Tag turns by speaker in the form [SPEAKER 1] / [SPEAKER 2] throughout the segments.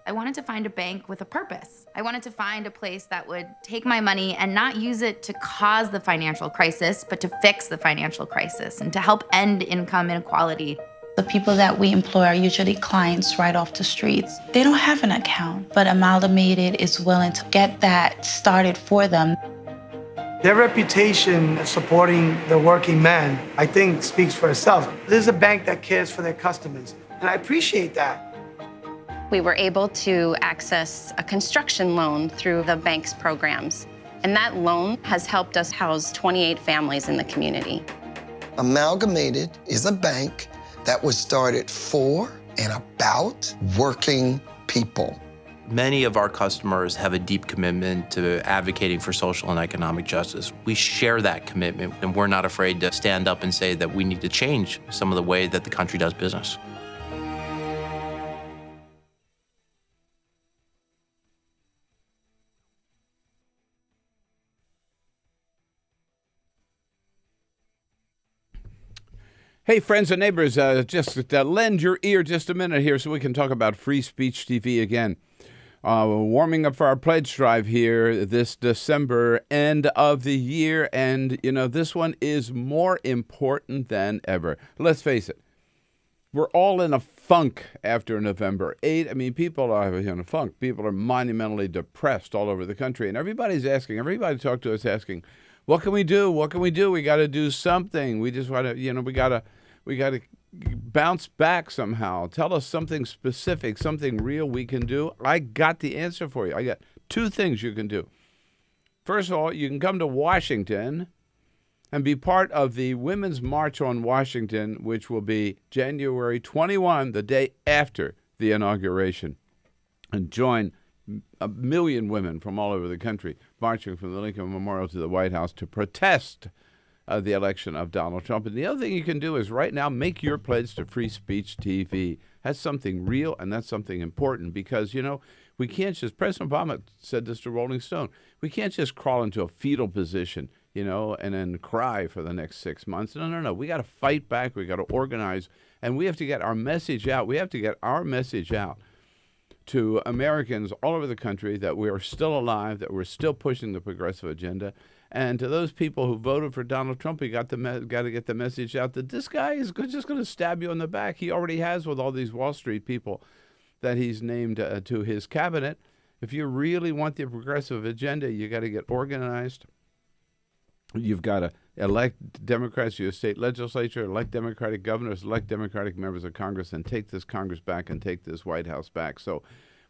[SPEAKER 1] I wanted to find a bank with a purpose. I wanted to find a place that would take my money and not use it to cause the financial crisis, but to fix the financial crisis and to help end income inequality.
[SPEAKER 2] The people that we employ are usually clients right off the streets. They don't have an account, but Amalgamated is willing to get that started for them.
[SPEAKER 3] Their reputation supporting the working man, I think, speaks for itself. This is a bank that cares for their customers, and I appreciate that.
[SPEAKER 4] We were able to access a construction loan through the bank's programs, and that loan has helped us house 28 families in the community.
[SPEAKER 5] Amalgamated is a bank that was started for and about working people.
[SPEAKER 6] Many of our customers have a deep commitment to advocating for social and economic justice. We share that commitment, and we're not afraid to stand up and say that we need to change some of the way that the country does business.
[SPEAKER 7] Hey, friends and neighbors, just lend your ear just a minute here so we can talk about Free Speech TV again. Warming up for our pledge drive here this December, end of the year, and, you know, this one is more important than ever. Let's face it, we're all in a funk after November 8. I mean, people are in a funk. People are monumentally depressed all over the country, and everybody I talk to is asking, what can we do? What can we do? We got to do something. We just want to, you know, we got to bounce back somehow. Tell us something specific, something real we can do. I got the answer for you. I got two things you can do. First of all, you can come to Washington and be part of the Women's March on Washington, which will be January 21, the day after the inauguration, and join a million women from all over the country marching from the Lincoln Memorial to the White House to protest the election of Donald Trump. And the other thing you can do is right now make your pledge to Free Speech TV. That's something real, and that's something important because, you know, we can't just, President Obama said this to Rolling Stone, we can't just crawl into a fetal position, you know, and then cry for the next 6 months. No. We got to fight back. We got to organize, and we have to get our message out. We have to get our message out to Americans all over the country that we are still alive, that we're still pushing the progressive agenda. And to those people who voted for Donald Trump, we got to get the message out that this guy is just going to stab you in the back. He already has with all these Wall Street people that he's named to his cabinet. If you really want the progressive agenda, you got to get organized. You've got to elect Democrats to your state legislature, elect Democratic governors, elect Democratic members of Congress, and take this Congress back and take this White House back. So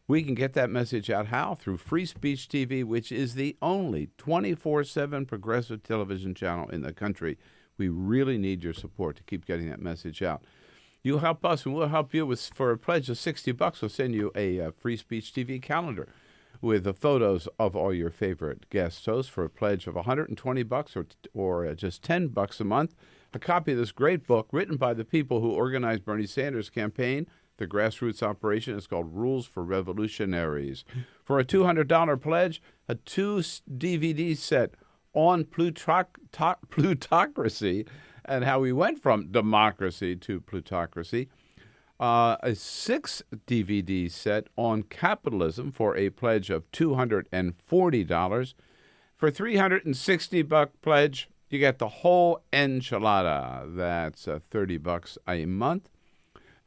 [SPEAKER 7] we can get that message out. How? Through Free Speech TV, which is the only 24/7 progressive television channel in the country. We really need your support to keep getting that message out. You help us, and we'll help you for a pledge of $60. We'll send you a Free Speech TV calendar with the photos of all your favorite guest hosts for a pledge of $120 or just $10 a month. A copy of this great book written by the people who organized Bernie Sanders' campaign, the grassroots operation. Is called Rules for Revolutionaries. For a $200 pledge, a 2-DVD set on plutocracy and how we went from democracy to plutocracy. A 6-DVD set on capitalism for a pledge of $240. For $360 pledge, you get the whole enchilada. That's $30 a month.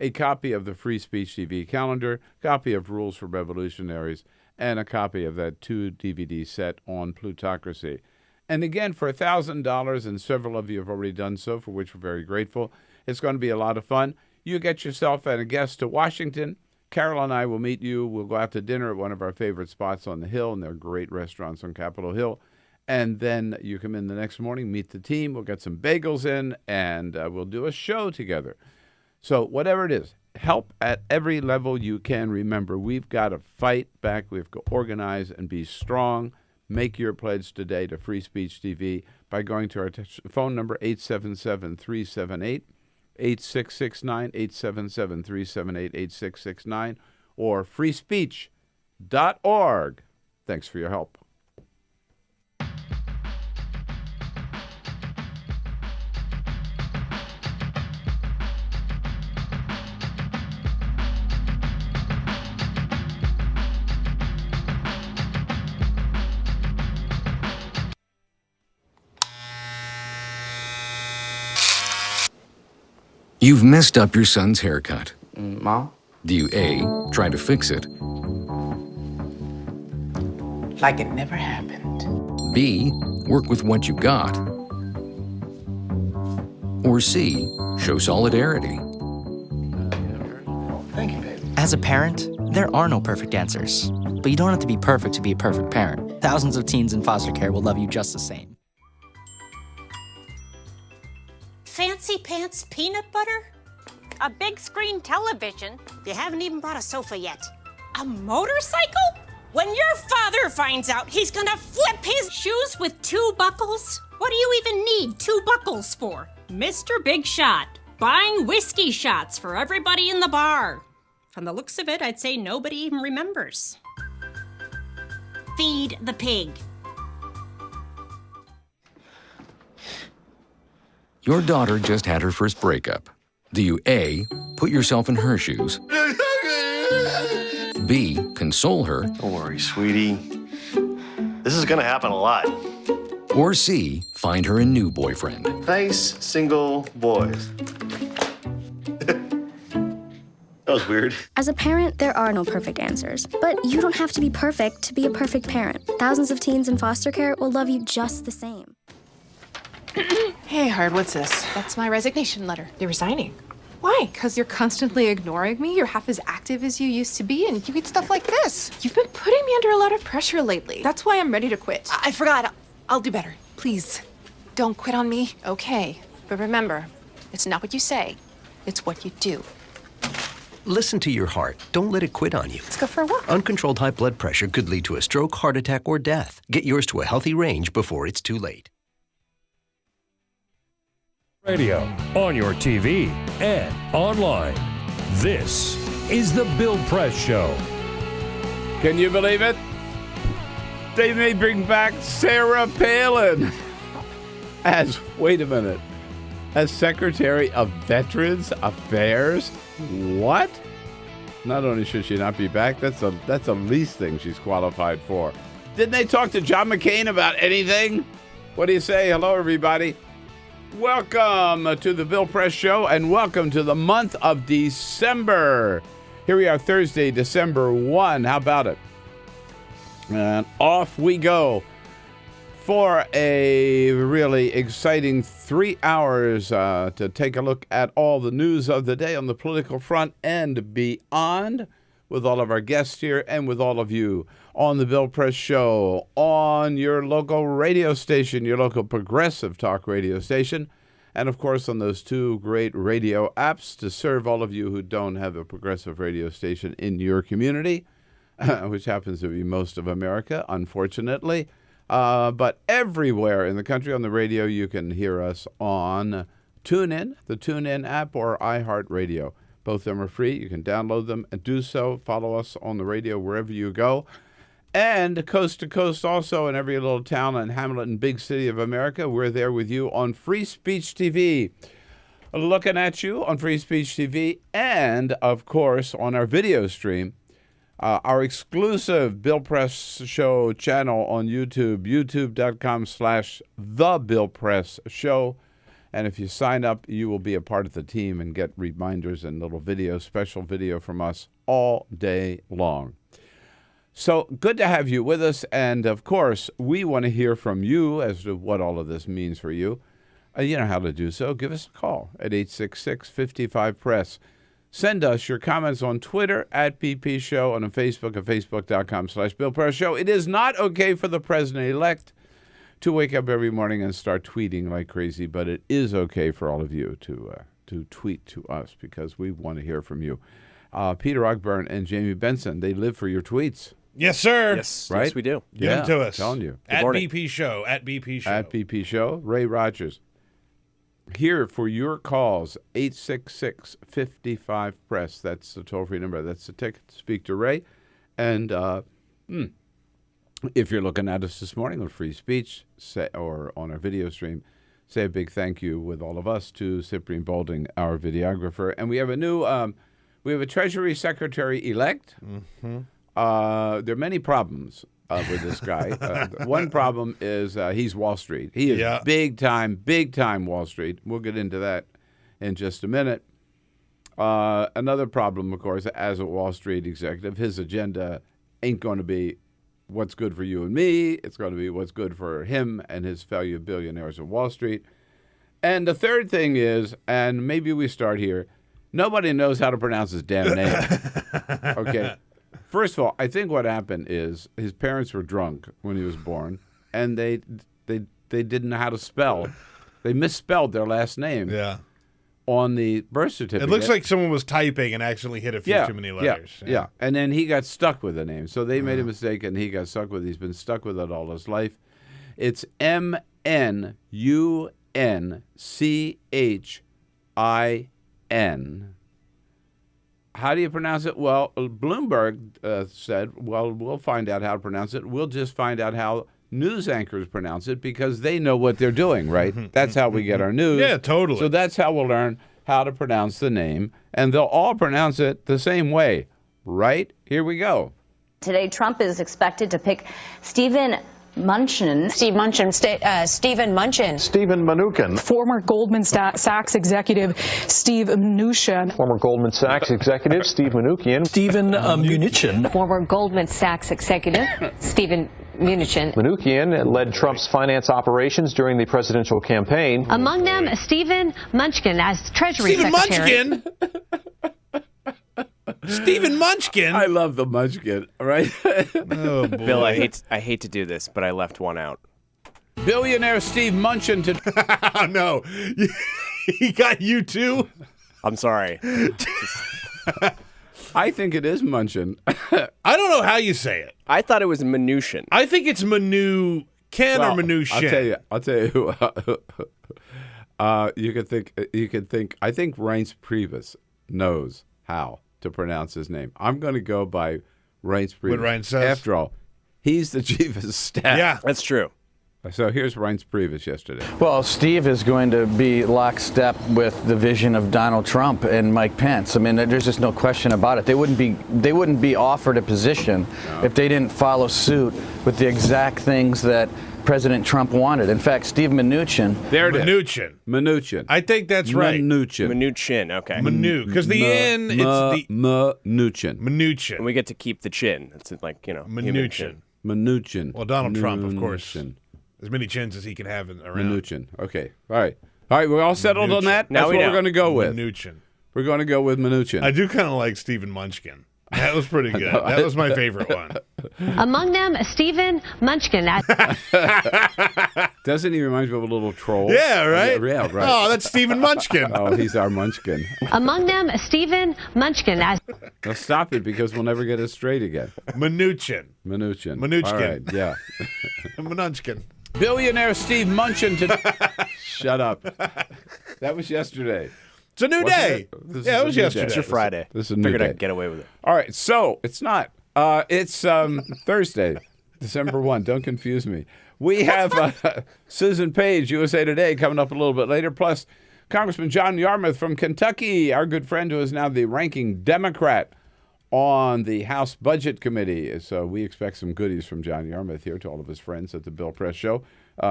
[SPEAKER 7] A copy of the Free Speech TV calendar, copy of Rules for Revolutionaries, and a copy of that 2-DVD set on plutocracy. And again, for $1,000, and several of you have already done so, for which we're very grateful, it's going to be a lot of fun. You get yourself and a guest to Washington. Carol and I will meet you. We'll go out to dinner at one of our favorite spots on the Hill, and there are great restaurants on Capitol Hill. And then you come in the next morning, meet the team. We'll get some bagels in, and we'll do a show together. So whatever it is, help at every level you can. Remember, we've got to fight back. We've got to organize and be strong. Make your pledge today to Free Speech TV by going to our phone number, 877-378. 8669, 877-378-8669, or freespeech.org. Thanks for your help.
[SPEAKER 8] You've messed up your son's haircut.
[SPEAKER 9] Mom?
[SPEAKER 8] Do you A, try to fix it?
[SPEAKER 9] Like it never happened.
[SPEAKER 8] B, work with what you got? Or C, show solidarity?
[SPEAKER 9] Thank you, baby.
[SPEAKER 10] As a parent, there are no perfect answers. But you don't have to be perfect to be a perfect parent. Thousands of teens in foster care will love you just the same.
[SPEAKER 11] Fancy pants peanut butter? A big screen television? You haven't even bought a sofa yet. A motorcycle? When your father finds out, he's gonna flip his shoes with 2 buckles? What do you even need 2 buckles for? Mr. Big Shot, buying whiskey shots for everybody in the bar. From the looks of it, I'd say nobody even remembers. Feed the pig.
[SPEAKER 8] Your daughter just had her first breakup. Do you A, put yourself in her shoes? B, console her?
[SPEAKER 12] Don't worry, sweetie. This is gonna happen a lot.
[SPEAKER 8] Or C, find her a new boyfriend?
[SPEAKER 12] Nice, single boys. That was weird.
[SPEAKER 13] As a parent, there are no perfect answers. But you don't have to be perfect to be a perfect parent. Thousands of teens in foster care will love you just the same.
[SPEAKER 14] Hey, Hard, what's this?
[SPEAKER 15] That's my resignation letter.
[SPEAKER 14] You're resigning.
[SPEAKER 15] Why? Because you're constantly ignoring me. You're half as active as you used to be, and you get stuff like this. You've been putting me under a lot of pressure lately. That's why I'm ready to quit.
[SPEAKER 14] I forgot. I'll do better. Please, don't quit on me.
[SPEAKER 15] Okay, but remember, it's not what you say, it's what you do.
[SPEAKER 16] Listen to your heart. Don't let it quit on you.
[SPEAKER 15] Let's go for a walk.
[SPEAKER 16] Uncontrolled high blood pressure could lead to a stroke, heart attack, or death. Get yours to a healthy range before it's too late.
[SPEAKER 17] Radio, on your TV, and online. This is The Bill Press Show.
[SPEAKER 7] Can you believe it? They may bring back Sarah Palin as Secretary of Veterans Affairs? What? Not only should she not be back, that's the least thing she's qualified for. Didn't they talk to John McCain about anything? What do you say? Hello, everybody. Welcome to the Bill Press Show, and welcome to the month of December. Here we are, Thursday, December 1. How about it? And off we go for a really exciting 3 hours to take a look at all the news of the day on the political front and beyond, with all of our guests here and with all of you on the Bill Press Show, on your local radio station, your local progressive talk radio station, and of course on those 2 great radio apps to serve all of you who don't have a progressive radio station in your community, which happens to be most of America, unfortunately. But everywhere in the country on the radio, you can hear us on TuneIn, the TuneIn app, or iHeartRadio. Both of them are free. You can download them and do so. Follow us on the radio wherever you go. And coast to coast also in every little town and hamlet and big city of America. We're there with you on Free Speech TV. Looking at you on Free Speech TV and, of course, on our video stream. Our exclusive Bill Press Show channel on YouTube, youtube.com/The Bill Press Show. And if you sign up, you will be a part of the team and get reminders and little videos, special video from us all day long. So good to have you with us. And, of course, we want to hear from you as to what all of this means for you. You know how to do so. Give us a call at 866-55-PRESS. Send us your comments on Twitter at BP Show and on Facebook at facebook.com/Bill Press Show. It is not okay for the president-elect to wake up every morning and start tweeting like crazy, but it is okay for all of you to tweet to us because we want to hear from you. Peter Ogburn and Jamie Benson, they live for your tweets.
[SPEAKER 18] Yes, sir.
[SPEAKER 19] Yes,
[SPEAKER 7] right?
[SPEAKER 19] Yes, we do.
[SPEAKER 18] Give them to us.
[SPEAKER 7] Telling you.
[SPEAKER 18] At BP Show. At BP Show.
[SPEAKER 7] At BP Show. Ray Rogers. Here for your calls, 866-55-PRESS. That's the toll-free number. That's the ticket to speak to Ray. And if you're looking at us this morning on Free Speech or on our video stream, say a big thank you with all of us to Cyprian Balding, our videographer. And we have a new, we have a Treasury Secretary-elect.
[SPEAKER 18] Mm-hmm.
[SPEAKER 7] There are many problems with this guy. One problem is he's Wall Street. He is big time Wall Street. We'll get into that in just a minute. Another problem, of course, as a Wall Street executive, his agenda ain't going to be what's good for you and me. It's going to be what's good for him and his fellow billionaires on Wall Street. And the third thing is, and maybe we start here, nobody knows how to pronounce his damn name. Okay. First of all, I think what happened is his parents were drunk when he was born, and they didn't know how to spell. They misspelled their last name.
[SPEAKER 18] Yeah.
[SPEAKER 7] On the birth certificate.
[SPEAKER 18] It looks like someone was typing and accidentally hit a few too many letters.
[SPEAKER 7] Yeah. And then he got stuck with the name. So they made a mistake, and he got stuck with it. He's been stuck with it all his life. It's MNUNCHIN. How do you pronounce it? Well, Bloomberg said, well, we'll find out how to pronounce it. We'll just find out how news anchors pronounce it because they know what they're doing, right? That's how we get our news.
[SPEAKER 18] Yeah, totally.
[SPEAKER 7] So that's how we'll learn how to pronounce the name, and they'll all pronounce it the same way, right? Here we go.
[SPEAKER 19] Today, Trump is expected to pick Stephen Mnuchin.
[SPEAKER 20] Stephen Mnuchin.
[SPEAKER 21] Former Goldman Sachs executive Steve Mnuchin.
[SPEAKER 20] Former Goldman Sachs executive Steve Mnuchin.
[SPEAKER 21] Stephen Mnuchin.
[SPEAKER 19] Former Goldman Sachs executive Stephen Mnuchin.
[SPEAKER 20] Mnuchin led Trump's finance operations during the presidential campaign.
[SPEAKER 19] Among them, Stephen Mnuchin as Treasury Secretary.
[SPEAKER 18] Stephen Munchkin.
[SPEAKER 7] I love the Munchkin, right?
[SPEAKER 18] Oh, boy.
[SPEAKER 22] Bill, I hate to do this, but I left one out.
[SPEAKER 7] Billionaire Steve Mnuchin
[SPEAKER 18] Oh, no. He got you too?
[SPEAKER 22] I'm sorry.
[SPEAKER 7] I think it is Munchin.
[SPEAKER 18] I don't know how you say it.
[SPEAKER 22] I thought it was Mnuchin.
[SPEAKER 18] I think it's Mnuchin or Mnuchin.
[SPEAKER 7] I'll tell you. You could think. I think Reince Priebus knows how to pronounce his name. I'm going to go by Reince Priebus.
[SPEAKER 18] What Reince says.
[SPEAKER 7] After all, he's the chief of staff.
[SPEAKER 18] Yeah,
[SPEAKER 22] that's true.
[SPEAKER 7] So here's Reince Priebus yesterday.
[SPEAKER 23] Well, Steve is going to be lockstep with the vision of Donald Trump and Mike Pence. I mean, there's just no question about it. They wouldn't be offered a position if they didn't follow suit with the exact things that President Trump wanted. In fact, Steve Mnuchin.
[SPEAKER 7] There it is.
[SPEAKER 18] Mnuchin. I think that's right.
[SPEAKER 22] Mnuchin, okay.
[SPEAKER 18] Because the N, it's the...
[SPEAKER 7] Mnuchin.
[SPEAKER 22] And we get to keep the chin. It's like,
[SPEAKER 18] Mnuchin.
[SPEAKER 7] Mnuchin.
[SPEAKER 18] Well, Donald Trump, of course. As many chins as he can have around.
[SPEAKER 7] Mnuchin. Okay. All right, we're all settled on that? That's what we're going to go with.
[SPEAKER 18] Mnuchin.
[SPEAKER 7] We're going to go with Mnuchin.
[SPEAKER 18] I do kind of like Stephen Munchkin. That was pretty good. That was my favorite one.
[SPEAKER 19] Among them, Stephen Mnuchin.
[SPEAKER 7] Doesn't he remind you of a little troll?
[SPEAKER 18] Yeah, right?
[SPEAKER 7] Yeah, right.
[SPEAKER 18] Oh, that's Stephen Munchkin.
[SPEAKER 7] Oh, he's our Munchkin.
[SPEAKER 19] Among them, Stephen Mnuchin.
[SPEAKER 7] Now stop it because we'll never get it straight again.
[SPEAKER 18] Mnuchin.
[SPEAKER 7] Mnuchin.
[SPEAKER 18] All right,
[SPEAKER 7] yeah.
[SPEAKER 18] Mnuchin.
[SPEAKER 7] Billionaire Steve Mnuchin. Shut up. That was yesterday.
[SPEAKER 18] It's a new day.
[SPEAKER 7] It
[SPEAKER 18] was yesterday.
[SPEAKER 22] It's your Friday.
[SPEAKER 7] This is a new
[SPEAKER 22] Figured
[SPEAKER 7] day.
[SPEAKER 22] I'd get away with it.
[SPEAKER 7] All right, so it's not. It's Thursday, December 1. Don't confuse me. We have Susan Page, USA Today, coming up a little bit later, plus Congressman John Yarmuth from Kentucky, our good friend who is now the ranking Democrat on the House Budget Committee. So we expect some goodies from John Yarmuth here to all of his friends at the Bill Press Show.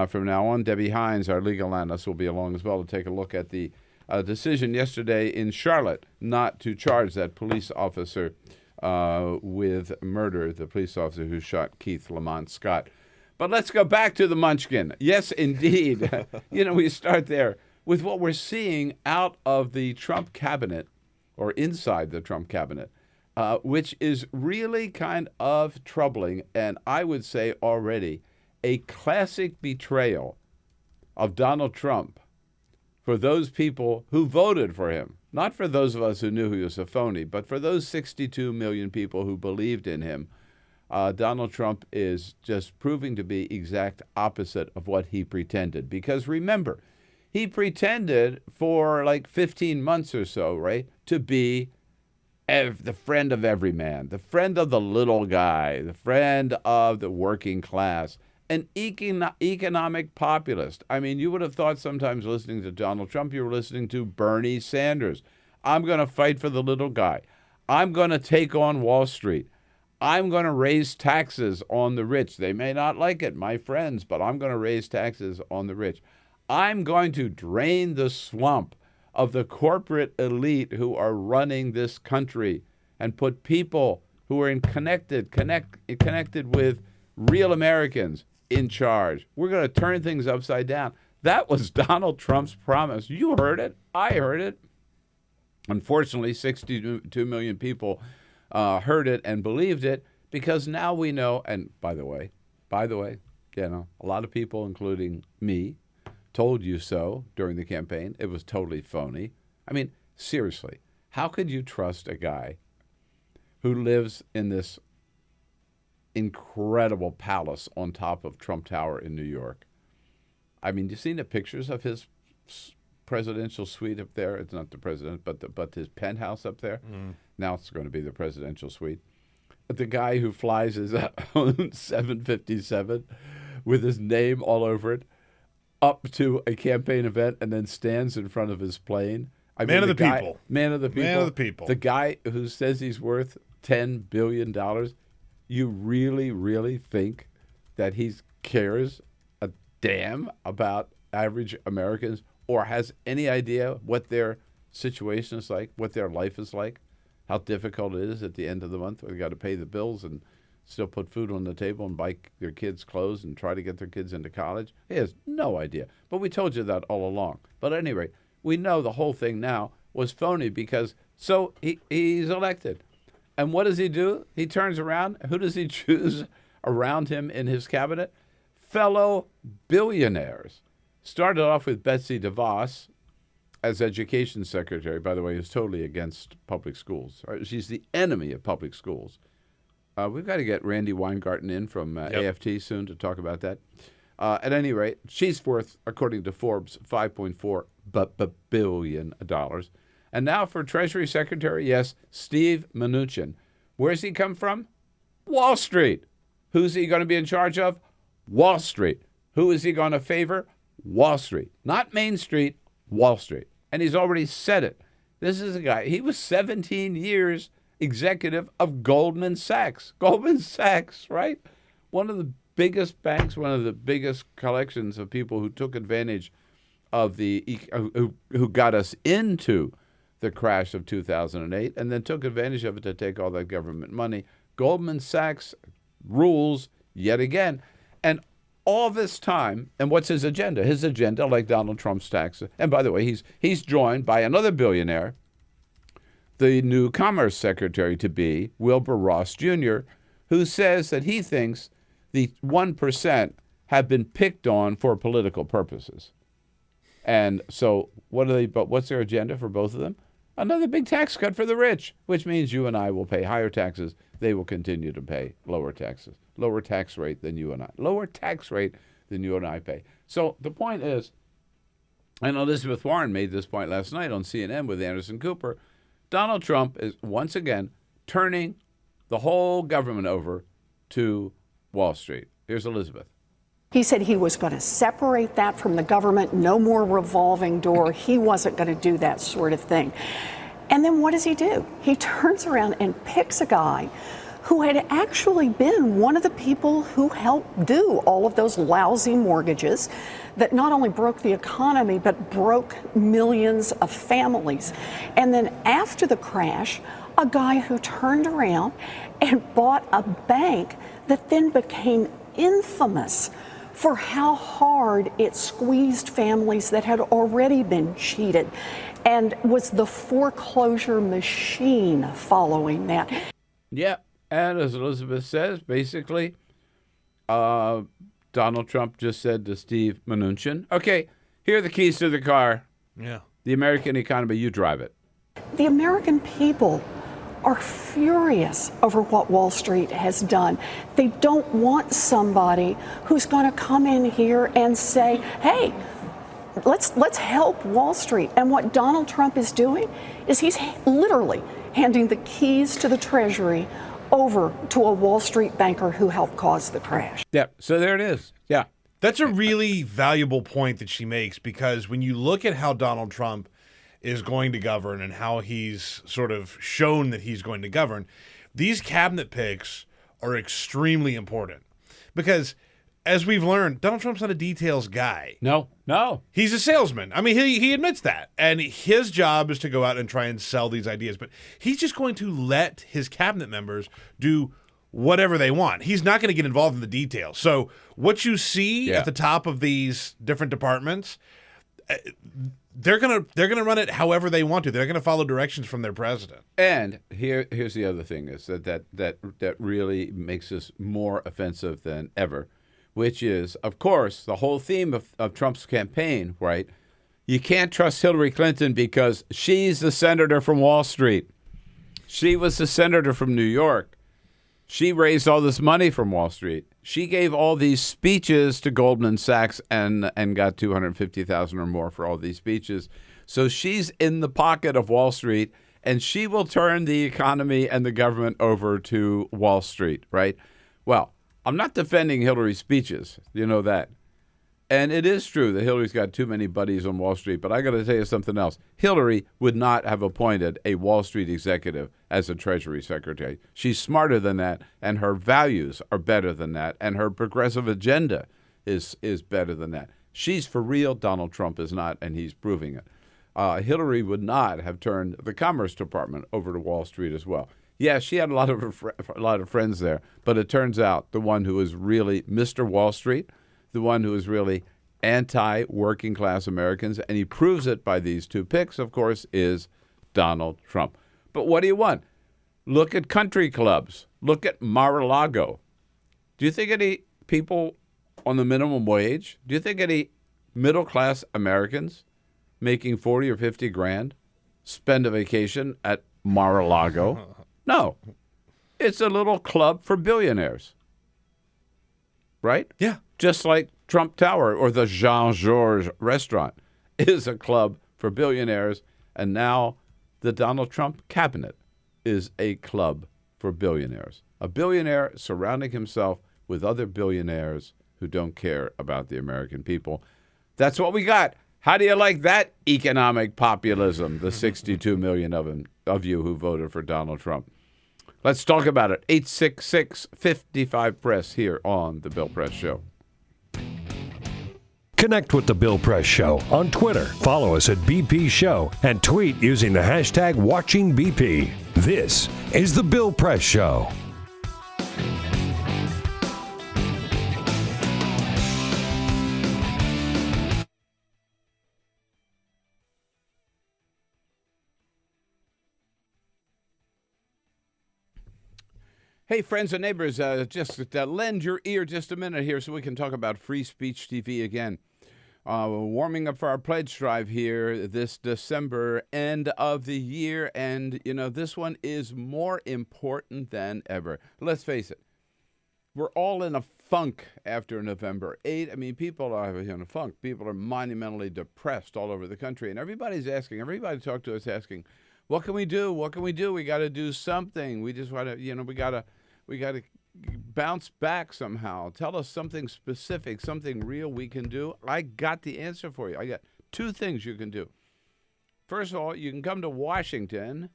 [SPEAKER 7] From now on, Debbie Hines, our legal analyst, will be along as well to take a look at the decision yesterday in Charlotte not to charge that police officer with murder, the police officer who shot Keith Lamont Scott. But let's go back to the Munchkin. Yes, indeed. We start there with what we're seeing out of the Trump cabinet or inside the Trump cabinet, which is really kind of troubling and I would say already a classic betrayal of Donald Trump for those people who voted for him. Not for those of us who knew he was a phony, but for those 62 million people who believed in him. Donald Trump is just proving to be exact opposite of what he pretended. Because remember, he pretended for like 15 months or so, right, to be the friend of every man, the friend of the little guy, the friend of the working class, an economic populist. I mean, you would have thought sometimes listening to Donald Trump, you were listening to Bernie Sanders. I'm going to fight for the little guy. I'm going to take on Wall Street. I'm going to raise taxes on the rich. They may not like it, my friends, but I'm going to raise taxes on the rich. I'm going to drain the swamp of the corporate elite who are running this country and put people who are connected with real Americans in charge. We're going to turn things upside down. That was Donald Trump's promise. You heard it. I heard it. Unfortunately, 62 million people heard it and believed it, because now we know, and by the way, a lot of people, including me, told you so during the campaign. It was totally phony. I mean, seriously, how could you trust a guy who lives in this incredible palace on top of Trump Tower in New York? I mean, you've seen the pictures of his presidential suite up there. It's not the president, but his penthouse up there. Now it's going to be the presidential suite. The guy who flies his own 757 with his name all over it up to a campaign event and then stands in front of his plane.
[SPEAKER 18] Man of the people.
[SPEAKER 7] Man of the people.
[SPEAKER 18] Man of the people.
[SPEAKER 7] The guy who says he's worth $10 billion. You really, really think that he cares a damn about average Americans or has any idea what their situation is like, what their life is like, how difficult it is at the end of the month? They've got to pay the bills and still put food on the table and buy their kids clothes and try to get their kids into college. He has no idea. But we told you that all along. But at any rate, we know the whole thing now was phony because he's elected. And what does he do? He turns around. Who does he choose around him in his cabinet? Fellow billionaires. Started off with Betsy DeVos as education secretary, by the way, who's totally against public schools. She's the enemy of public schools. We've got to get Randy Weingarten in from AFT soon to talk about that. At any rate, she's worth, according to Forbes, $5.4 billion. And now for Treasury Secretary, yes, Steve Mnuchin. Where's he come from? Wall Street. Who's he going to be in charge of? Wall Street. Who is he going to favor? Wall Street. Not Main Street, Wall Street. And he's already said it. This is a guy, he was 17 years executive of Goldman Sachs. Goldman Sachs, right? One of the biggest banks, one of the biggest collections of people who took advantage of who got us into the crash of 2008 and then took advantage of it to take all that government money. Goldman Sachs rules yet again. And all this time, and what's his agenda? His agenda, like Donald Trump's taxes. And by the way, he's joined by another billionaire, the new Commerce Secretary to be, Wilbur Ross Jr., who says that he thinks the 1% have been picked on for political purposes. And so what's their agenda for both of them? Another big tax cut for the rich, which means you and I will pay higher taxes. They will continue to pay lower taxes, lower tax rate than you and I, lower tax rate than you and I pay. So the point is, and Elizabeth Warren made this point last night on CNN with Anderson Cooper, Donald Trump is once again turning the whole government over to Wall Street. Here's Elizabeth.
[SPEAKER 1] He said he was going to separate that from the government, no more revolving door. He wasn't going to do that sort of thing. And then what does he do? He turns around and picks a guy who had actually been one of the people who helped do all of those lousy mortgages that not only broke the economy, but broke millions of families. And then after the crash, a guy who turned around and bought a bank that then became infamous for how hard it squeezed families that had already been cheated and was the foreclosure machine following that.
[SPEAKER 7] Yeah, and as Elizabeth says, basically, Donald Trump just said to Steve Mnuchin, okay, here are the keys to the car.
[SPEAKER 18] Yeah.
[SPEAKER 7] The American economy, you drive it.
[SPEAKER 1] The American people are furious over what Wall Street has done. They don't want somebody who's going to come in here and say, hey, let's help Wall Street. And what Donald Trump is doing is he's literally handing the keys to the Treasury over to a Wall Street banker who helped cause the crash.
[SPEAKER 7] Yeah, so there it is. Yeah.
[SPEAKER 18] That's a really valuable point that she makes, because when you look at how Donald Trump is going to govern and how he's sort of shown that he's going to govern, these cabinet picks are extremely important. Because as we've learned, Donald Trump's not a details guy.
[SPEAKER 7] No.
[SPEAKER 18] He's a salesman. I mean, he admits that. And his job is to go out and try and sell these ideas. But he's just going to let his cabinet members do whatever they want. He's not going to get involved in the details. So what you see at the top of these different departments, they're gonna run it however they want to. They're gonna follow directions from their president.
[SPEAKER 7] And here's the other thing is that really makes this more offensive than ever, which is, of course, the whole theme of Trump's campaign, right? You can't trust Hillary Clinton because she's the senator from Wall Street. She was the senator from New York. She raised all this money from Wall Street. She gave all these speeches to Goldman Sachs and got $250,000 or more for all these speeches. So she's in the pocket of Wall Street, and she will turn the economy and the government over to Wall Street, right? Well, I'm not defending Hillary's speeches. You know that. And it is true that Hillary's got too many buddies on Wall Street, but I got to tell you something else. Hillary would not have appointed a Wall Street executive as a Treasury Secretary. She's smarter than that, and her values are better than that, and her progressive agenda is better than that. She's for real. Donald Trump is not, and he's proving it. Hillary would not have turned the Commerce Department over to Wall Street as well. Yeah, she had a lot of friends there, but it turns out the one who is really Mr. Wall Street, the one who is really anti-working class Americans, and he proves it by these two picks, of course, is Donald Trump. But what do you want? Look at country clubs. Look at Mar-a-Lago. Do you think any people on the minimum wage, do you think any middle-class Americans making 40 or 50 grand spend a vacation at Mar-a-Lago? No. It's a little club for billionaires. Right?
[SPEAKER 18] Yeah.
[SPEAKER 7] Just like Trump Tower or the Jean-Georges restaurant is a club for billionaires, and now the Donald Trump cabinet is a club for billionaires. A billionaire surrounding himself with other billionaires who don't care about the American people. That's what we got. How do you like that economic populism, the 62 million of you who voted for Donald Trump? Let's talk about it. 866-55-PRESS here on The Bill Press Show.
[SPEAKER 17] Connect with The Bill Press Show on Twitter. Follow us at BP Show and tweet using the hashtag WatchingBP. This is The Bill Press Show.
[SPEAKER 7] Hey, friends and neighbors, just lend your ear just a minute here so we can talk about Free Speech TV again. Warming up for our pledge drive here this December, end of the year, and, you know, this one is more important than ever. Let's face it, we're all in a funk after November 8. I mean, people are in a funk. People are monumentally depressed all over the country, and everybody I talk to is asking, what can we do? What can we do? We got to do something. We just want to, you know, we got to bounce back somehow. Tell us something specific, something real we can do. I got the answer for you. I got two things you can do. First of all, you can come to Washington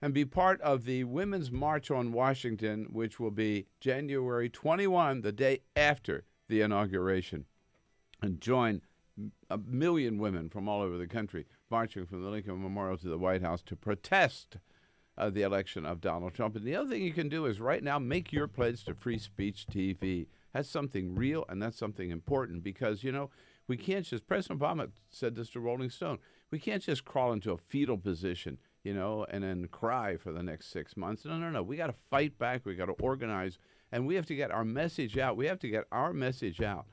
[SPEAKER 7] and be part of the Women's March on Washington, which will be January 21, the day after the inauguration, and join a million women from all over the country marching from the Lincoln Memorial to the White House to protest the election of Donald Trump. And the other thing you can do is right now make your pledge to Free Speech TV. That's something real, and that's something important because, you know, we can't just, President Obama said this to Rolling Stone, we can't just crawl into a fetal position, you know, and then cry for the next 6 months. No. We got to fight back. We got to organize, and we have to get our message out. We have to get our message out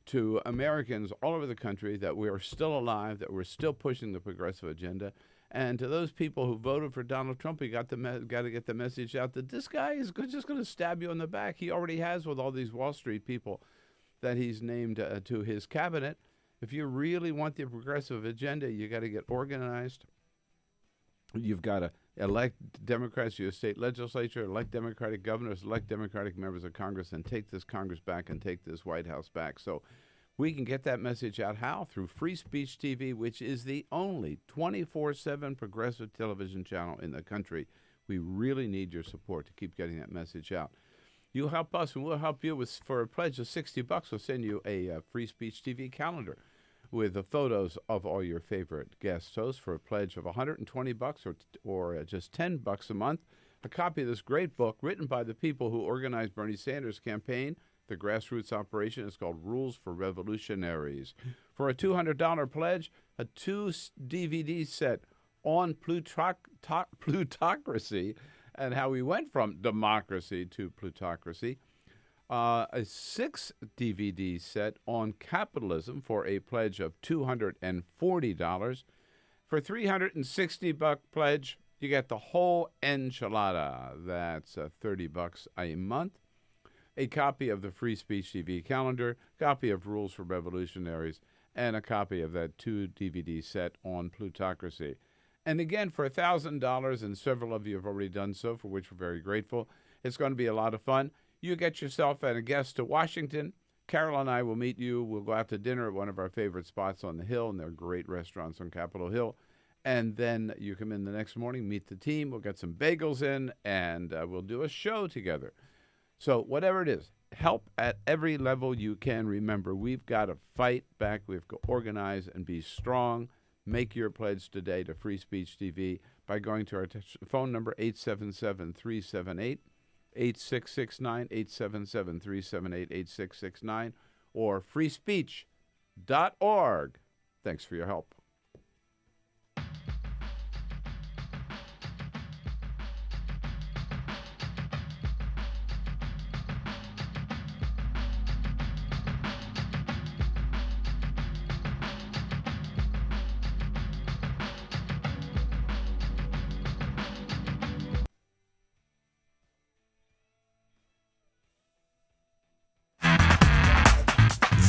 [SPEAKER 7] to Americans all over the country that we are still alive, that we're still pushing the progressive agenda. And to those people who voted for Donald Trump, we got to get the message out that this guy is just going to stab you in the back. He already has with all these Wall Street people that he's named to his cabinet. If you really want the progressive agenda, you got to get organized. You've got to elect Democrats to your state legislature, elect Democratic governors, elect Democratic members of Congress, and take this Congress back and take this White House back. So we can get that message out. How? Through Free Speech TV, which is the only 24/7 progressive television channel in the country. We really need your support to keep getting that message out. You help us, and we'll help you with for a pledge of $60. We'll send you a Free Speech TV calendar with the photos of all your favorite guest hosts for a pledge of $120 or just $10 a month. A copy of this great book written by the people who organized Bernie Sanders' campaign, the grassroots operation. Is called Rules for Revolutionaries. For a $200 pledge, a 2-DVD set on plutocracy and how we went from democracy to plutocracy. A 6-DVD set on capitalism for a pledge of $240. For $360 pledge, you get the whole enchilada. That's $30 a month. A copy of the Free Speech TV calendar, copy of Rules for Revolutionaries, and a copy of that 2-DVD set on plutocracy. And again, for $1,000, and several of you have already done so, for which we're very grateful, it's going to be a lot of fun. You get yourself and a guest to Washington. Carol and I will meet you. We'll go out to dinner at one of our favorite spots on the Hill, and there are great restaurants on Capitol Hill. And then you come in the next morning, meet the team. We'll get some bagels in, and we'll do a show together. So whatever it is, help at every level you can. Remember, we've got to fight back. We have to organize and be strong. Make your pledge today to Free Speech TV by going to our phone number, 877-378-8669, 877-378-8669, or freespeech.org. Thanks for your help.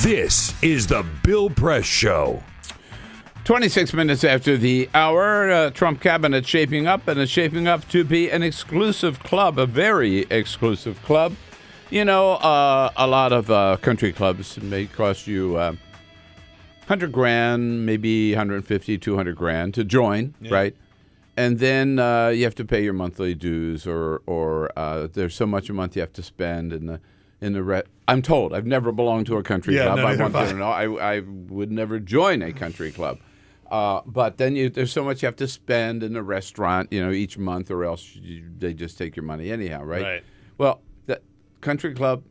[SPEAKER 17] This is the Bill Press Show.
[SPEAKER 7] 26 minutes after the hour, Trump cabinet shaping up, and it's shaping up to be an exclusive club, a very exclusive club. You know, a lot of country clubs may cost you $100,000, maybe $150,000, $200,000 to join, right? And then you have to pay your monthly dues, or there's so much a month you have to spend in the I'm told. I've never belonged to a country club. I want you to know I would never join a country club. But then there's so much you have to spend in the restaurant, each month, or else they just take your money anyhow, right?
[SPEAKER 18] Right.
[SPEAKER 7] Well, the country club,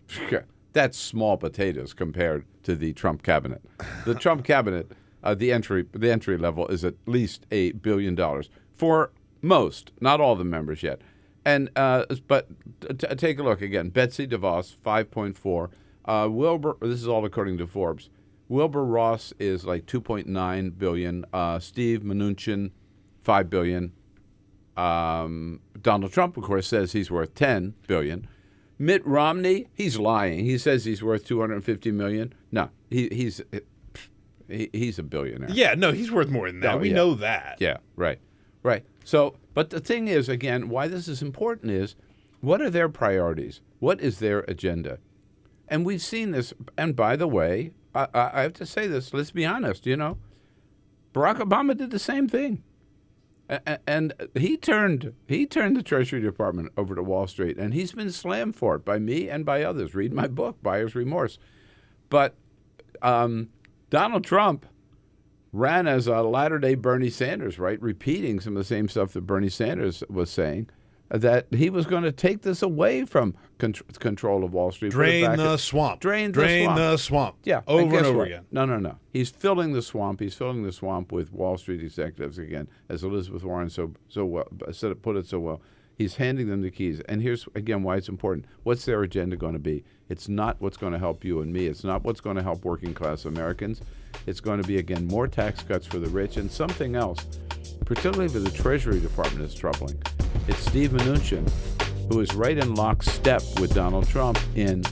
[SPEAKER 7] that's small potatoes compared to the Trump cabinet. The Trump cabinet, the entry level is at least $1 billion for most, not all the members yet. And but take a look again. Betsy DeVos, 5.4. Wilbur, this is all according to Forbes. Wilbur Ross is like 2.9 billion. Steve Mnuchin, 5 billion. Donald Trump, of course, says he's worth 10 billion. Mitt Romney, he's lying. He says he's worth 250 million. No, he's a billionaire.
[SPEAKER 18] Yeah, no, he's worth more than that. We know that.
[SPEAKER 7] Yeah, right. So, but the thing is, again, why this is important is, what are their priorities? What is their agenda? And we've seen this. And by the way, I have to say this. Let's be honest. Barack Obama did the same thing, and he turned the Treasury Department over to Wall Street, and he's been slammed for it by me and by others. Read my book, Buyer's Remorse. But Donald Trump ran as a latter-day Bernie Sanders, right, repeating some of the same stuff that Bernie Sanders was saying, that he was going to take this away from control of Wall Street.
[SPEAKER 18] Drain the swamp.
[SPEAKER 7] Drain the swamp. Yeah.
[SPEAKER 18] Over and over again.
[SPEAKER 7] No. He's filling the swamp. He's filling the swamp with Wall Street executives again, as Elizabeth Warren so well put it so well. He's handing them the keys. And here's, again, why it's important. What's their agenda going to be? It's not what's going to help you and me. It's not what's going to help working-class Americans. It's going to be, again, more tax cuts for the rich and something else, particularly for the Treasury Department, is troubling. It's Steve Mnuchin, who is right in lockstep with Donald Trump in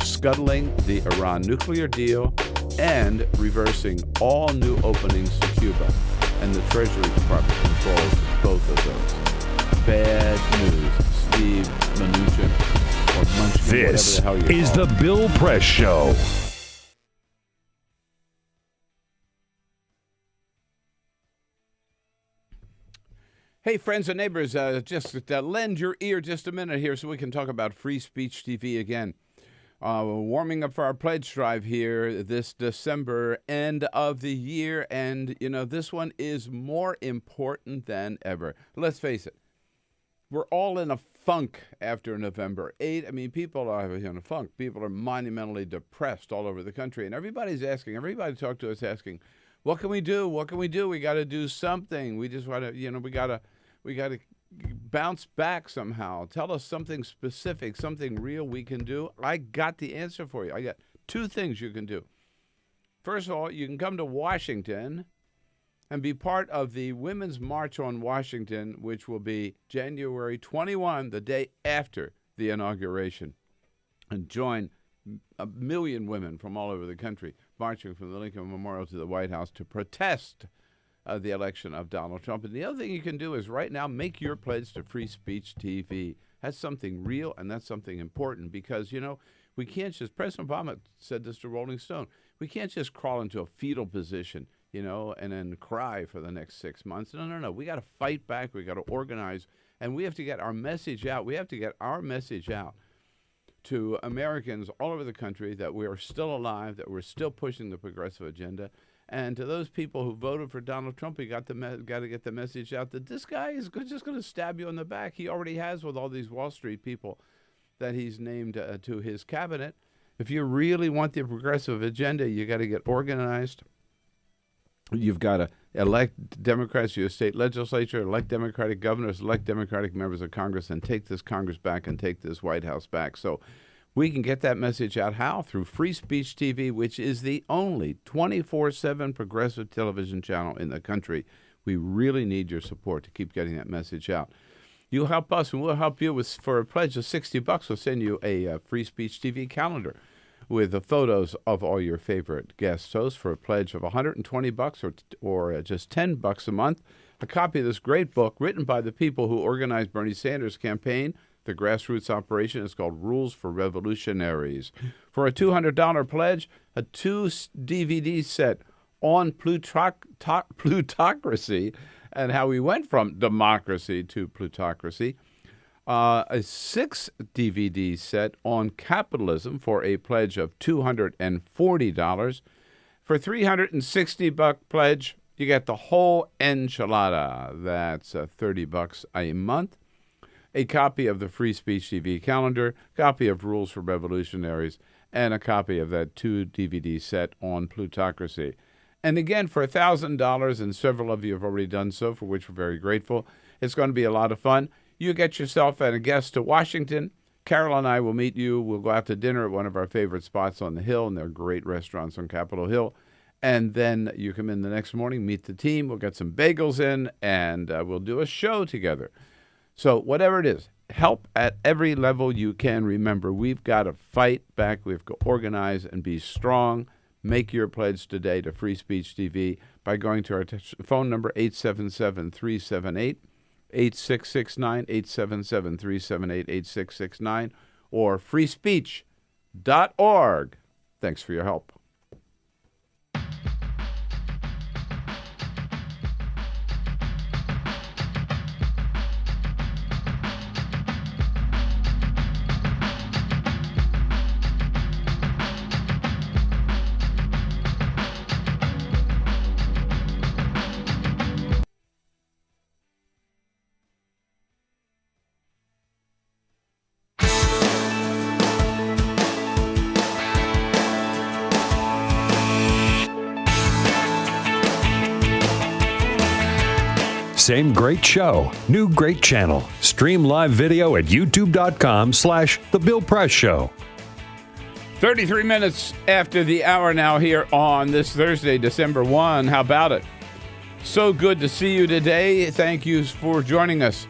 [SPEAKER 7] scuttling the Iran nuclear deal and reversing all new openings to Cuba. And the Treasury Department controls both of those. Bad news, Steve Mnuchin, or Munchkin,
[SPEAKER 17] This
[SPEAKER 7] whatever the hell
[SPEAKER 17] is
[SPEAKER 7] call
[SPEAKER 17] the Bill Press Show.
[SPEAKER 7] Hey, friends and neighbors, just lend your ear just a minute here so we can talk about Free Speech TV again. Warming up for our pledge drive here this December, end of the year. And, you know, this one is more important than ever. Let's face it. We're all in a funk after November 8. I mean, people are in a funk. People are monumentally depressed all over the country. And everybody talk to us asking, what can we do? What can we do? We got to do something. We just want to, you know, we got to bounce back somehow. Tell us something specific, something real we can do. I got the answer for you. I got two things you can do. First of all, you can come to Washington and be part of the Women's March on Washington, which will be January 21, the day after the inauguration, and join 1 million women from all over the country marching from the Lincoln Memorial to the White House to protest the election of Donald Trump. And the other thing you can do is right now make your pledge to Free Speech TV. That's something real and that's something important because, you know, we can't just, President Obama said this to Rolling Stone, we can't just crawl into a fetal position, you know, and then cry for the next 6 months. No. We got to fight back. We got to organize, and we have to get our message out. We have to get our message out to Americans all over the country that we are still alive, that we're still pushing the progressive agenda. And to those people who voted for Donald Trump, we got to get the message out that this guy is just going to stab you in the back. He already has with all these Wall Street people that he's named to his cabinet. If you really want the progressive agenda, you got to get organized. You've got to elect Democrats to your state legislature, elect Democratic governors, elect Democratic members of Congress, and take this Congress back and take this White House back. So we can get that message out. How? Through Free Speech TV, which is the only 24/7 progressive television channel in the country. We really need your support to keep getting that message out. You'll help us, and we'll help you for a pledge of $60. We'll send you a Free Speech TV calendar with the photos of all your favorite guest hosts for a pledge of $120 or just $10 a month. A copy of this great book written by the people who organized Bernie Sanders' campaign. The grassroots operation is called Rules for Revolutionaries. For a $200 pledge, a 2-DVD set on plutocracy and how we went from democracy to plutocracy. A 6-DVD set on capitalism for a pledge of $240. For $360 pledge, you get the whole enchilada. That's $30 a month. A copy of the Free Speech TV calendar, copy of Rules for Revolutionaries, and a copy of that 2-DVD set on plutocracy. And again, for $1,000, and several of you have already done so, for which we're very grateful, it's going to be a lot of fun. You get yourself and a guest to Washington. Carol and I will meet you. We'll go out to dinner at one of our favorite spots on the Hill, and there are great restaurants on Capitol Hill. And then you come in the next morning, meet the team. We'll get some bagels in, and we'll do a show together. So whatever it is, help at every level you can. Remember, we've got to fight back. We have to organize and be strong. Make your pledge today to Free Speech TV by going to our phone number, 877-378-8669, 877-378-8669, or freespeech.org. Thanks for your help.
[SPEAKER 17] Same great show, new great channel. Stream live video at youtube.com/The Bill Press Show.
[SPEAKER 7] 33 minutes after the hour now here on this Thursday, December 1. How about it? So good to see you today. Thank you for joining us.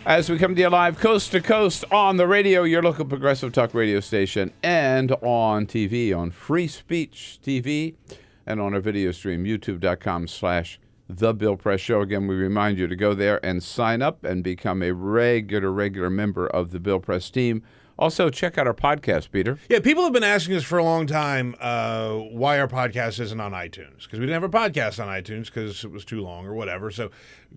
[SPEAKER 7] As we come to you live coast to coast on the radio, your local progressive talk radio station, and on TV, on Free Speech TV, and on our video stream, youtube.com/The Bill Press Show. Again, we remind you to go there and sign up and become a regular member of the Bill Press team. Also, check out our podcast, Peter.
[SPEAKER 18] Yeah, people have been asking us for a long time why our podcast isn't on iTunes, because we didn't have a podcast on iTunes because it was too long or whatever. So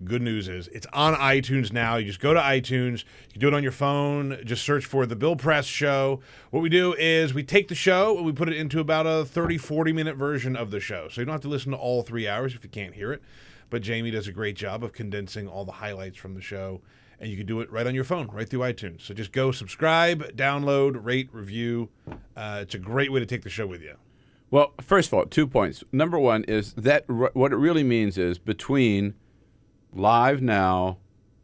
[SPEAKER 18] good news is it's on iTunes now. You just go to iTunes. You can do it on your phone. Just search for The Bill Press Show. What we do is we take the show and we put it into about a 30, 40-minute version of the show. So you don't have to listen to all 3 hours if you can't hear it. But Jamie does a great job of condensing all the highlights from the show. And you can do it right on your phone, right through iTunes. So just go subscribe, download, rate, review. It's a great way to take the show with you.
[SPEAKER 7] Well, first of all, 2 points. Number one is that what it really means is between live now,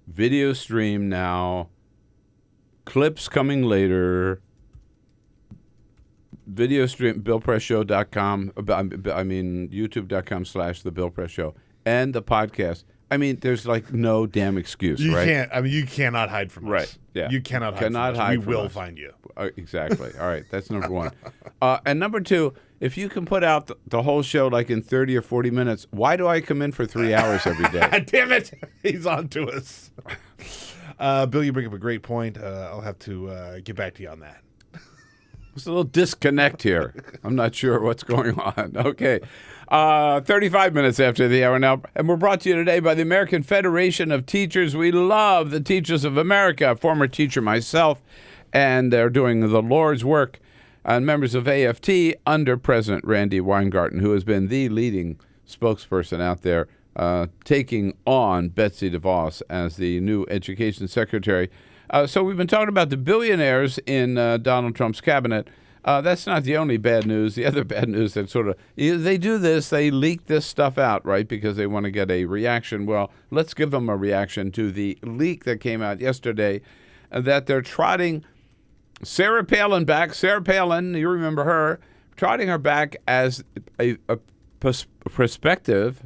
[SPEAKER 7] video stream now, clips coming later, video stream, BillPressShow.com, YouTube.com/The Bill Press Show, and the podcast. I mean, there's like no damn excuse,
[SPEAKER 18] You
[SPEAKER 7] right?
[SPEAKER 18] can't. I mean, you cannot hide from us.
[SPEAKER 7] Right. Yeah.
[SPEAKER 18] You cannot hide from us.
[SPEAKER 7] hide
[SPEAKER 18] We
[SPEAKER 7] from
[SPEAKER 18] will
[SPEAKER 7] us.
[SPEAKER 18] find you.
[SPEAKER 7] Exactly. All right. That's number one. And number two, if you can put out the whole show like in 30 or 40 minutes, why do I come in for 3 hours every day?
[SPEAKER 18] Damn it. He's on to us. Bill, you bring up a great point. I'll have to get back to you on that.
[SPEAKER 7] There's a little disconnect here. I'm not sure what's going on. Okay. 35 minutes after the hour now. And we're brought to you today by the American Federation of Teachers. We love the Teachers of America. Former teacher myself. And they're doing the Lord's work. And members of AFT under President Randy Weingarten, who has been the leading spokesperson out there, taking on Betsy DeVos as the new education secretary. So we've been talking about the billionaires in Donald Trump's cabinet. That's not the only bad news. The other bad news that sort of, they do this, they leak this stuff out, right, because they want to get a reaction. Well, let's give them a reaction to the leak that came out yesterday that they're trotting Sarah Palin back. Sarah Palin, you remember her, trotting her back as a prospective,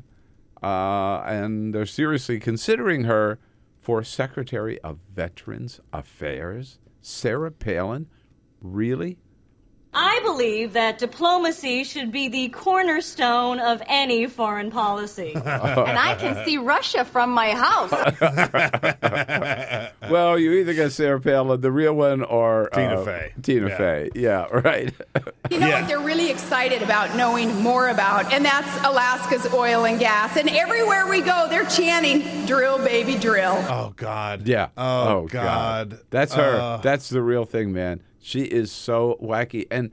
[SPEAKER 7] and they're seriously considering her for Secretary of Veterans Affairs. Sarah Palin? Really?
[SPEAKER 2] I believe that diplomacy should be the cornerstone of any foreign policy. And I can see Russia from my house.
[SPEAKER 7] Well, you either get Sarah Palin, the real one, or
[SPEAKER 18] Tina Fey.
[SPEAKER 7] Tina Fey. Yeah, right.
[SPEAKER 3] You know what they're really excited about knowing more about, and that's Alaska's oil and gas. And everywhere we go, they're chanting, drill, baby, drill.
[SPEAKER 18] Oh, God.
[SPEAKER 7] Yeah.
[SPEAKER 18] Oh, God.
[SPEAKER 7] That's her. That's the real thing, man. She is so wacky. And,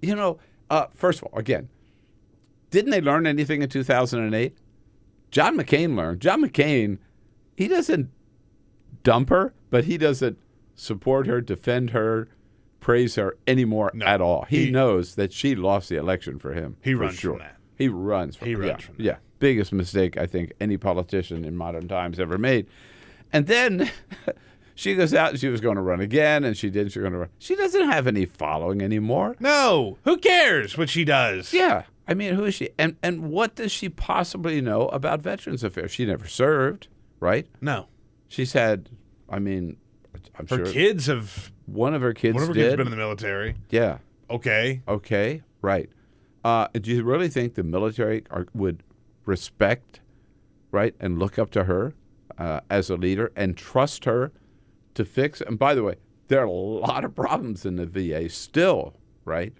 [SPEAKER 7] you know, first of all, again, didn't they learn anything in 2008? John McCain learned. John McCain, he doesn't dump her, but he doesn't support her, defend her, praise her anymore at all. He knows that she lost the election for him.
[SPEAKER 18] He
[SPEAKER 7] for
[SPEAKER 18] runs
[SPEAKER 7] sure.
[SPEAKER 18] from that.
[SPEAKER 7] He runs from that. Yeah. Biggest mistake I think any politician in modern times ever made. And then she goes out and she was going to run again, and she did. She's going to run. She doesn't have any following anymore.
[SPEAKER 18] No. Who cares what she does?
[SPEAKER 7] Yeah. I mean, who is she? And what does she possibly know about Veterans Affairs? She never served, right?
[SPEAKER 18] No.
[SPEAKER 7] She's had, I mean, I'm
[SPEAKER 18] Her
[SPEAKER 7] sure.
[SPEAKER 18] kids have.
[SPEAKER 7] One of her kids
[SPEAKER 18] One of her
[SPEAKER 7] did.
[SPEAKER 18] kids been in the military.
[SPEAKER 7] Yeah.
[SPEAKER 18] Okay.
[SPEAKER 7] Okay. Right. Do you really think the military would respect, right, and look up to her as a leader and trust her to fix? And by the way, there are a lot of problems in the VA still, right?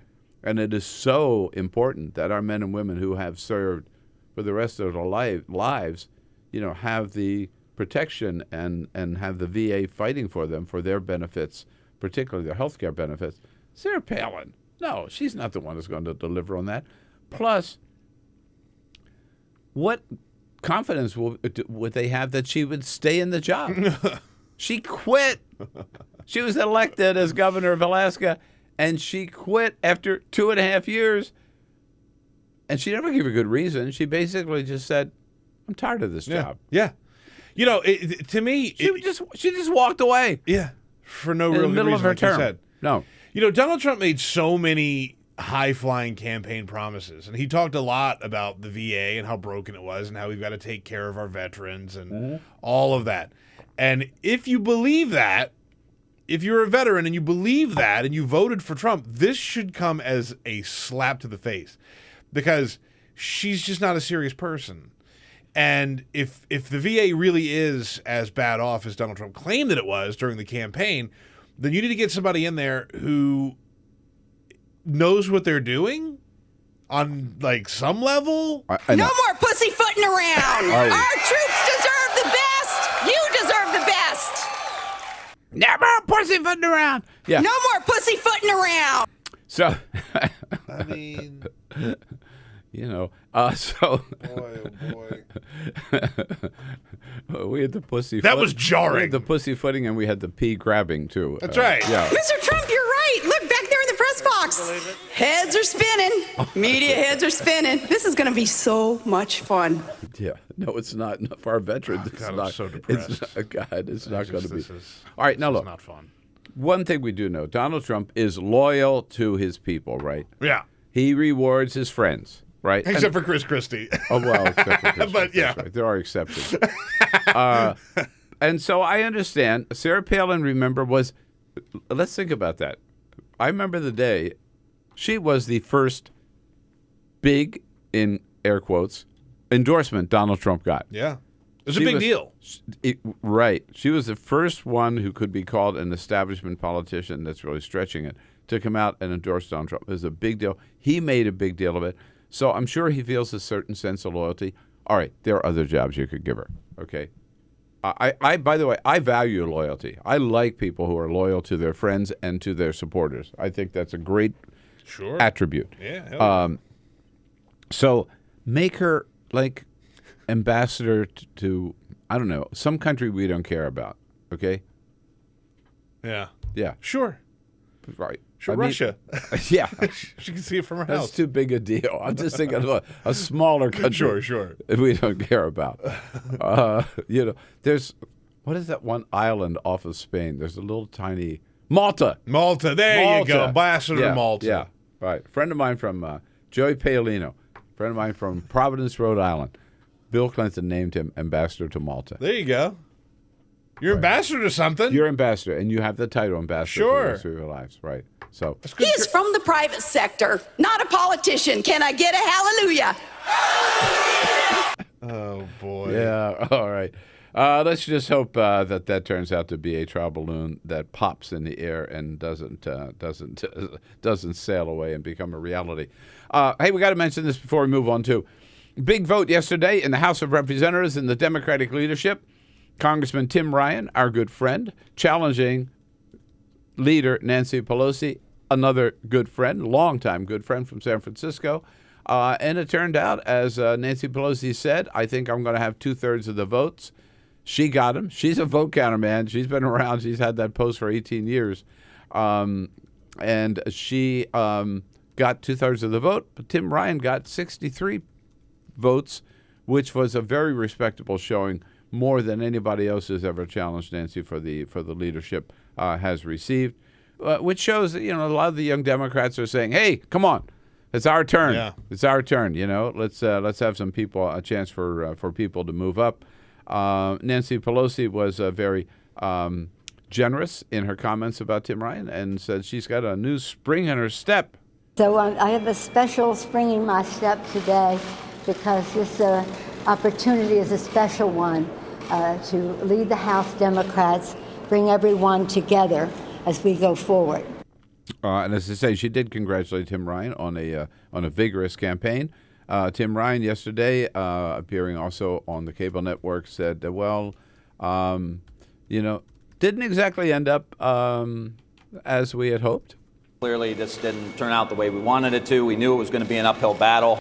[SPEAKER 7] And it is so important that our men and women who have served for the rest of their lives, you know, have the protection and have the VA fighting for them for their benefits, particularly their health care benefits. Sarah Palin, no, she's not the one who's going to deliver on that. Plus, what confidence would they have that she would stay in the job? She quit. She was elected as governor of Alaska, and she quit after 2.5 years. And she never gave a good reason. She basically just said, I'm tired of this job.
[SPEAKER 18] Yeah. You know, to me...
[SPEAKER 7] She just walked away.
[SPEAKER 18] Yeah. For no
[SPEAKER 7] in
[SPEAKER 18] real
[SPEAKER 7] the middle
[SPEAKER 18] good
[SPEAKER 7] of
[SPEAKER 18] reason,
[SPEAKER 7] her
[SPEAKER 18] like you
[SPEAKER 7] term.
[SPEAKER 18] said.
[SPEAKER 7] No.
[SPEAKER 18] You know, Donald Trump made so many high-flying campaign promises, and he talked a lot about the VA and how broken it was and how we've got to take care of our veterans and all of that. And if you believe that, if you're a veteran and you believe that and you voted for Trump, this should come as a slap to the face because she's just not a serious person. And if the VA really is as bad off as Donald Trump claimed that it was during the campaign, then you need to get somebody in there who knows what they're doing on like some level.
[SPEAKER 4] No more pussyfooting around.
[SPEAKER 7] Oh.
[SPEAKER 4] Our troops deserve the best. You deserve the best.
[SPEAKER 7] Never pussyfooting around. Yeah.
[SPEAKER 4] No more pussyfooting around.
[SPEAKER 7] So,
[SPEAKER 18] I mean,
[SPEAKER 7] so.
[SPEAKER 18] Boy, oh boy.
[SPEAKER 7] We had the pussyfoot.
[SPEAKER 18] That was jarring.
[SPEAKER 7] We had the pussyfooting and we had the pee grabbing too.
[SPEAKER 18] That's right.
[SPEAKER 7] Yeah.
[SPEAKER 4] Mr. Trump, you're right. Look back there in the press box. Heads are spinning. Media heads are spinning. This is going to be so much fun.
[SPEAKER 7] Yeah. No, it's not. Not for our veterans. It's
[SPEAKER 18] God,
[SPEAKER 7] not.
[SPEAKER 18] I'm so depressed.
[SPEAKER 7] It's not going to be.
[SPEAKER 18] This is
[SPEAKER 7] All right, now look.
[SPEAKER 18] not fun.
[SPEAKER 7] One thing we do know: Donald Trump is loyal to his people, right?
[SPEAKER 18] Yeah.
[SPEAKER 7] He rewards his friends, right?
[SPEAKER 18] Except for Chris Christie.
[SPEAKER 7] Oh well, except for Chris
[SPEAKER 18] But
[SPEAKER 7] Christie,
[SPEAKER 18] yeah.
[SPEAKER 7] that's right. There are exceptions. And so I understand. Sarah Palin, remember, was. Let's think about that. I remember the day she was the first big, in air quotes, endorsement Donald Trump got.
[SPEAKER 18] Yeah. It was a big deal.
[SPEAKER 7] Right. She was the first one who could be called an establishment politician, that's really stretching it, to come out and endorse Donald Trump. It was a big deal. He made a big deal of it. So I'm sure he feels a certain sense of loyalty. All right, there are other jobs you could give her, okay? I by the way, I value loyalty. I like people who are loyal to their friends and to their supporters. I think that's a great attribute.
[SPEAKER 18] Yeah. Hell yeah.
[SPEAKER 7] So make her like ambassador to I don't know, some country we don't care about, okay?
[SPEAKER 18] Yeah.
[SPEAKER 7] Yeah.
[SPEAKER 18] Sure.
[SPEAKER 7] Right.
[SPEAKER 18] Sure,
[SPEAKER 7] I mean,
[SPEAKER 18] Russia.
[SPEAKER 7] Yeah.
[SPEAKER 18] She can see it from her
[SPEAKER 7] That's
[SPEAKER 18] house.
[SPEAKER 7] too big a deal. I'm just thinking of a smaller country.
[SPEAKER 18] Sure.
[SPEAKER 7] We don't care about. There's, what is that one island off of Spain? There's a little tiny, Malta.
[SPEAKER 18] There you go. Ambassador
[SPEAKER 7] yeah,
[SPEAKER 18] to Malta.
[SPEAKER 7] Yeah, right. Friend of mine from, Joey Paolino, friend of mine from Providence, Rhode Island. Bill Clinton named him ambassador to Malta.
[SPEAKER 18] There you go. You're ambassador to something.
[SPEAKER 7] You're ambassador, and you have the title ambassador for the rest of your lives, right? So
[SPEAKER 4] He is from the private sector, not a politician. Can I get a hallelujah?
[SPEAKER 18] Oh, boy.
[SPEAKER 7] yeah, all right. Let's just hope that turns out to be a trial balloon that pops in the air and doesn't sail away and become a reality. Hey, we got to mention this before we move on too. Big vote yesterday in the House of Representatives in the Democratic leadership. Congressman Tim Ryan, our good friend, challenging leader Nancy Pelosi, another good friend, longtime good friend from San Francisco. And it turned out, as Nancy Pelosi said, I think I'm going to have 2/3 of the votes. She got him. She's a vote counter, man. She's been around. She's had that post for 18 years. And she got 2/3 of the vote, but Tim Ryan got 63 votes, which was a very respectable showing, more than anybody else who's ever challenged Nancy for the leadership has received, which shows that a lot of the young Democrats are saying, "Hey, come on, it's our turn.
[SPEAKER 18] Yeah.
[SPEAKER 7] It's our turn. Let's have some people a chance for people to move up." Nancy Pelosi was very generous in her comments about Tim Ryan and said she's got a new spring in her step.
[SPEAKER 5] So I have a special spring in my step today because this opportunity is a special one to lead the House Democrats, bring everyone together as we go forward.
[SPEAKER 7] And as I say, she did congratulate Tim Ryan on a vigorous campaign. Tim Ryan yesterday, appearing also on the cable network, said, didn't exactly end up as we had hoped.
[SPEAKER 6] Clearly, this didn't turn out the way we wanted it to. We knew it was going to be an uphill battle.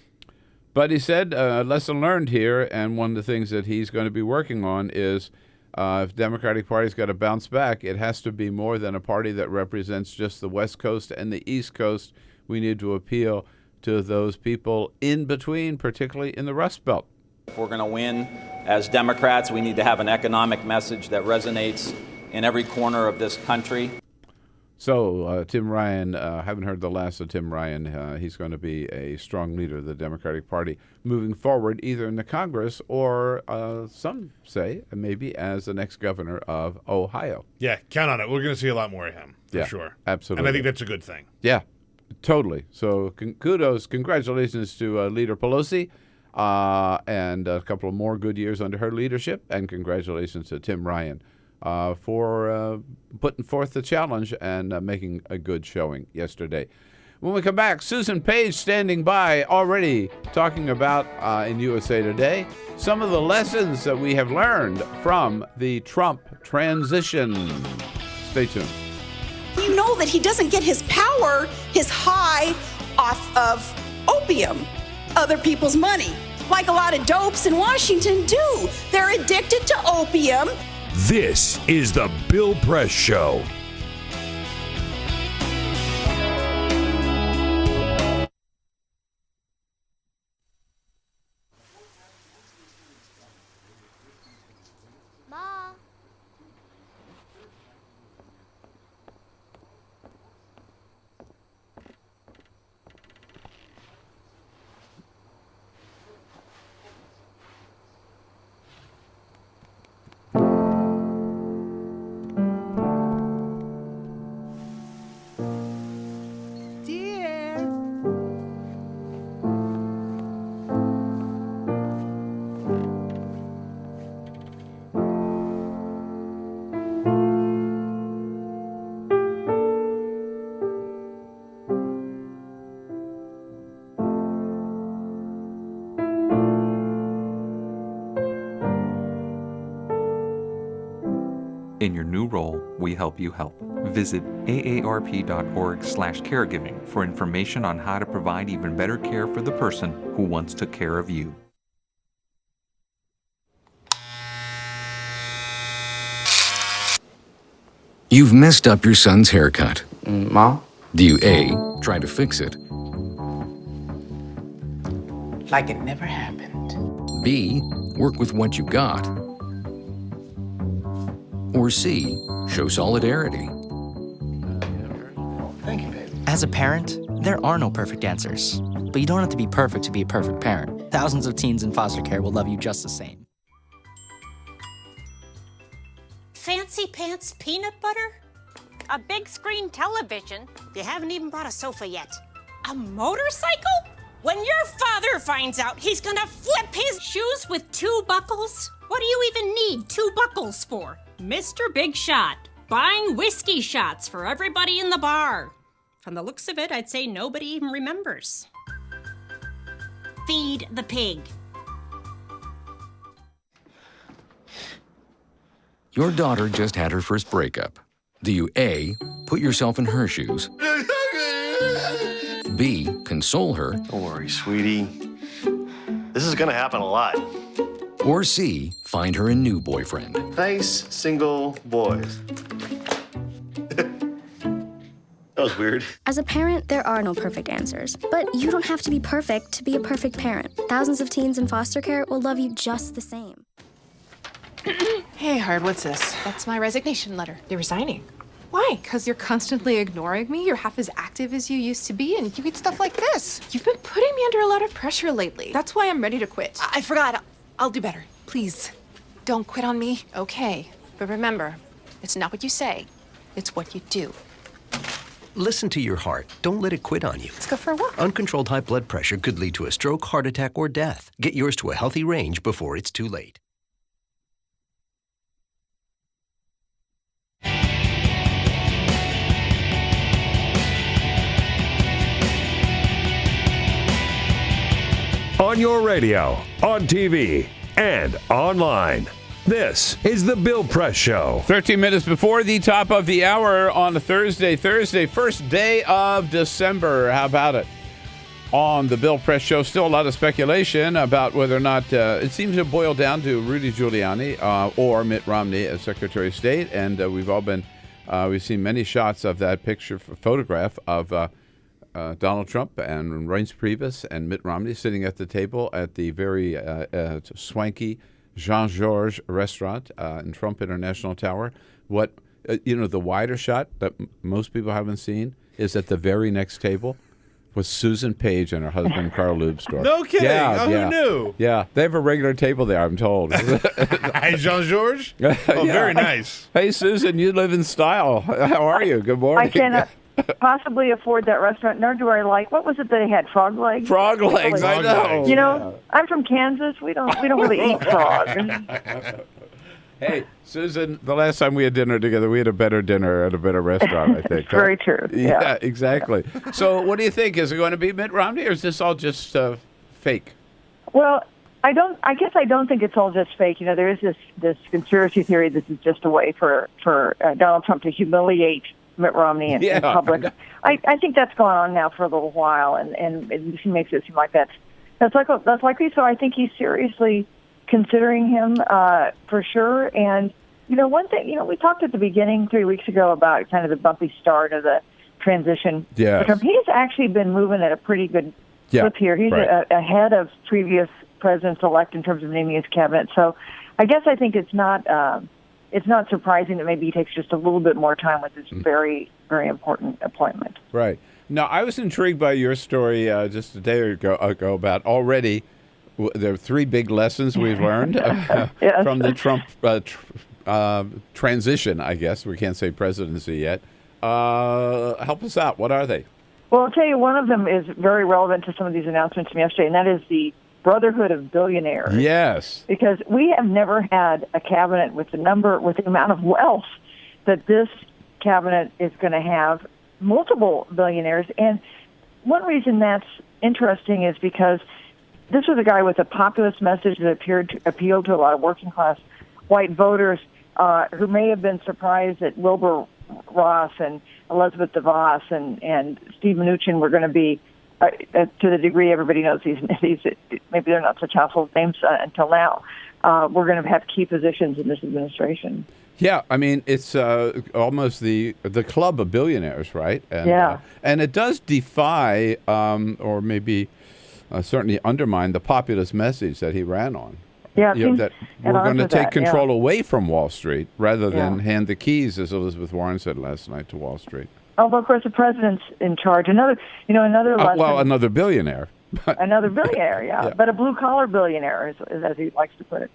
[SPEAKER 7] But he said, lesson learned here, and one of the things that he's going to be working on is if Democratic Party's got to bounce back, it has to be more than a party that represents just the West Coast and the East Coast. We need to appeal to those people in between, particularly in the Rust Belt.
[SPEAKER 6] If we're going to win as Democrats, we need to have an economic message that resonates in every corner of this country.
[SPEAKER 7] So Tim Ryan, haven't heard the last of Tim Ryan. He's going to be a strong leader of the Democratic Party moving forward, either in the Congress or some say maybe as the next governor of Ohio.
[SPEAKER 18] Yeah, count on it. We're going to see a lot more of him, for sure.
[SPEAKER 7] Absolutely.
[SPEAKER 18] And I think that's a good thing.
[SPEAKER 7] Yeah, totally. So congratulations to Leader Pelosi and a couple of more good years under her leadership, and congratulations to Tim Ryan for putting forth the challenge and making a good showing yesterday. When we come back, Susan Page standing by, already talking about in USA Today some of the lessons that we have learned from the Trump transition. Stay tuned.
[SPEAKER 4] You know that he doesn't get his power, his high, off of opium, other people's money, like a lot of dopes in Washington do. They're addicted to opium.
[SPEAKER 17] This is the Bill Press Show.
[SPEAKER 9] In your new role, we help you help. Visit aarp.org/caregiving for information on how to provide even better care for the person who once took care of you.
[SPEAKER 8] You've messed up your son's haircut.
[SPEAKER 10] Mom?
[SPEAKER 8] Do you A, try to fix it?
[SPEAKER 10] Like it never happened.
[SPEAKER 8] B, work with what you got? Or C, show solidarity?
[SPEAKER 10] Thank you, baby.
[SPEAKER 11] As a parent, there are no perfect answers. But you don't have to be perfect to be a perfect parent. Thousands of teens in foster care will love you just the same.
[SPEAKER 24] Fancy pants peanut butter? A big screen television? You haven't even bought a sofa yet. A motorcycle? When your father finds out, he's gonna flip his shoes with 2 buckles? What do you even need 2 buckles for? Mr. Big Shot, buying whiskey shots for everybody in the bar. From the looks of it, I'd say nobody even remembers. Feed the pig.
[SPEAKER 8] Your daughter just had her first breakup. Do you A, put yourself in her shoes? B, console her?
[SPEAKER 12] Don't worry, sweetie. This is gonna happen a lot.
[SPEAKER 8] Or C, find her a new boyfriend?
[SPEAKER 12] Nice single boys. That was weird.
[SPEAKER 13] As a parent, there are no perfect answers. But you don't have to be perfect to be a perfect parent. Thousands of teens in foster care will love you just the same.
[SPEAKER 15] Hey, Hard, what's this? That's my resignation letter. You're resigning. Why? Because you're constantly ignoring me. You're half as active as you used to be, and you eat stuff like this. You've been putting me under a lot of pressure lately. That's why I'm ready to quit. I forgot. I'll do better. Please, don't quit on me. Okay. But remember, it's not what you say. It's what you do.
[SPEAKER 16] Listen to your heart. Don't let it quit on you.
[SPEAKER 15] Let's go for a walk.
[SPEAKER 16] Uncontrolled high blood pressure could lead to a stroke, heart attack, or death. Get yours to a healthy range before it's too late.
[SPEAKER 17] On your radio, on TV, and online. This is the Bill Press Show.
[SPEAKER 7] 13 minutes before the top of the hour on a Thursday, first day of December. How about it? On the Bill Press Show, still a lot of speculation about whether or not it seems to boil down to Rudy Giuliani or Mitt Romney as Secretary of State. And we've seen many shots of that photograph of Donald Trump and Reince Priebus and Mitt Romney sitting at the table at the very swanky Jean-Georges restaurant in Trump International Tower. The wider shot that most people haven't seen is at the very next table with Susan Page and her husband Carl Lubsdorff.
[SPEAKER 18] No kidding. Who knew?
[SPEAKER 7] Yeah, they have a regular table there, I'm told.
[SPEAKER 18] Hi, Jean-Georges. Oh,
[SPEAKER 7] Yeah.
[SPEAKER 18] very nice.
[SPEAKER 7] Hey, Susan, you live in style. How are you? Good morning.
[SPEAKER 25] I cannot possibly afford that restaurant, nor do I like, what was it they had, frog legs?
[SPEAKER 7] Frog legs, I know.
[SPEAKER 25] You know, I'm from Kansas. We don't really eat frog.
[SPEAKER 7] Hey, Susan, the last time we had dinner together, we had a better dinner at a better restaurant, I think.
[SPEAKER 25] Very true.
[SPEAKER 7] Yeah, exactly. So what do you think? Is it going to be Mitt Romney, or is this all just fake?
[SPEAKER 25] Well, I guess I don't think it's all just fake. You know, there is this conspiracy theory. This is just a way for Donald Trump to humiliate Mitt Romney in public. I think that's gone on now for a little while, and he makes it seem like that's likely. So I think he's seriously considering him for sure. And one thing, we talked at the beginning 3 weeks ago about kind of the bumpy start of the transition.
[SPEAKER 7] Yeah,
[SPEAKER 25] he's actually been moving at a pretty good clip here. He's ahead of previous presidents-elect in terms of naming his cabinet. So I guess I think it's not surprising that maybe he takes just a little bit more time with this very, very important appointment.
[SPEAKER 7] Right. Now, I was intrigued by your story just a day ago about already there are 3 big lessons we've learned from the Trump transition, I guess. We can't say presidency yet. Help us out. What are they?
[SPEAKER 25] Well, I'll tell you, one of them is very relevant to some of these announcements from yesterday, and that is the Brotherhood of Billionaires.
[SPEAKER 7] Yes.
[SPEAKER 25] Because we have never had a cabinet with the amount of wealth that this cabinet is going to have, multiple billionaires. And one reason that's interesting is because this was a guy with a populist message that appealed to a lot of working class white voters who may have been surprised that Wilbur Ross and Elizabeth DeVos and Steve Mnuchin were going to be, to the degree everybody knows these maybe they're not such household names until now, we're going to have key positions in this administration.
[SPEAKER 7] Yeah, I mean, it's almost the club of billionaires, right? And,
[SPEAKER 25] yeah.
[SPEAKER 7] And it does defy, or maybe certainly undermine, the populist message that he ran on.
[SPEAKER 25] Yeah,
[SPEAKER 7] that we're going to take control away from Wall Street rather than hand the keys, as Elizabeth Warren said last night, to Wall Street.
[SPEAKER 25] Although, of course, the president's in charge. Another lesson.
[SPEAKER 7] Well, another billionaire.
[SPEAKER 25] Another billionaire, yeah. But a blue-collar billionaire, as he likes to put it.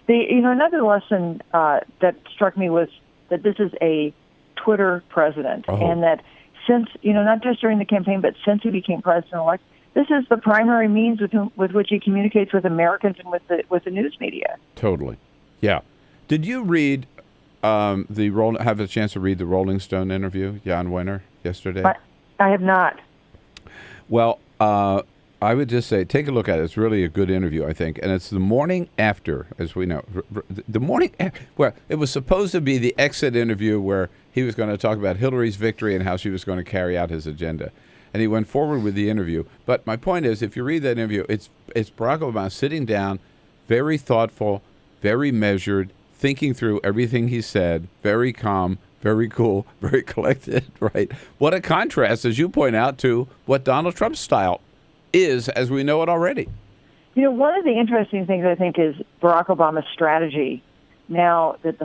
[SPEAKER 25] Another lesson that struck me was that this is a Twitter president, and that since, not just during the campaign, but since he became president-elect, this is the primary means with which he communicates with Americans and with the news media.
[SPEAKER 7] Totally, yeah. Did you read have a chance to read the Rolling Stone interview, Jan Wenner, yesterday?
[SPEAKER 25] I have not.
[SPEAKER 7] Well, I would just say, take a look at it. It's really a good interview, I think. And it's the morning after, as we know. The morning after, well, it was supposed to be the exit interview where he was going to talk about Hillary's victory and how she was going to carry out his agenda. And he went forward with the interview. But my point is, if you read that interview, it's Barack Obama sitting down, very thoughtful, very measured, thinking through everything he said, very calm, very cool, very collected, right? What a contrast, as you point out, to what Donald Trump's style is, as we know it already.
[SPEAKER 25] One of the interesting things, I think, is Barack Obama's strategy now that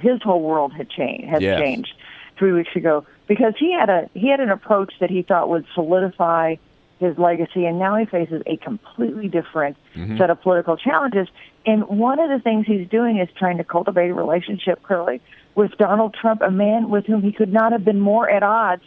[SPEAKER 25] his whole world had changed 3 weeks ago, because he had an approach that he thought would solidify his legacy, and now he faces a completely different set of political challenges. And one of the things he's doing is trying to cultivate a relationship, clearly, with Donald Trump, a man with whom he could not have been more at odds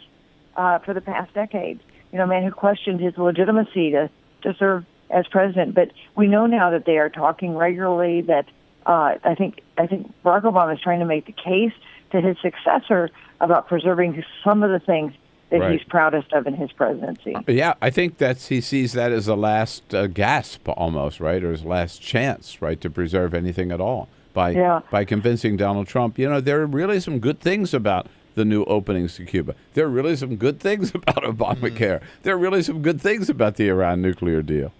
[SPEAKER 25] for the past decade. A man who questioned his legitimacy to serve as president. But we know now that they are talking regularly, that I think Barack Obama is trying to make the case to his successor about preserving some of the things that he's proudest of in his presidency.
[SPEAKER 7] Yeah, I think he sees that as a last gasp almost, right? Or his last chance, right, to preserve anything at all by convincing Donald Trump. There are really some good things about the new openings to Cuba. There are really some good things about Obamacare. There are really some good things about the Iran nuclear deal.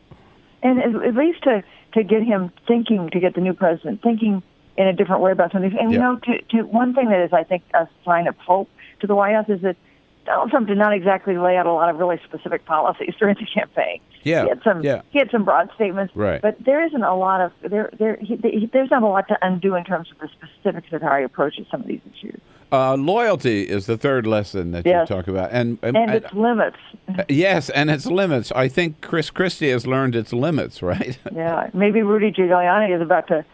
[SPEAKER 25] And at least to get him thinking, to get the new president thinking in a different way about something. And, to one thing that is, I think, a sign of hope to the White House is that Donald Trump did not exactly lay out a lot of really specific policies during the campaign.
[SPEAKER 7] Yeah,
[SPEAKER 25] he had some broad statements,
[SPEAKER 7] right?
[SPEAKER 25] But there isn't a lot of there's not a lot to undo in terms of the specifics of how he approaches some of these issues.
[SPEAKER 7] Loyalty is the third lesson that you talk about, and
[SPEAKER 25] its limits.
[SPEAKER 7] Yes, and its limits. I think Chris Christie has learned its limits, right?
[SPEAKER 25] Yeah, maybe Rudy Giuliani is about to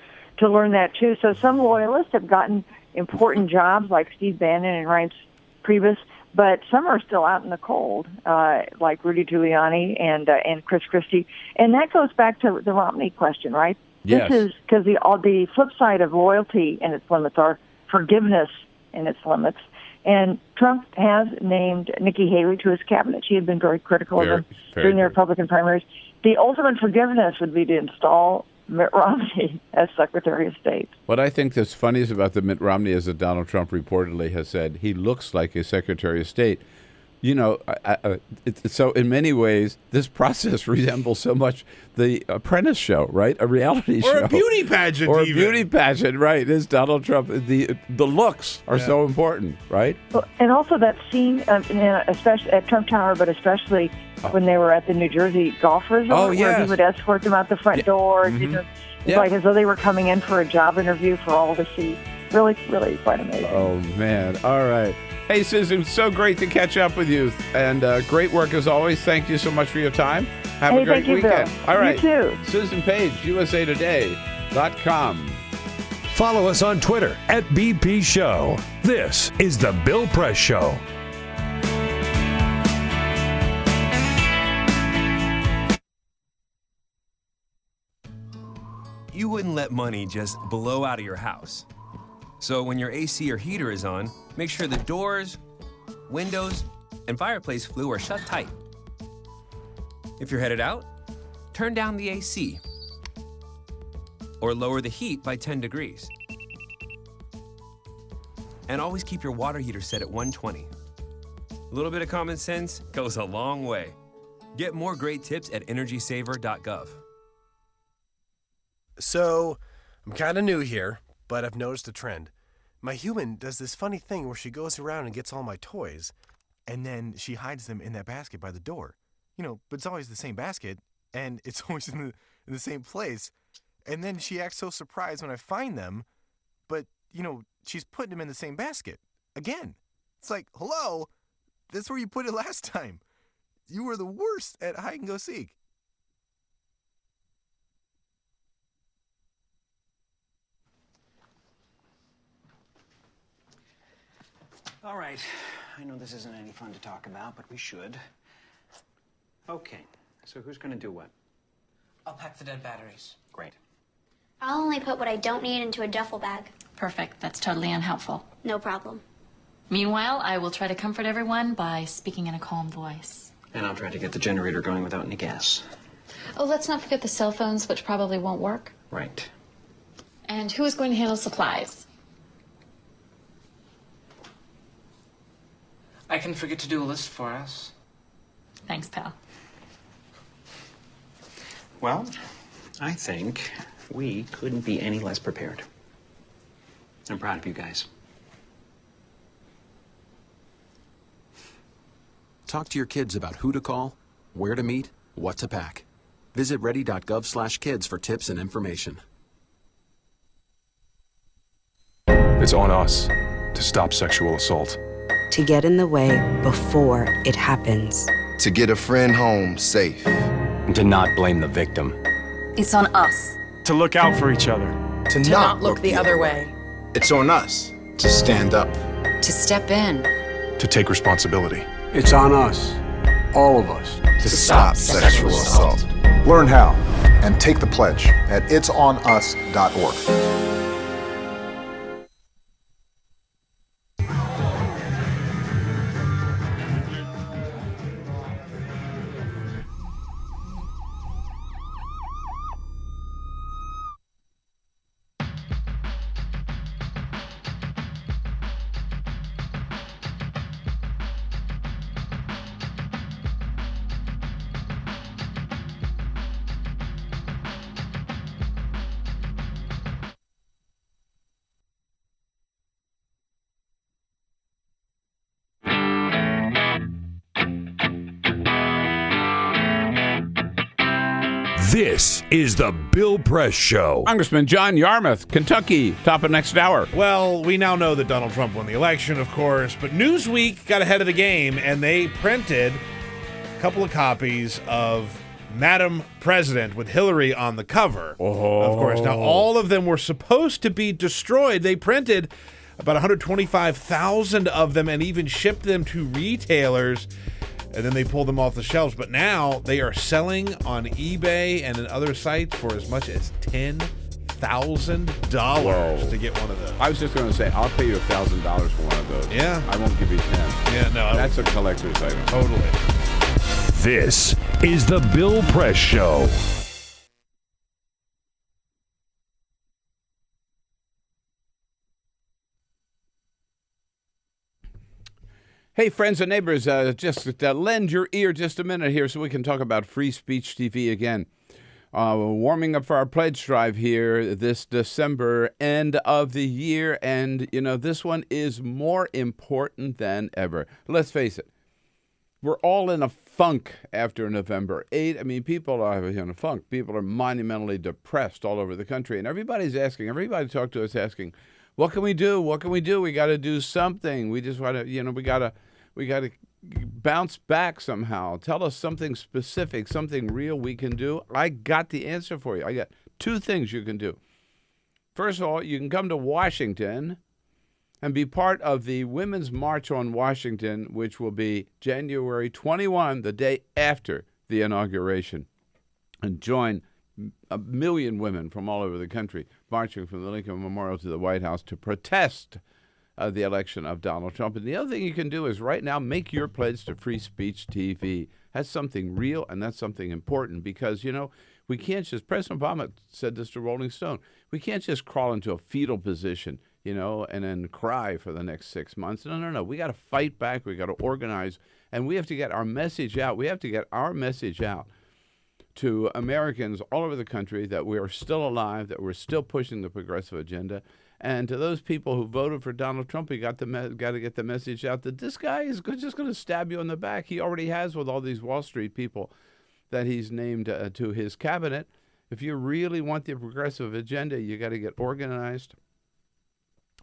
[SPEAKER 25] learn that too. So some loyalists have gotten important jobs, like Steve Bannon and Reince Priebus. But some are still out in the cold, like Rudy Giuliani and Chris Christie. And that goes back to the Romney question, right?
[SPEAKER 7] Yes.
[SPEAKER 25] This is because the flip side of loyalty and its limits are forgiveness and its limits. And Trump has named Nikki Haley to his cabinet. She had been very critical of him during the Republican primaries. The ultimate forgiveness would be to install Mitt Romney as Secretary of State.
[SPEAKER 7] What I think that's funniest about the Mitt Romney is that Donald Trump reportedly has said he looks like a Secretary of State. You know, so in many ways, this process resembles so much the Apprentice show, right? A reality show.
[SPEAKER 18] Or a beauty pageant,
[SPEAKER 7] Or a
[SPEAKER 18] even.
[SPEAKER 7] beauty pageant, right? This Donald Trump. The looks are so important, right?
[SPEAKER 25] And also that scene, especially at Trump Tower, but especially when they were at the New Jersey golf resort, where he would escort them out the front door.
[SPEAKER 7] Mm-hmm.
[SPEAKER 25] It's like as though they were coming in for a job interview for all to see. Really, really quite amazing.
[SPEAKER 7] Oh, man. All right. Hey, Susan, so great to catch up with you. And great work as always. Thank you so much for your time. Have a great weekend.
[SPEAKER 25] Bill.
[SPEAKER 7] All right.
[SPEAKER 25] You too.
[SPEAKER 7] Susan Page, usatoday.com.
[SPEAKER 17] Follow us on Twitter @BP Show. This is The Bill Press Show.
[SPEAKER 14] You wouldn't let money just blow out of your house. So when your AC or heater is on, make sure the doors, windows, and fireplace flue are shut tight. If you're headed out, turn down the AC or lower the heat by 10 degrees. And always keep your water heater set at 120. A little bit of common sense goes a long way. Get more great tips at energysaver.gov.
[SPEAKER 19] So, I'm kind of new here, but I've noticed a trend. My human does this funny thing where she goes around and gets all my toys, and then she hides them in that basket by the door. You know, but it's always the same basket, and it's always in the same place. And then she acts so surprised when I find them, but, you know, she's putting them in the same basket. Again. It's like, hello, that's where you put it last time. You were the worst at hide and go seek.
[SPEAKER 10] All right. I know this isn't any fun to talk about, but we should. Okay. So who's going to do what?
[SPEAKER 20] I'll pack the dead batteries.
[SPEAKER 10] Great.
[SPEAKER 13] I'll only put what I don't need into a duffel bag.
[SPEAKER 21] Perfect. That's totally unhelpful.
[SPEAKER 13] No problem.
[SPEAKER 21] Meanwhile, I will try to comfort everyone by speaking in a calm voice.
[SPEAKER 10] And I'll try to get the generator going without any gas.
[SPEAKER 21] Oh, let's not forget the cell phones, which probably won't work.
[SPEAKER 10] Right.
[SPEAKER 21] And who is going to handle supplies?
[SPEAKER 20] I can forget to do a list for us.
[SPEAKER 21] Thanks, pal.
[SPEAKER 10] Well, I think we couldn't be any less prepared. I'm proud of you guys.
[SPEAKER 23] Talk to your kids about who to call, where to meet, what to pack. Visit ready.gov/kids for tips and information.
[SPEAKER 26] It's on us to stop sexual assault.
[SPEAKER 27] To get in the way before it happens.
[SPEAKER 28] To get a friend home safe.
[SPEAKER 29] And to not blame the victim.
[SPEAKER 30] It's on us.
[SPEAKER 26] To look out for each other.
[SPEAKER 28] To
[SPEAKER 30] not look the other way.
[SPEAKER 28] It's on us to stand up.
[SPEAKER 30] To step in.
[SPEAKER 26] To take responsibility.
[SPEAKER 31] It's on us, all of us,
[SPEAKER 28] to stop sexual assault.
[SPEAKER 32] Learn how and take the pledge at itsonus.org.
[SPEAKER 17] This is the Bill Press Show.
[SPEAKER 7] Congressman John Yarmuth, Kentucky, top of next hour.
[SPEAKER 18] Well, we now know that Donald Trump won the election, of course, but Newsweek got ahead of the game, and they printed a couple of copies of Madam President with Hillary on the cover. Of course. Now, all of them were supposed to be destroyed. They printed about 125,000 of them and even shipped them to retailers, and then they pulled them off the shelves. But now they are selling on eBay and in other sites for as much as $10 $1,000 to get one of those.
[SPEAKER 7] I was just going to say, I'll pay you $1,000 for one of those.
[SPEAKER 18] Yeah.
[SPEAKER 7] I won't give you 10.
[SPEAKER 18] Yeah, no.
[SPEAKER 7] That's a collector's item.
[SPEAKER 18] Totally.
[SPEAKER 17] This is the Bill Press Show.
[SPEAKER 7] Hey, friends and neighbors, just lend your ear just a minute here so we can talk about Free Speech TV again. Warming up for our pledge drive here this December, end of the year, and, you know, this one is more important than ever. Let's face it, we're all in a funk after November 8. I mean, people are in a funk. People are monumentally depressed all over the country, and everybody talk to us asking, what can we do? What can we do? We got to do something. We just want to, you know, we got to bounce back somehow. Tell us something specific, something real we can do. I got the answer for you. I got two things you can do. First of all, you can come to Washington and be part of the Women's March on Washington, which will be January 21, the day after the inauguration, and join 1 million women from all over the country marching from the Lincoln Memorial to the White House to protest the election of Donald Trump. And the other thing you can do is right now make your pledge to Free Speech TV. That's something real and that's something important because, you know, we can't just, President Obama said this to Rolling Stone, we can't just crawl into a fetal position, you know, and then cry for the next 6 months. No. We got to fight back. We got to organize, and we have to get our message out. We have to get our message out to Americans all over the country that we are still alive, that we're still pushing the progressive agenda. And to those people who voted for Donald Trump, we got to get the message out that this guy is just going to stab you in the back. He already has with all these Wall Street people that he's named to his cabinet. If you really want the progressive agenda, you got to get organized.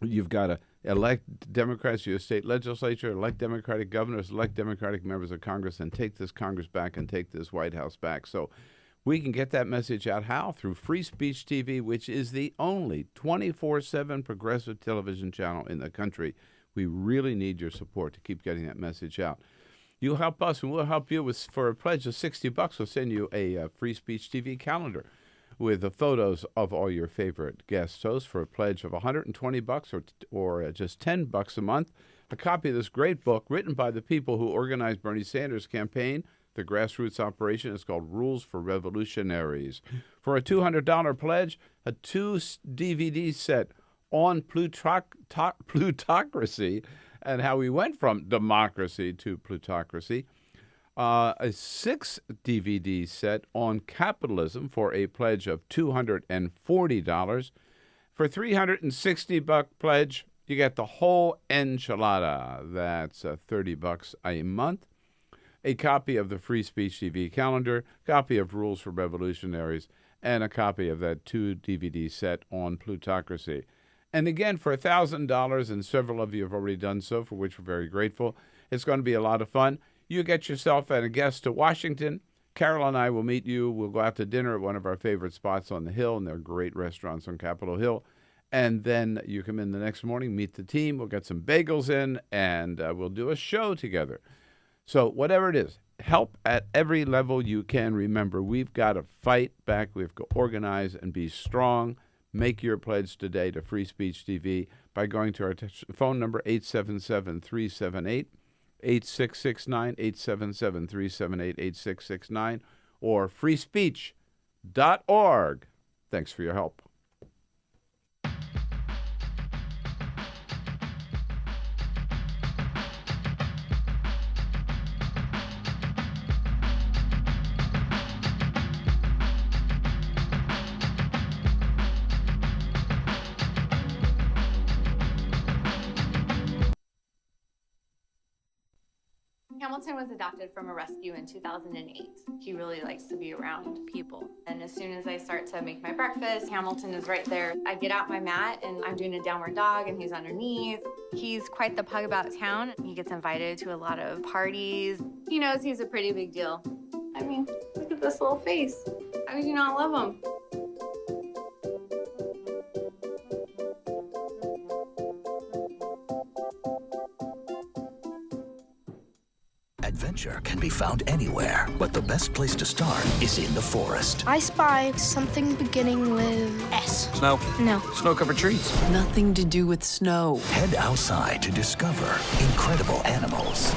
[SPEAKER 7] You've got to elect Democrats to your state legislature, elect Democratic governors, elect Democratic members of Congress, and take this Congress back and take this White House back. So we can get that message out. How? Through Free Speech TV, which is the only 24/7 progressive television channel in the country. We really need your support to keep getting that message out. You'll help us, and we'll help you for a pledge of $60. We'll send you a Free Speech TV calendar with the photos of all your favorite guest hosts for a pledge of $120 or just $10 a month. A copy of this great book written by the people who organized Bernie Sanders' campaign. The grassroots operation is called Rules for Revolutionaries. For a $200 pledge, a 2-DVD set on plutocracy and how we went from democracy to plutocracy. A 6-DVD set on capitalism for a pledge of $240. For $360 pledge, you get the whole enchilada. That's $30 a month. A copy of the Free Speech TV calendar, copy of Rules for Revolutionaries, and a copy of that 2-DVD set on plutocracy. And again, for $1,000, and several of you have already done so, for which we're very grateful, it's going to be a lot of fun. You get yourself and a guest to Washington. Carol and I will meet you. We'll go out to dinner at one of our favorite spots on the Hill, and there are great restaurants on Capitol Hill. And then you come in the next morning, meet the team. We'll get some bagels in, and we'll do a show together. So whatever it is, help at every level you can. Remember, we've got to fight back. We have to organize and be strong. Make your pledge today to Free Speech TV by going to our phone number, 877-378-8669, 877-378-8669, or freespeech.org. Thanks for your help.
[SPEAKER 1] Hamilton was adopted from a rescue in 2008. He really likes to be around people. And as soon as I start to make my breakfast, Hamilton is right there. I get out my mat and I'm doing a downward dog and he's underneath. He's quite the pug about town. He gets invited to a lot of parties. He knows he's a pretty big deal. I mean, look at this little face. How could you not love him?
[SPEAKER 16] Adventure can be found anywhere, but the best place to start is in the forest.
[SPEAKER 2] I spy something beginning with S.
[SPEAKER 29] Snow.
[SPEAKER 2] No.
[SPEAKER 29] Snow-covered trees.
[SPEAKER 30] Nothing to do with snow.
[SPEAKER 16] Head outside to discover incredible animals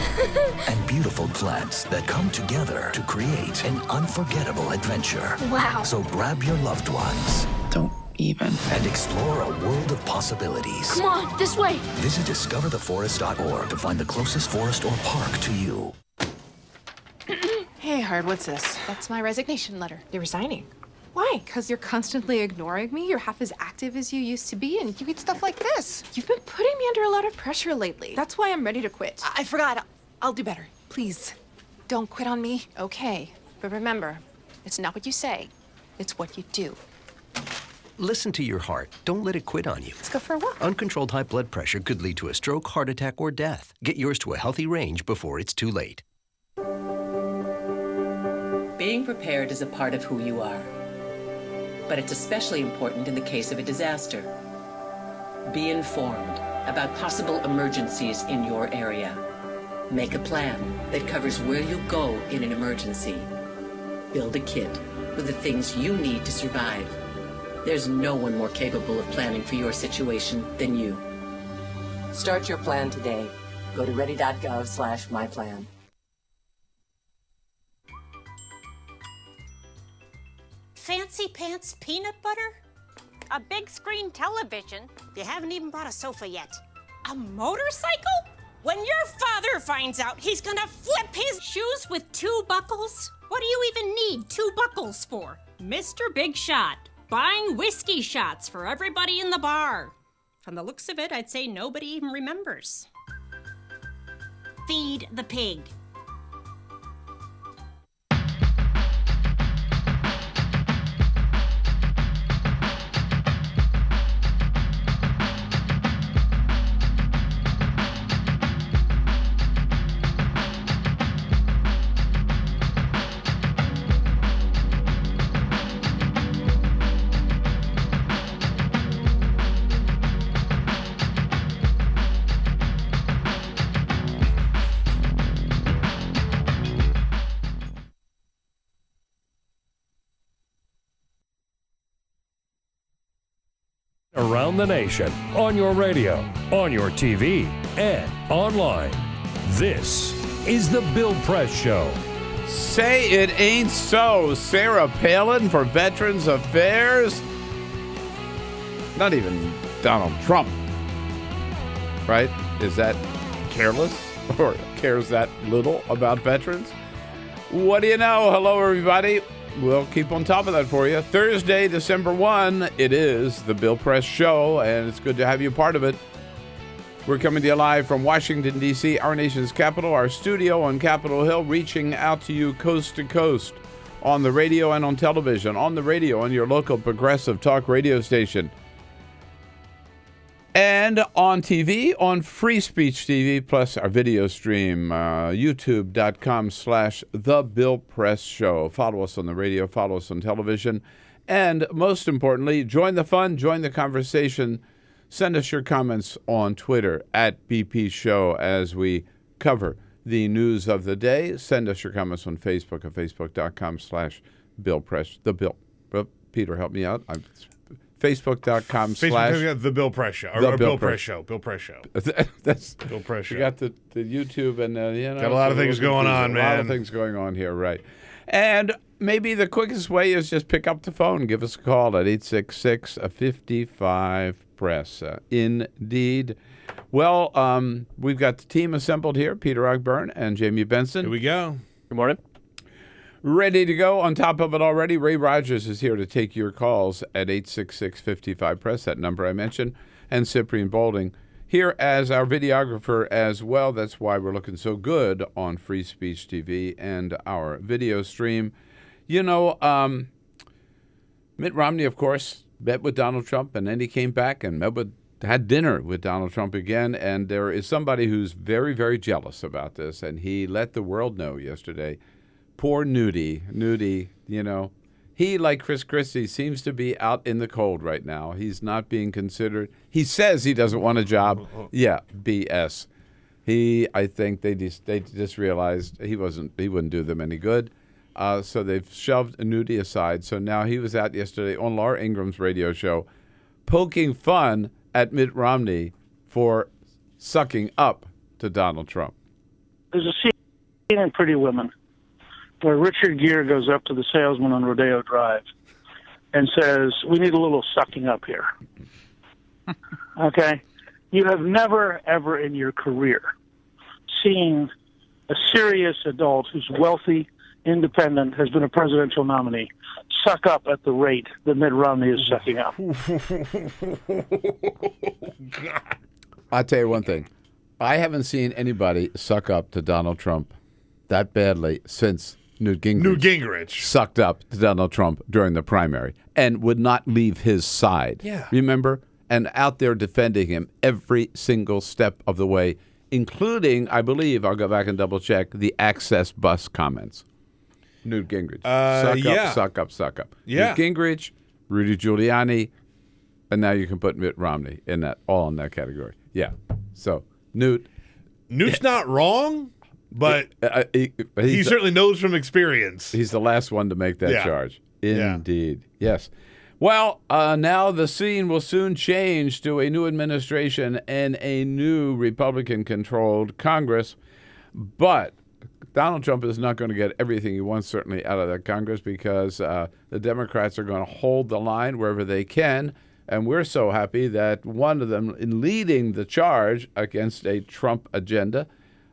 [SPEAKER 16] and beautiful plants that come together to create an unforgettable adventure.
[SPEAKER 2] Wow.
[SPEAKER 16] So grab your loved ones.
[SPEAKER 30] Don't even.
[SPEAKER 16] And explore a world of possibilities.
[SPEAKER 2] Come on, this way.
[SPEAKER 16] Visit discovertheforest.org to find the closest forest or park to you.
[SPEAKER 3] Hey, Hard, what's this?
[SPEAKER 4] That's my resignation letter.
[SPEAKER 3] You're resigning.
[SPEAKER 4] Why? Because you're constantly ignoring me. You're half as active as you used to be, and you get stuff like this. You've been putting me under a lot of pressure lately. That's why I'm ready to quit.
[SPEAKER 3] I forgot. I'll do better. Please, don't quit on me.
[SPEAKER 4] Okay, but remember, it's not what you say, it's what you do.
[SPEAKER 16] Listen to your heart. Don't let it quit on you.
[SPEAKER 4] Let's go for a walk.
[SPEAKER 16] Uncontrolled high blood pressure could lead to a stroke, heart attack, or death. Get yours to a healthy range before it's too late.
[SPEAKER 5] Being prepared is a part of who you are. But it's especially important in the case of a disaster. Be informed about possible emergencies in your area. Make a plan that covers where you'll go in an emergency. Build a kit with the things you need to survive. There's no one more capable of planning for your situation than you. Start your plan today. Go to ready.gov/myplan.
[SPEAKER 6] Fancy pants peanut butter? A big screen television? You haven't even bought a sofa yet. A motorcycle? When your father finds out, he's gonna flip his shoes with 2 buckles? What do you even need 2 buckles for? Mr. Big Shot, buying whiskey shots for everybody in the bar. From the looks of it, I'd say nobody even remembers. Feed the pig.
[SPEAKER 17] Around the nation, on your radio, on your TV, and online. This is the Bill Press Show.
[SPEAKER 7] Say it ain't so. Sarah Palin for Veterans Affairs. Not even Donald Trump, right? Is that careless or cares that little about veterans? What do you know? Hello, everybody. We'll keep on top of that for you. Thursday, December 1, it is the Bill Press Show, and it's good to have you part of it. We're coming to you live from Washington, D.C., our nation's capital, our studio on Capitol Hill, reaching out to you coast to coast on the radio and on television, on the radio, on your local progressive talk radio station, and on TV, on Free Speech TV, plus our video stream, youtube.com/The Bill Press Show. Follow us on the radio, follow us on television, and most importantly, join the fun, join the conversation. Send us your comments on Twitter at BP Show as we cover the news of the day. Send us your comments on Facebook at facebook.com/Bill Press. The Bill. Peter, help me out. Facebook.com/
[SPEAKER 18] The Bill Press Show. Or Bill Press Show. Bill Press Show.
[SPEAKER 7] That's
[SPEAKER 18] Bill Press Show.
[SPEAKER 7] You got the YouTube and
[SPEAKER 18] got a lot of things going on, man.
[SPEAKER 7] A lot of things going on here, right? And maybe the quickest way is just pick up the phone, give us a call at 866-55-PRESS. Indeed. Well, we've got the team assembled here: Peter Ogburn and Jamie Benson.
[SPEAKER 18] Here we go.
[SPEAKER 8] Good morning.
[SPEAKER 7] Ready to go. On top of it already, Ray Rogers is here to take your calls at 866-55-PRESS, that number I mentioned, and Cyprian Bolding here as our videographer as well. That's why we're looking so good on Free Speech TV and our video stream. You know, Mitt Romney, of course, met with Donald Trump, and then he came back and had dinner with Donald Trump again, and there is somebody who's very, very jealous about this, and he let the world know yesterday. Poor Nudie, you know, he, like Chris Christie, seems to be out in the cold right now. He's not being considered. He says he doesn't want a job. Yeah, BS. I think they just realized he wouldn't do them any good. So they've shoved Nudie aside. So now he was out yesterday on Laura Ingram's radio show poking fun at Mitt Romney for sucking up to Donald Trump.
[SPEAKER 8] There's a scene in Pretty Women where Richard Gere goes up to the salesman on Rodeo Drive and says, "We need a little sucking up here." Okay? You have never, ever in your career seen a serious adult who's wealthy, independent, has been a presidential nominee, suck up at the rate that Mitt Romney is sucking up.
[SPEAKER 18] God.
[SPEAKER 7] I'll tell you one thing. I haven't seen anybody suck up to Donald Trump that badly since Newt Gingrich sucked up to Donald Trump during the primary and would not leave his side.
[SPEAKER 18] Yeah.
[SPEAKER 7] Remember? And out there defending him every single step of the way, including, I believe, I'll go back and double check, the access bus comments. Newt Gingrich. Suck up.
[SPEAKER 18] Yeah.
[SPEAKER 7] Newt Gingrich, Rudy Giuliani, and now you can put Mitt Romney in that, all in that category. Yeah. So,
[SPEAKER 18] Newt's not wrong, but he certainly knows from experience.
[SPEAKER 7] He's the last one to make that charge. Indeed. Yes. Well, now the scene will soon change to a new administration and a new Republican-controlled Congress. But Donald Trump is not going to get everything he wants, certainly, out of that Congress because the Democrats are going to hold the line wherever they can. And we're so happy that one of them, in leading the charge against a Trump agenda,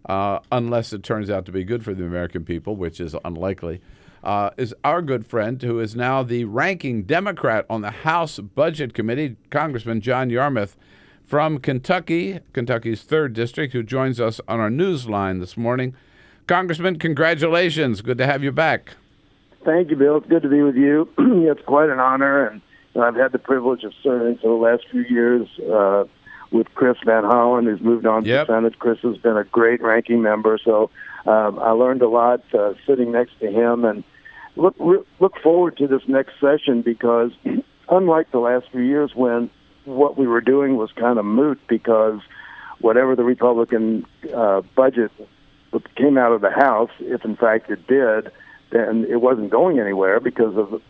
[SPEAKER 7] unless it turns out to be good for the American people, which is unlikely, is our good friend who is now the ranking Democrat on the House Budget Committee, Congressman John Yarmuth from Kentucky, Kentucky's 3rd District, who joins us on our news line this morning. Congressman, congratulations. Good to have you back.
[SPEAKER 9] Thank you, Bill. It's good to be with you. It's quite an honor, and I've had the privilege of serving for the last few years with Chris Van Hollen, who's moved on to the Senate. Chris has been a great ranking member, so I learned a lot sitting next to him, and look forward to this next session because unlike the last few years when what we were doing was kind of moot because whatever the Republican budget came out of the House, if in fact it did, then it wasn't going anywhere because of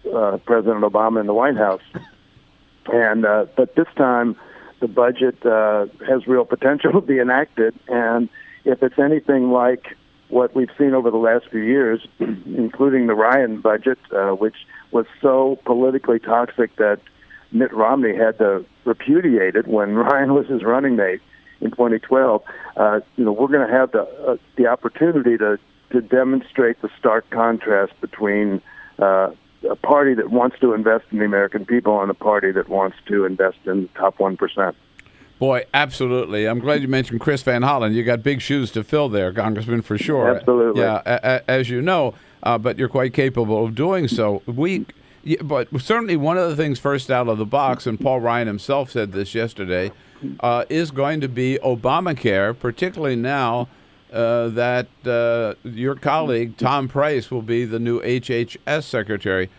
[SPEAKER 9] President Obama in the White House. And but this time the budget has real potential to be enacted, and if it's anything like what we've seen over the last few years, including the Ryan budget, which was so politically toxic that Mitt Romney had to repudiate it when Ryan was his running mate in 2012. We're going to have the opportunity to demonstrate the stark contrast between a party that wants to invest in the American people and a party that wants to invest in the top 1%.
[SPEAKER 7] Boy, absolutely. I'm glad you mentioned Chris Van Hollen. You got big shoes to fill there, Congressman, for sure.
[SPEAKER 9] Absolutely.
[SPEAKER 7] Yeah, as you know, but you're quite capable of doing so. But certainly one of the things first out of the box, and Paul Ryan himself said this yesterday, is going to be Obamacare, particularly now that your colleague, Tom Price, will be the new HHS secretary.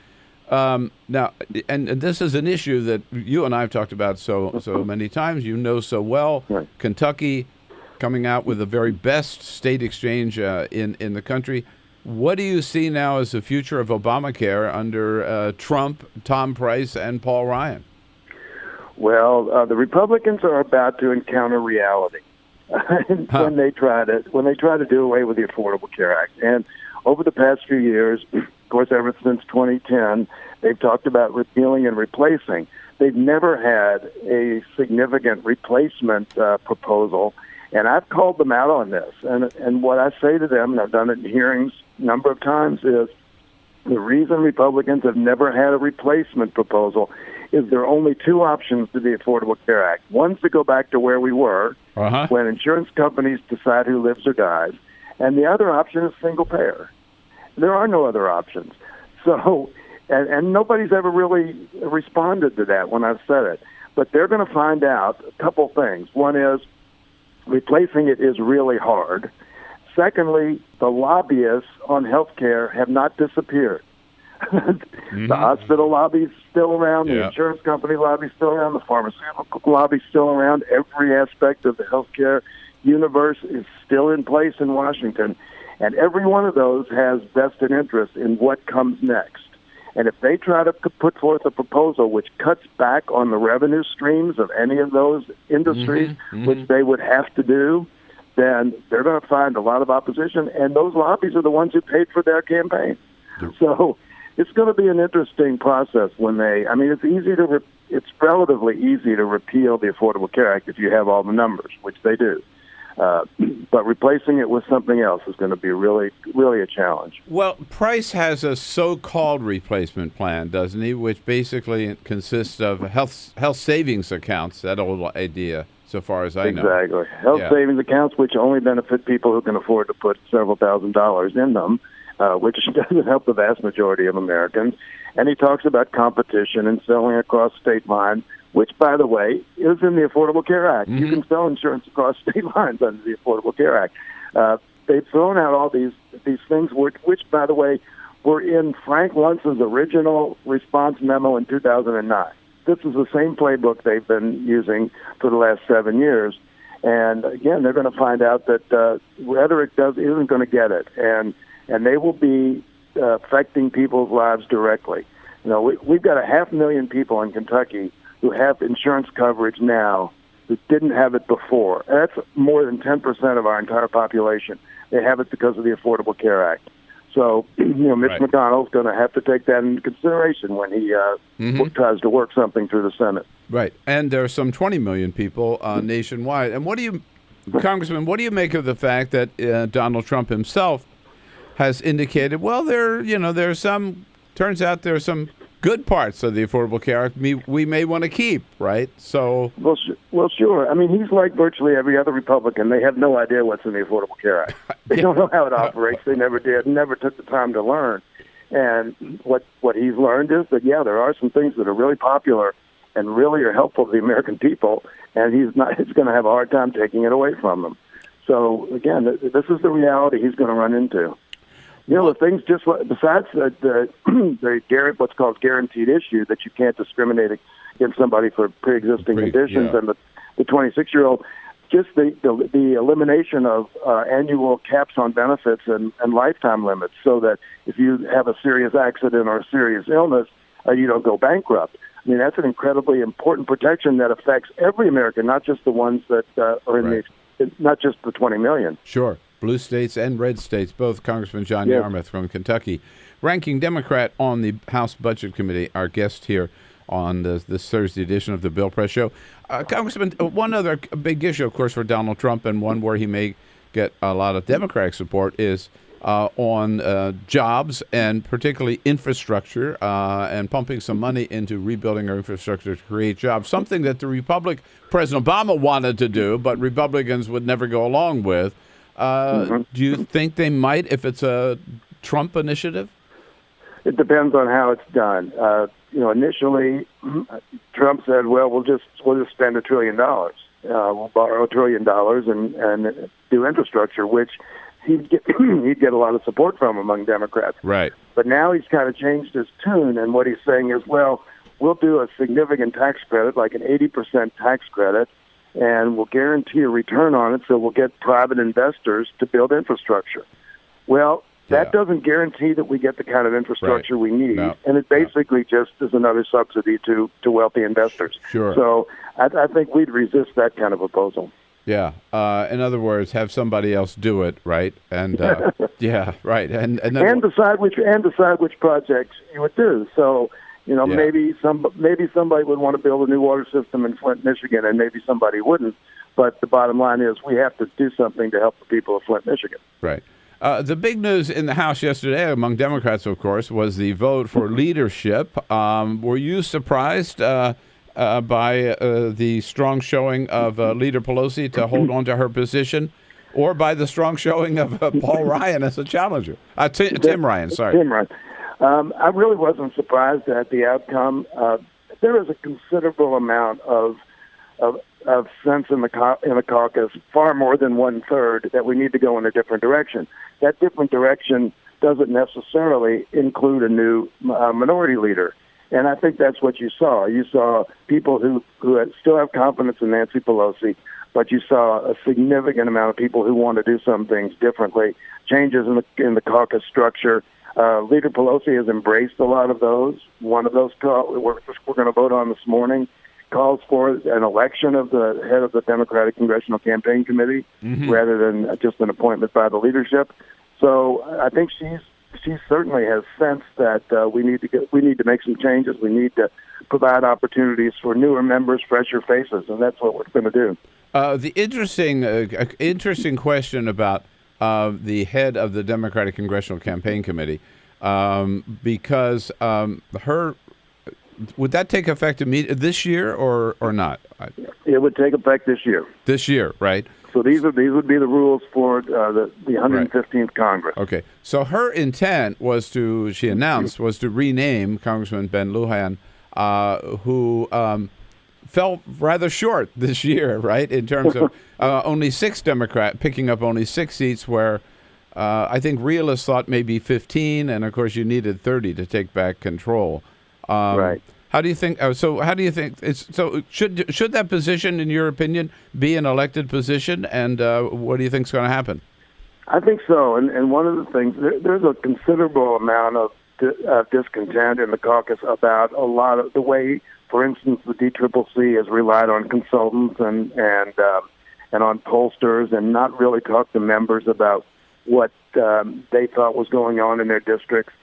[SPEAKER 7] Now, and this is an issue that you and I have talked about so many times. You know so well. Right. Kentucky coming out with the very best state exchange in the country. What do you see now as the future of Obamacare under Trump, Tom Price, and Paul Ryan?
[SPEAKER 9] Well, the Republicans are about to encounter reality when they try to do away with the Affordable Care Act. And over the past few years, of course, ever since 2010, they've talked about repealing and replacing. They've never had a significant replacement proposal, and I've called them out on this. And what I say to them, and I've done it in hearings a number of times, is the reason Republicans have never had a replacement proposal is there are only two options to the Affordable Care Act. One's to go back to where we were when insurance companies decide who lives or dies, and the other option is single payer. There are no other options. So, and nobody's ever really responded to that when I've said it. But they're going to find out a couple things. One is replacing it is really hard. Secondly, the lobbyists on health care have not disappeared. The hospital lobby's still around, the insurance company lobby's still around, the pharmaceutical lobby's still around, every aspect of the healthcare universe is still in place in Washington, and every one of those has vested interest in what comes next. And if they try to put forth a proposal which cuts back on the revenue streams of any of those industries, which they would have to do, then they're going to find a lot of opposition, and those lobbies are the ones who paid for their campaign. So it's going to be an interesting process when it's relatively easy to repeal the Affordable Care Act if you have all the numbers, which they do. But replacing it with something else is going to be really, really a challenge.
[SPEAKER 7] Well, Price has a so-called replacement plan, doesn't he? Which basically consists of health savings accounts. That old idea, so far as I know.
[SPEAKER 9] Exactly. Health savings accounts, which only benefit people who can afford to put several $1,000s in them, which doesn't help the vast majority of Americans. And he talks about competition and selling across state lines, which, by the way, is in the Affordable Care Act. You can sell insurance across state lines under the Affordable Care Act. They've thrown out all these things, which, by the way, were in Frank Luntz's original response memo in 2009. This is the same playbook they've been using for the last 7 years. And, again, they're going to find out that rhetoric isn't going to get it. And they will be affecting people's lives directly. You know, we've got 500,000 people in Kentucky who have insurance coverage now who didn't have it before. And that's more than 10% of our entire population. They have it because of the Affordable Care Act. So, Mitch McConnell's going to have to take that into consideration when he tries to work something through the Senate.
[SPEAKER 7] Right. And there are some 20 million people nationwide. And Congressman, what do you make of the fact that Donald Trump himself has indicated, well, turns out there's some good parts of the Affordable Care Act we may want to keep, right? So,
[SPEAKER 9] well, sure. I mean, he's like virtually every other Republican. They have no idea what's in the Affordable Care Act. They don't know how it operates. They never did. Never took the time to learn. And what he's learned is that there are some things that are really popular and really are helpful to the American people, and he's going to have a hard time taking it away from them. So again, this is the reality he's going to run into. The things besides the what's called guaranteed issue, that you can't discriminate against somebody for pre-existing conditions, and the 26-year-old, just the elimination of annual caps on benefits and lifetime limits, so that if you have a serious accident or a serious illness, you don't go bankrupt. I mean, that's an incredibly important protection that affects every American, not just the ones that are not just the 20 million.
[SPEAKER 7] Sure. Blue states and red states, both. Congressman John Yarmuth from Kentucky, ranking Democrat on the House Budget Committee, our guest here on this Thursday edition of the Bill Press Show. Congressman, one other big issue, of course, for Donald Trump, and one where he may get a lot of Democratic support, is on jobs and particularly infrastructure and pumping some money into rebuilding our infrastructure to create jobs, something that President Obama wanted to do, but Republicans would never go along with. Do you think they might if it's a Trump initiative?
[SPEAKER 9] It depends on how it's done. Initially, Trump said, "Well, we'll just spend $1 trillion. We'll borrow $1 trillion and do infrastructure," which he'd get a lot of support from among Democrats.
[SPEAKER 7] Right.
[SPEAKER 9] But now he's kind of changed his tune, and what he's saying is, "Well, we'll do a significant tax credit, like an 80% tax credit, and we'll guarantee a return on it, so we'll get private investors to build infrastructure." Well, that doesn't guarantee that we get the kind of infrastructure we need, and it basically just is another subsidy to wealthy investors.
[SPEAKER 7] Sure.
[SPEAKER 9] So I think we'd resist that kind of proposal.
[SPEAKER 7] Yeah. In other words, have somebody else do it, right? And right. And
[SPEAKER 9] decide which projects you would do. So, maybe somebody would want to build a new water system in Flint, Michigan, and maybe somebody wouldn't. But the bottom line is we have to do something to help the people of Flint, Michigan.
[SPEAKER 7] Right. The big news in the House yesterday, among Democrats, of course, was the vote for leadership. Were you surprised by the strong showing of Leader Pelosi to hold on to her position, or by the strong showing of Paul Ryan as a challenger? Tim Ryan, sorry.
[SPEAKER 9] Tim Ryan. I really wasn't surprised at the outcome. There is a considerable amount of sense in the caucus, far more than 1/3, that we need to go in a different direction. That different direction doesn't necessarily include a new minority leader. And I think that's what you saw. You saw people who still have confidence in Nancy Pelosi, but you saw a significant amount of people who want to do some things differently. Changes in the caucus structure. Leader Pelosi has embraced a lot of those. One of those we're going to vote on this morning calls for an election of the head of the Democratic Congressional Campaign Committee rather than just an appointment by the leadership. So I think she certainly has sensed that we need to make some changes. We need to provide opportunities for newer members, fresher faces, and that's what we're going to do.
[SPEAKER 7] The interesting question about the head of the Democratic Congressional Campaign Committee, because would that take effect this year or not?
[SPEAKER 9] It would take effect this year.
[SPEAKER 7] This year, right?
[SPEAKER 9] So these would be the rules for the 115th Congress.
[SPEAKER 7] Okay. So her intent she announced, was to rename Congressman Ben Lujan, who fell rather short this year, right, in terms of only 6 picking up only 6 seats where I think realists thought maybe 15, and of course you needed 30 to take back control.
[SPEAKER 9] Right.
[SPEAKER 7] How do you think? How do you think? Should that position, in your opinion, be an elected position? And what do you think is going to happen?
[SPEAKER 9] I think so. And one of the things, there's a considerable amount of discontent in the caucus about a lot of the way, for instance, the DCCC has relied on consultants and on pollsters and not really talked to members about what they thought was going on in their districts.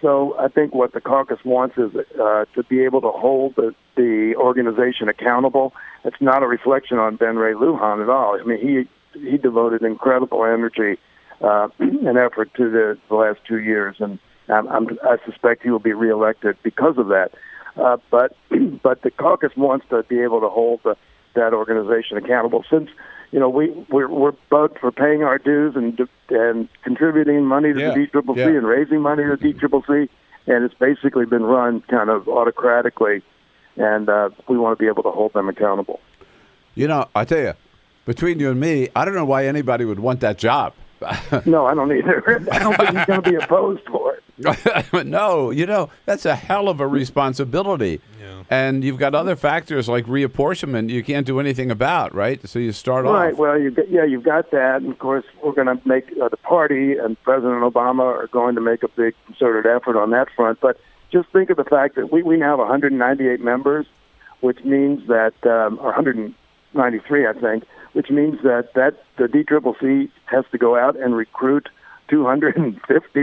[SPEAKER 9] So I think what the caucus wants is to be able to hold the organization accountable. It's not a reflection on Ben Ray Lujan at all. I mean, he devoted incredible energy and effort to the last 2 years, and I suspect he will be reelected because of that. But the caucus wants to be able to hold that organization accountable, since we're bugged for paying our dues and contributing money to the DCCC and raising money to the DCCC, and it's basically been run kind of autocratically, and we want to be able to hold them accountable.
[SPEAKER 7] I tell you, between you and me, I don't know why anybody would want that job.
[SPEAKER 9] No, I don't either. I don't think he's going to be opposed for it.
[SPEAKER 7] No, that's a hell of a responsibility. Yeah. And you've got other factors like reapportionment you can't do anything about, right? So you start off.
[SPEAKER 9] Right, well, you've got that. And, of course, we're going to make the party and President Obama are going to make a big concerted effort on that front. But just think of the fact that we now have 198 members, which means that, or 193, I think, which means that the DCCC has to go out and recruit 250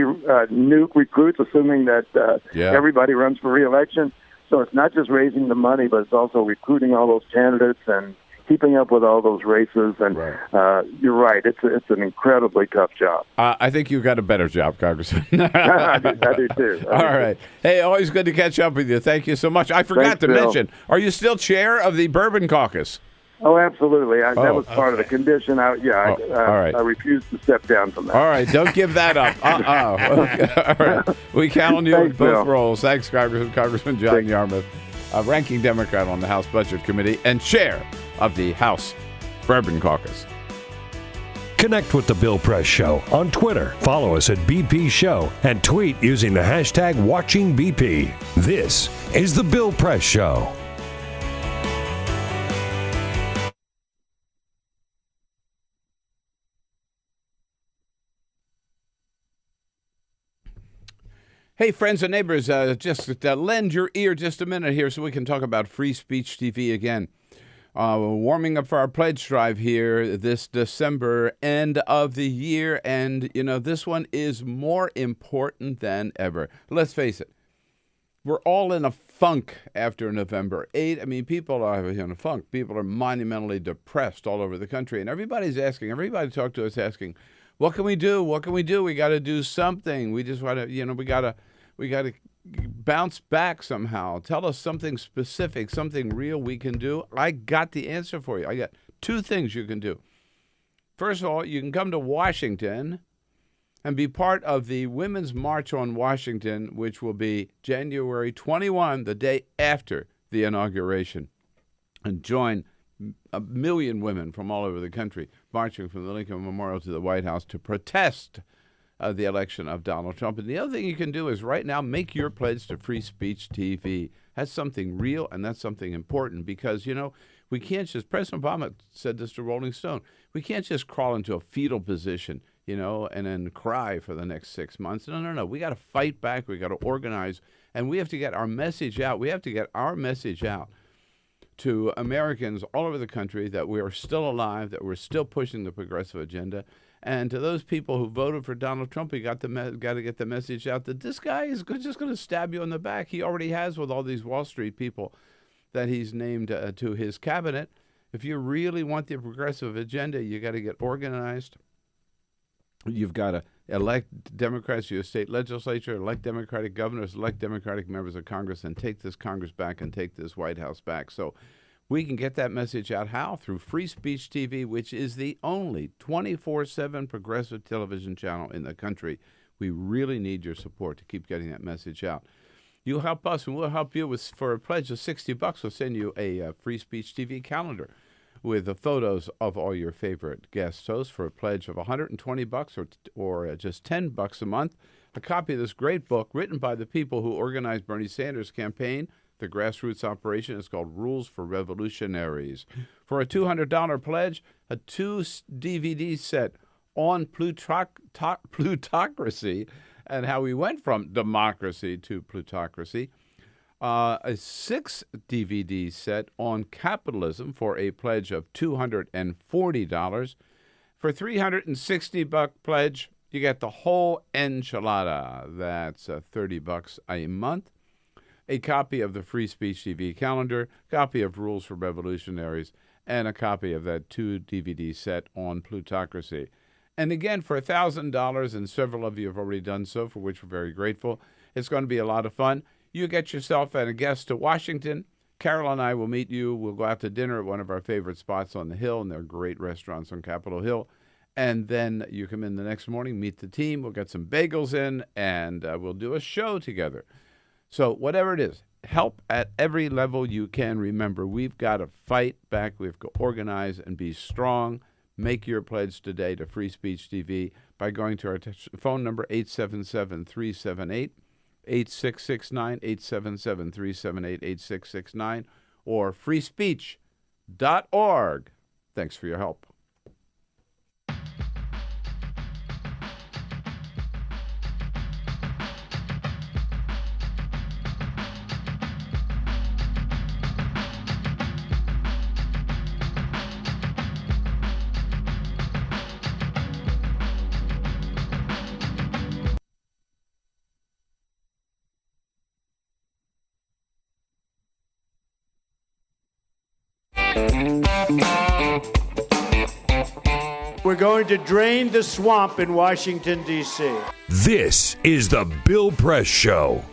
[SPEAKER 9] new recruits, assuming that everybody runs for re-election. So it's not just raising the money, but it's also recruiting all those candidates and keeping up with all those races. And you're right, it's an incredibly tough job.
[SPEAKER 7] I think you've got a better job, Congressman.
[SPEAKER 9] I do too.
[SPEAKER 7] All right. Hey, always good to catch up with you. Thank you so much. I forgot to mention, are you still chair of the Bourbon Caucus?
[SPEAKER 9] Oh, absolutely. That was part of the condition. I refused to step down from that.
[SPEAKER 7] All right. Don't give that up. Okay. All right. We count on you in both roles. Thanks, Congressman John Yarmuth, ranking Democrat on the House Budget Committee and chair of the House Bourbon Caucus.
[SPEAKER 17] Connect with The Bill Press Show on Twitter. Follow us at BP Show and tweet using the hashtag WatchingBP. This is The Bill Press Show.
[SPEAKER 7] Hey, friends and neighbors, just lend your ear just a minute here so we can talk about Free Speech TV again. Warming up for our pledge drive here this December, end of the year, and, this one is more important than ever. Let's face it, we're all in a funk after November 8. I mean, people are in a funk. People are monumentally depressed all over the country, and everybody talk to us asking, what can we do? What can we do? We got to do something. We just want to, we got to bounce back somehow. Tell us something specific, something real we can do. I got the answer for you. I got 2 things you can do. First of all, you can come to Washington and be part of the Women's March on Washington, which will be January 21, the day after the inauguration, and join 1 million women from all over the country marching from the Lincoln Memorial to the White House to protest the election of Donald Trump. And the other thing you can do is right now make your pledge to Free Speech TV. That's something real and that's something important because, We can't just, President Obama said this to Rolling Stone, we can't just crawl into a fetal position, and then cry for the next 6 months. No. We got to fight back. We got to organize, and we have to get our message out. We have to get our message out to Americans all over the country that we are still alive, that we're still pushing the progressive agenda. And to those people who voted for Donald Trump, we got to get the message out that this guy is just going to stab you in the back. He already has with all these Wall Street people that he's named to his cabinet. If you really want the progressive agenda, you got to get organized. You've got to elect Democrats to your state legislature, elect Democratic governors, elect Democratic members of Congress, and take this Congress back and take this White House back. So we can get that message out. How? Through Free Speech TV, which is the only 24/7 progressive television channel in the country. We really need your support to keep getting that message out. You help us, and we'll help you for a pledge of $60. We'll send you a Free Speech TV calendar with the photos of all your favorite guest hosts for a pledge of $120 or just $10 a month. A copy of this great book written by the people who organized Bernie Sanders' campaign, the grassroots operation. Is called Rules for Revolutionaries. For a $200 pledge, a 2-DVD set on plutocracy and how we went from democracy to plutocracy. A 6-DVD set on capitalism for a pledge of $240. For $360 pledge, you get the whole enchilada. That's $30 a month. A copy of the Free Speech TV calendar, copy of Rules for Revolutionaries, and a copy of that 2-DVD set on plutocracy. And again, for $1,000, and several of you have already done so, for which we're very grateful. It's going to be a lot of fun. You get yourself and a guest to Washington. Carol and I will meet you. We'll go out to dinner at one of our favorite spots on the Hill, and there are great restaurants on Capitol Hill. And then you come in the next morning, meet the team. We'll get some bagels in, and we'll do a show together. So whatever it is, help at every level you can. Remember, we've got to fight back. We've got to organize and be strong. Make your pledge today to Free Speech TV by going to our phone number, 877-378-8669, 877-378-8669, or freespeech.org. Thanks for your help.
[SPEAKER 10] We're going to drain the swamp in Washington, D.C.
[SPEAKER 17] This is the Bill Press Show.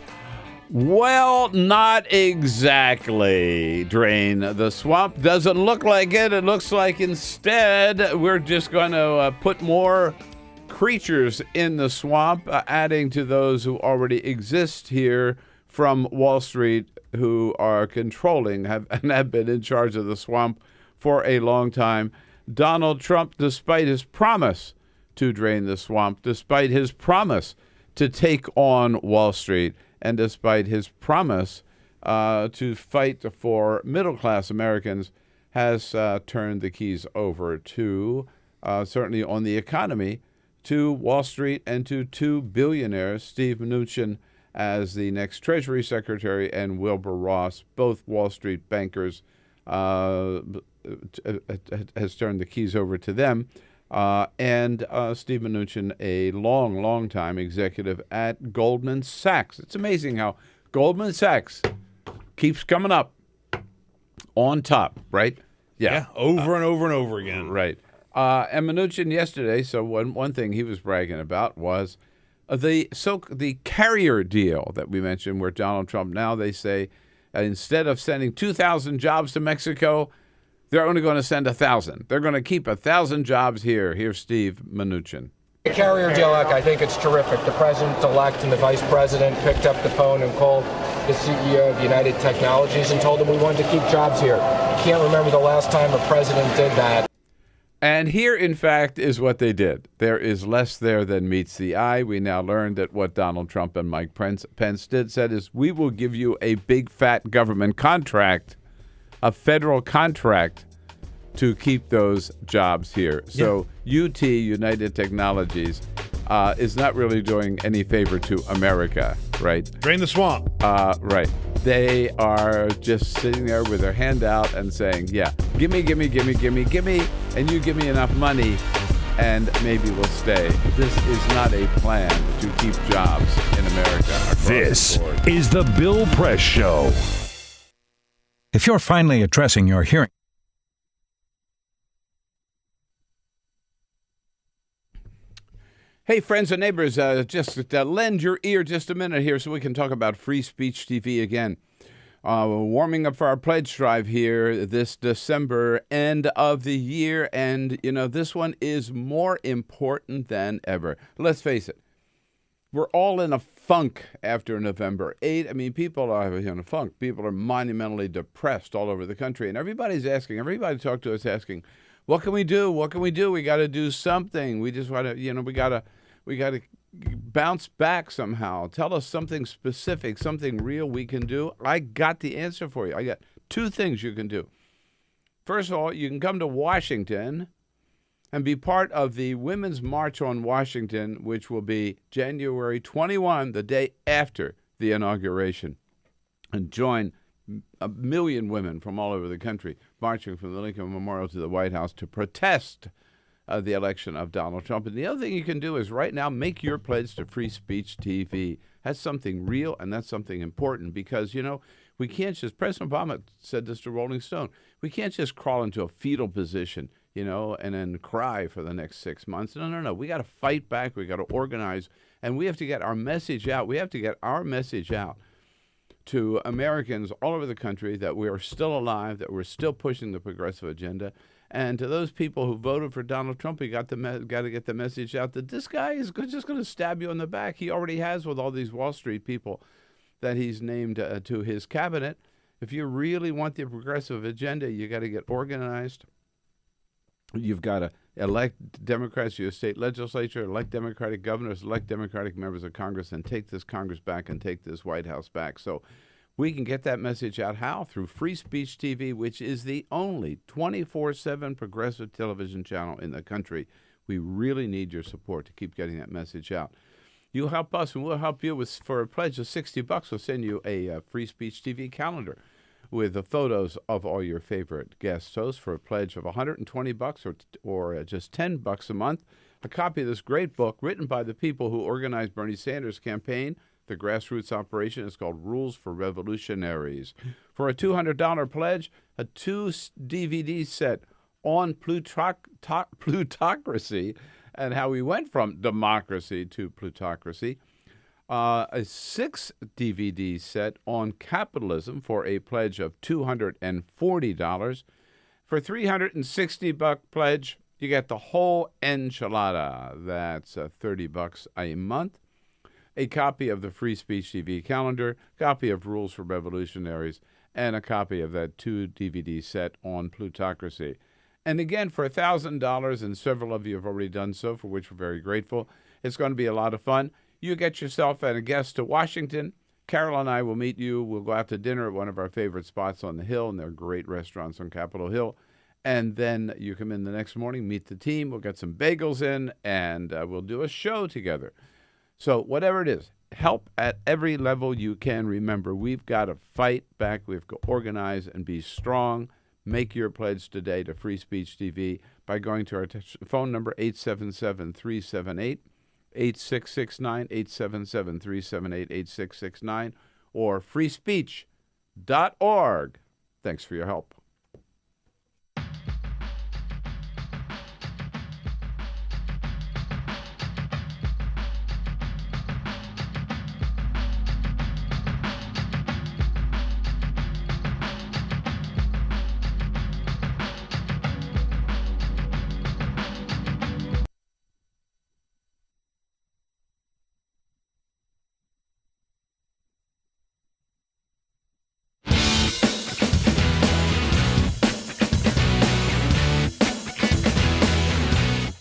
[SPEAKER 7] Well, not exactly drain the swamp. Doesn't look like it. It looks like instead we're just going to put more creatures in the swamp, adding to those who already exist here from Wall Street, who are controlling and have been in charge of the swamp for a long time. Donald Trump, despite his promise to drain the swamp, despite his promise to take on Wall Street, and despite his promise to fight for middle-class Americans, has turned the keys over to, certainly on the economy, to Wall Street and to two billionaires, Steve Mnuchin as the next Treasury Secretary and Wilbur Ross, both Wall Street bankers, has turned the keys over to them. And Steve Mnuchin, a long time executive at Goldman Sachs. It's amazing how Goldman Sachs keeps coming up on top, right?
[SPEAKER 18] Yeah, over and over and over again.
[SPEAKER 7] Right. And Mnuchin yesterday, so one thing he was bragging about was the carrier deal that we mentioned, where Donald Trump now, they say, instead of sending 2,000 jobs to Mexico, they're only going to send 1,000. They're going to keep 1,000 jobs here. Here's Steve Mnuchin.
[SPEAKER 11] The carrier deal, I think it's terrific. The president-elect and the vice president picked up the phone and called the CEO of United Technologies and told him we wanted to keep jobs here. I can't remember the last time a president did that.
[SPEAKER 7] And here, in fact, is what they did. There is less there than meets the eye. We now learned that what Donald Trump and Mike Pence said is, we will give you a big, fat government contract a federal contract to keep those jobs here. So UT, United Technologies, is not really doing any favor to America, right?
[SPEAKER 18] Drain the swamp.
[SPEAKER 7] Right. They are just sitting there with their hand out and saying, yeah, gimme, and you give me enough money, and maybe we'll stay. This is not a plan to keep jobs in America.
[SPEAKER 17] This is the Bill Press Show.
[SPEAKER 12] If you're finally addressing your hearing,
[SPEAKER 7] Hey, friends and neighbors, just lend your ear just a minute here so we can talk about Free Speech TV again. Warming up for our pledge drive here this December, end of the year, and, this one is more important than ever. Let's face it, we're all in a funk after November 8. I mean, people are in a funk. People are monumentally depressed all over the country, and everybody talk to us asking, what can we do? What can we do? We got to do something. We just want to, we got to bounce back somehow. Tell us something specific, something real we can do. I got the answer for you. I got two things you can do. First of all, you can come to Washington and be part of the Women's March on Washington, which will be January 21, the day after the inauguration, and join a million women from all over the country marching from the Lincoln Memorial to the White House to protest the election of Donald Trump. And the other thing you can do is right now make your pledge to Free Speech TV. That's something real, and that's something important because, we can't just, President Obama said this to Rolling Stone, we can't just crawl into a fetal position, and then cry for the next 6 months. No. We got to fight back. We got to organize, and we have to get our message out. We have to get our message out to Americans all over the country that we are still alive, that we're still pushing the progressive agenda. And to those people who voted for Donald Trump, we got to get the message out that this guy is just going to stab you in the back. He already has with all these Wall Street people that he's named to his cabinet. If you really want the progressive agenda, you got to get organized. You've got to elect Democrats to your state legislature, elect Democratic governors, elect Democratic members of Congress, and take this Congress back and take this White House back. So we can get that message out. How? Through Free Speech TV, which is the only 24/7 progressive television channel in the country. We really need your support to keep getting that message out. You help us, and we'll help you for a pledge of $60. We'll send you a Free Speech TV calendar with the photos of all your favorite guest hosts for a pledge of $120 or just $10 a month. A copy of this great book written by the people who organized Bernie Sanders' campaign, the grassroots operation. Is called Rules for Revolutionaries. For a $200 pledge, a 2-DVD set on plutocracy and how we went from democracy to plutocracy. A 6-DVD set on capitalism for a pledge of $240. For $360 pledge, you get the whole enchilada. That's $30 a month. A copy of the Free Speech TV calendar, copy of Rules for Revolutionaries, and a copy of that 2-DVD set on plutocracy. And again, for $1,000, and several of you have already done so, for which we're very grateful, it's going to be a lot of fun. You get yourself and a guest to Washington. Carol and I will meet you. We'll go out to dinner at one of our favorite spots on the Hill, and there are great restaurants on Capitol Hill. And then you come in the next morning, meet the team. We'll get some bagels in, and we'll do a show together. So whatever it is, help at every level you can. Remember, we've got to fight back. We have to organize and be strong. Make your pledge today to Free Speech TV by going to our phone number, 877-378-8669, 877-378-8669, or freespeech.org. Thanks for your help.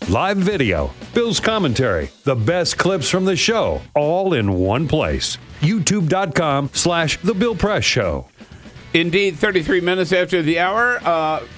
[SPEAKER 17] Live video, Bill's commentary, the best clips from the show, all in one place. YouTube.com/The Bill Press Show.
[SPEAKER 7] Indeed, 33 minutes after the hour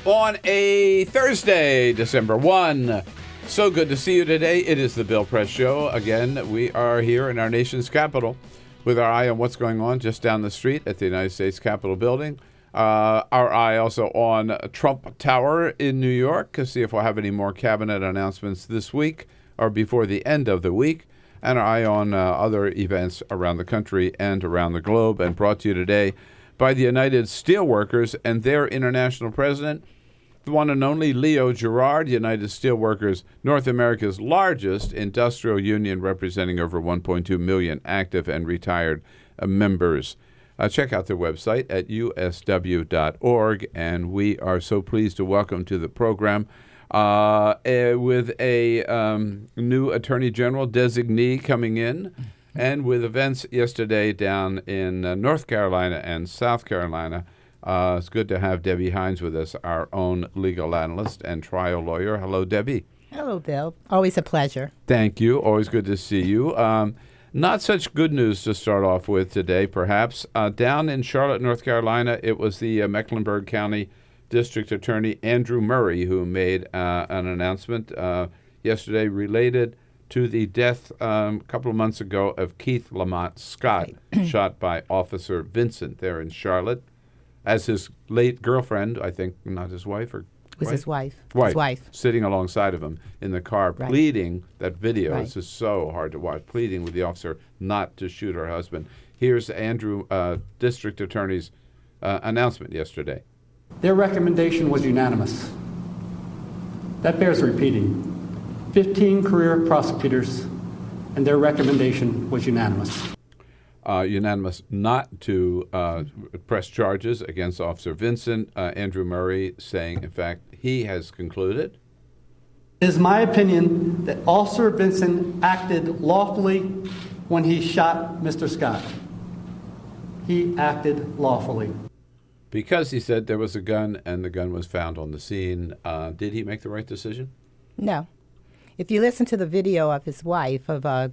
[SPEAKER 7] on a Thursday, December 1. So good to see you today. It is the Bill Press Show. Again, we are here in our nation's capital with our eye on what's going on just down the street at the United States Capitol building. Our eye also on Trump Tower in New York to see if we'll have any more cabinet announcements this week or before the end of the week. And our eye on other events around the country and around the globe. And brought to you today by the United Steelworkers and their international president, the one and only Leo Gerard, United Steelworkers, North America's largest industrial union, representing over 1.2 million active and retired members. Check out their website at usw.org, and we are so pleased to welcome to the program with a new Attorney General designee coming in, and with events yesterday down in North Carolina and South Carolina. It's good to have Debbie Hines with us, our own legal analyst and trial lawyer. Hello, Debbie.
[SPEAKER 13] Hello, Bill. Always a pleasure.
[SPEAKER 7] Thank you. Always good to see you. Not such good news to start off with today, perhaps. Down in Charlotte, North Carolina, it was the Mecklenburg County District Attorney Andrew Murray who made an announcement yesterday related to the death a couple of months ago of Keith Lamont Scott, shot by Officer Vincent there in Charlotte, as his late girlfriend, I think, not his wife, or
[SPEAKER 13] it was his wife. His wife.
[SPEAKER 7] Sitting alongside of him in the car, pleading, that video, this is so hard to watch, pleading with the officer not to shoot her husband. Here's Andrew, District Attorney's announcement yesterday.
[SPEAKER 14] Their recommendation was unanimous. That bears repeating. 15 career prosecutors, and their recommendation was unanimous.
[SPEAKER 7] Unanimous not to press charges against Officer Vincent. Andrew Murray saying, in fact, he has concluded.
[SPEAKER 14] It is my opinion that Officer Vincent acted lawfully when he shot Mr. Scott. He acted lawfully.
[SPEAKER 7] Because he said there was a gun and the gun was found on the scene. Did he make the right decision?
[SPEAKER 13] No. If you listen to the video of his wife, of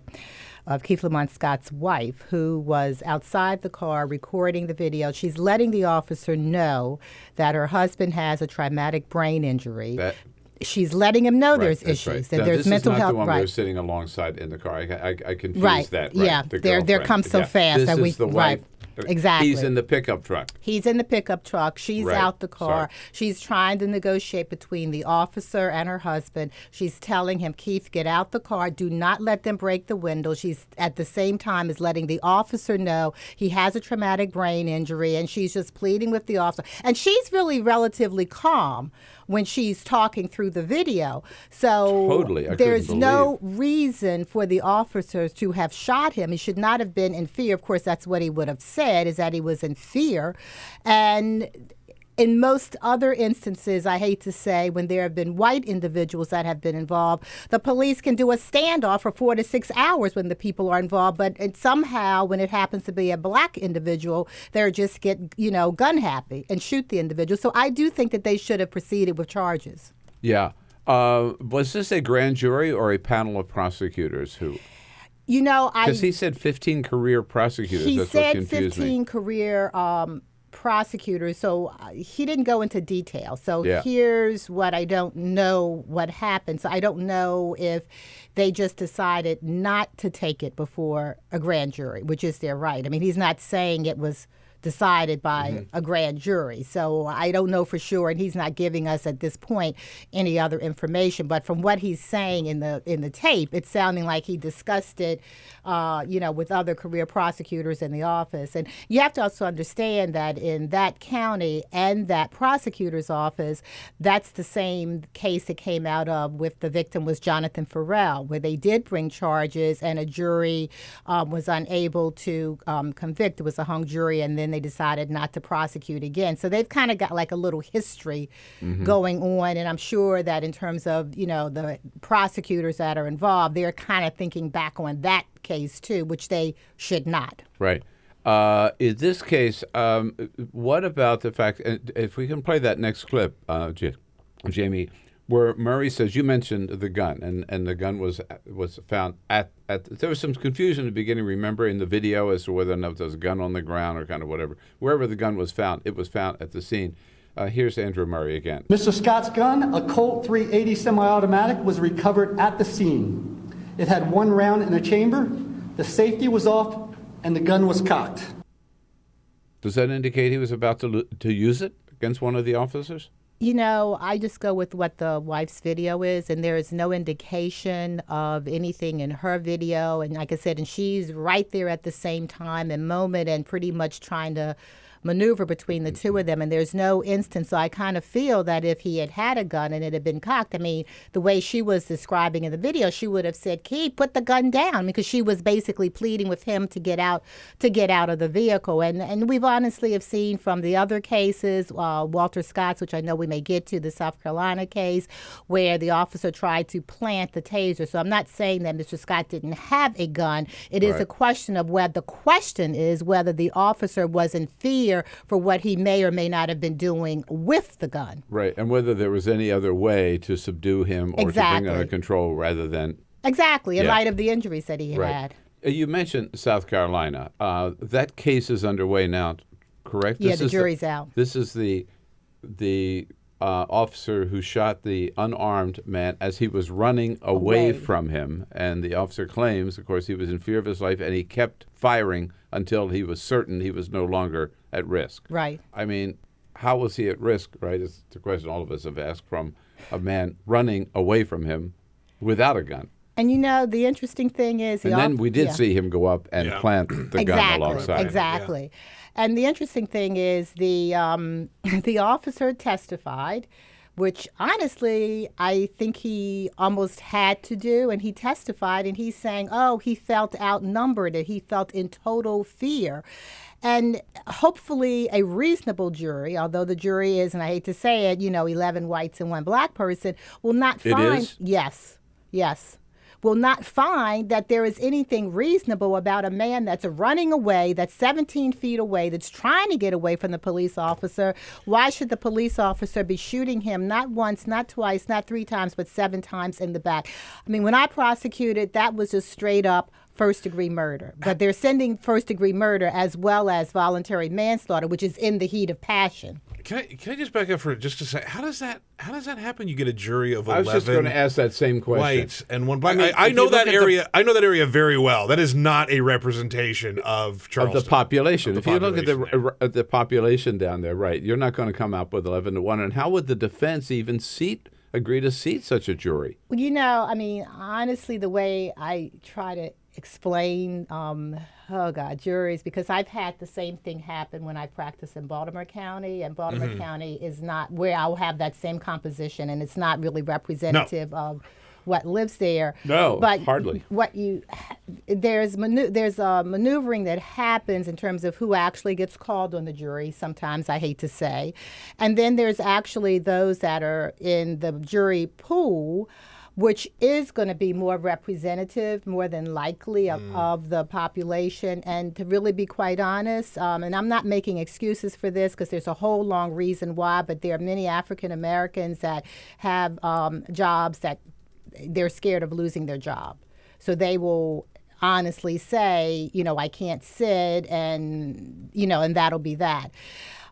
[SPEAKER 13] Keith Lamont Scott's wife, who was outside the car recording the video, she's letting the officer know that her husband has a traumatic brain injury. She's letting him know there's issues, that there's mental health.
[SPEAKER 7] This is not the one we were sitting alongside in the car. I confused that.
[SPEAKER 13] Yeah, they're come so fast.
[SPEAKER 7] This is the wife.
[SPEAKER 13] Exactly.
[SPEAKER 7] He's in the pickup truck.
[SPEAKER 13] He's in the pickup truck. She's out the car. She's trying to negotiate between the officer and her husband. She's telling him, Keith, get out the car. Do not let them break the window. She's at the same time is letting the officer know he has a traumatic brain injury, and she's just pleading with the officer. And she's really relatively calm when she's talking through the video. So there's no reason for the officers to have shot him. He should not have been in fear. Of course, that's what he would have said, is that he was in fear. And in most other instances, I hate to say, when there have been white individuals that have been involved, the police can do a standoff for 4 to 6 hours when the people are involved. But somehow, when it happens to be a black individual, they're just gun happy and shoot the individual. So I do think that they should have proceeded with charges.
[SPEAKER 7] Yeah. Was this a grand jury or a panel of prosecutors who? Because he said 15 career prosecutors. That's what confused me.
[SPEAKER 13] He said 15 career prosecutors, so he didn't go into detail. So here's what I don't know what happened. So I don't know if they just decided not to take it before a grand jury, which is their right. I mean, he's not saying it was decided by a grand jury. So I don't know for sure, and he's not giving us at this point any other information. But from what he's saying in the tape, it's sounding like he discussed it, with other career prosecutors in the office. And you have to also understand that in that county and that prosecutor's office, that's the same case that came out of with the victim was Jonathan Farrell, where they did bring charges and a jury was unable to convict. It was a hung jury, and then they decided not to prosecute again. So they've kind of got like a little history going on. And I'm sure that in terms of, the prosecutors that are involved, they're kind of thinking back on that case too, which they should not.
[SPEAKER 7] Right. In this case, what about the fact, if we can play that next clip, Jamie, where Murray says, you mentioned the gun, and the gun was found at there was some confusion in the beginning, remember, in the video as to whether or not there was a gun on the ground or kind of whatever. Wherever the gun was found, it was found at the scene. Here's Andrew Murray again.
[SPEAKER 14] Mr. Scott's gun, a Colt 380 semi-automatic, was recovered at the scene. It had 1 round in a chamber, the safety was off, and the gun was cocked.
[SPEAKER 7] Does that indicate he was about to use it against one of the officers?
[SPEAKER 13] You know, I just go with what the wife's video is, and there is no indication of anything in her video. And like I said, and she's right there at the same time and moment and pretty much trying to maneuver between the two of them, and there's no instance. So I kind of feel that if he had a gun and it had been cocked, I mean, the way she was describing in the video, she would have said, "Keith, put the gun down," because she was basically pleading with him to get out of the vehicle. And we've honestly have seen from the other cases, Walter Scott's, which I know we may get to, the South Carolina case, where the officer tried to plant the taser. So I'm not saying that Mr. Scott didn't have a gun. It is a question of whether the officer was in fear for what he may or may not have been doing with the gun.
[SPEAKER 7] Right, and whether there was any other way to subdue him or to bring under control rather than...
[SPEAKER 13] Exactly, in light of the injuries that he had.
[SPEAKER 7] You mentioned South Carolina. That case is underway now, correct?
[SPEAKER 13] Yeah, the jury's out.
[SPEAKER 7] This is the officer who shot the unarmed man as he was running away from him. And the officer claims, of course, he was in fear of his life, and he kept firing until he was certain he was no longer at risk.
[SPEAKER 13] Right.
[SPEAKER 7] I mean, how was he at risk, right? It's the question all of us have asked, from a man running away from him without a gun.
[SPEAKER 13] And you know, the interesting thing is...
[SPEAKER 7] And then we did see him go up and plant the gun alongside.
[SPEAKER 13] Exactly. And the interesting thing is the officer testified, which honestly I think he almost had to do, and he testified, and he's saying, he felt outnumbered, and he felt in total fear. And hopefully a reasonable jury, although the jury is, and I hate to say it, 11 whites and 1 black person, will not find...
[SPEAKER 7] It is?
[SPEAKER 13] Yes. Will not find that there is anything reasonable about a man that's running away, that's 17 feet away, that's trying to get away from the police officer. Why should the police officer be shooting him not once, not twice, not 3 times, but 7 times in the back? I mean, when I prosecuted, that was just straight up first-degree murder. But they're sending first-degree murder as well as voluntary manslaughter, which is in the heat of passion.
[SPEAKER 18] Can I just back up for just a second? How does that happen? You get a jury of 11.
[SPEAKER 7] I was just going to ask that same question.
[SPEAKER 18] Whites and 1 black. I know that area. I know that area very well. That is not a representation of Charleston.
[SPEAKER 7] Of the population. If you look at the population down there, right, you're not going to come up with 11-1. And how would the defense even agree to seat such a jury?
[SPEAKER 13] Well, I mean, honestly, the way I try to explain juries, because I've had the same thing happen when I practice in Baltimore County, and Baltimore County is not where I'll have that same composition, and it's not really representative of what lives there.
[SPEAKER 7] No,
[SPEAKER 13] but
[SPEAKER 7] hardly.
[SPEAKER 13] There's maneuvering that happens in terms of who actually gets called on the jury, sometimes, I hate to say. And then there's actually those that are in the jury pool, which is going to be more representative, more than likely, of the population. And to really be quite honest, and I'm not making excuses for this because there's a whole long reason why, but there are many African Americans that have jobs that they're scared of losing their job. So they will honestly say, I can't sit, and, and that'll be that.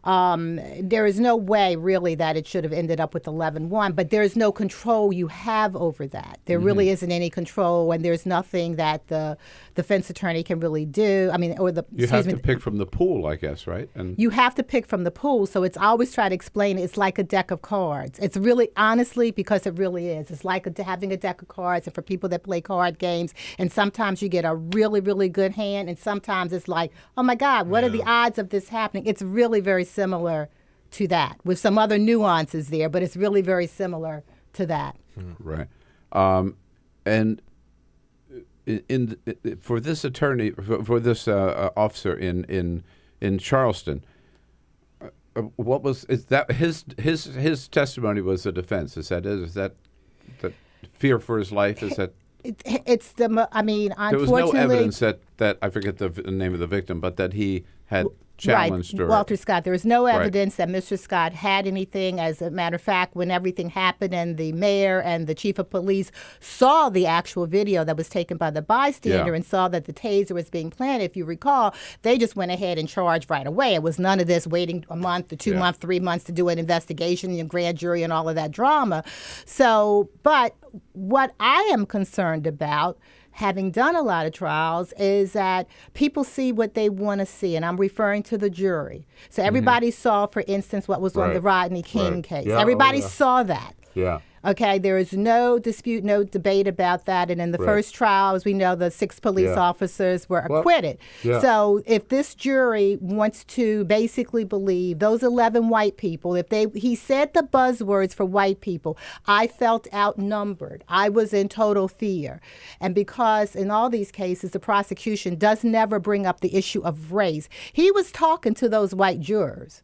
[SPEAKER 13] There is no way really that it should have ended up with 11-1, but there is no control you have over that. There really isn't any control, and there's nothing that the defense attorney can really do. I mean,
[SPEAKER 7] you have to pick from the pool, I guess, right? And
[SPEAKER 13] you have to pick from the pool. So it's always try to explain it's like a deck of cards. It's really, honestly, because it really is. It's like having a deck of cards, and for people that play card games, and sometimes you get a really, really good hand, and sometimes it's like, oh my God, what are the odds of this happening? It's really very similar to that, with some other nuances there, but it's really very similar to that.
[SPEAKER 7] Right. And for this attorney, for this officer in Charleston, what was his testimony was the defense? Is that the fear for his life? Is that?
[SPEAKER 13] It's the. I mean, unfortunately,
[SPEAKER 7] there was no evidence that I forget the name of the victim, but that he had challenged
[SPEAKER 13] right. Walter Scott. There was no evidence that Mr. Scott had anything. As a matter of fact, when everything happened and the mayor and the chief of police saw the actual video that was taken by the bystander and saw that the taser was being planted, if you recall, they just went ahead and charged right away. It was none of this waiting a month or 2 months, 3 months to do an investigation and grand jury and all of that drama. So, but what I am concerned about, having done a lot of trials, is that people see what they want to see, and I'm referring to the jury. So everybody saw, for instance, what was on the Rodney King case.
[SPEAKER 7] Yeah.
[SPEAKER 13] Everybody saw that.
[SPEAKER 7] Yeah.
[SPEAKER 13] Okay, there is no dispute, no debate about that. And in the first trial, as we know, the 6 police officers were acquitted.
[SPEAKER 7] Yeah.
[SPEAKER 13] So if this jury wants to basically believe those 11 white people, he said the buzzwords for white people, I felt outnumbered. I was in total fear. And because in all these cases, the prosecution does never bring up the issue of race, he was talking to those white jurors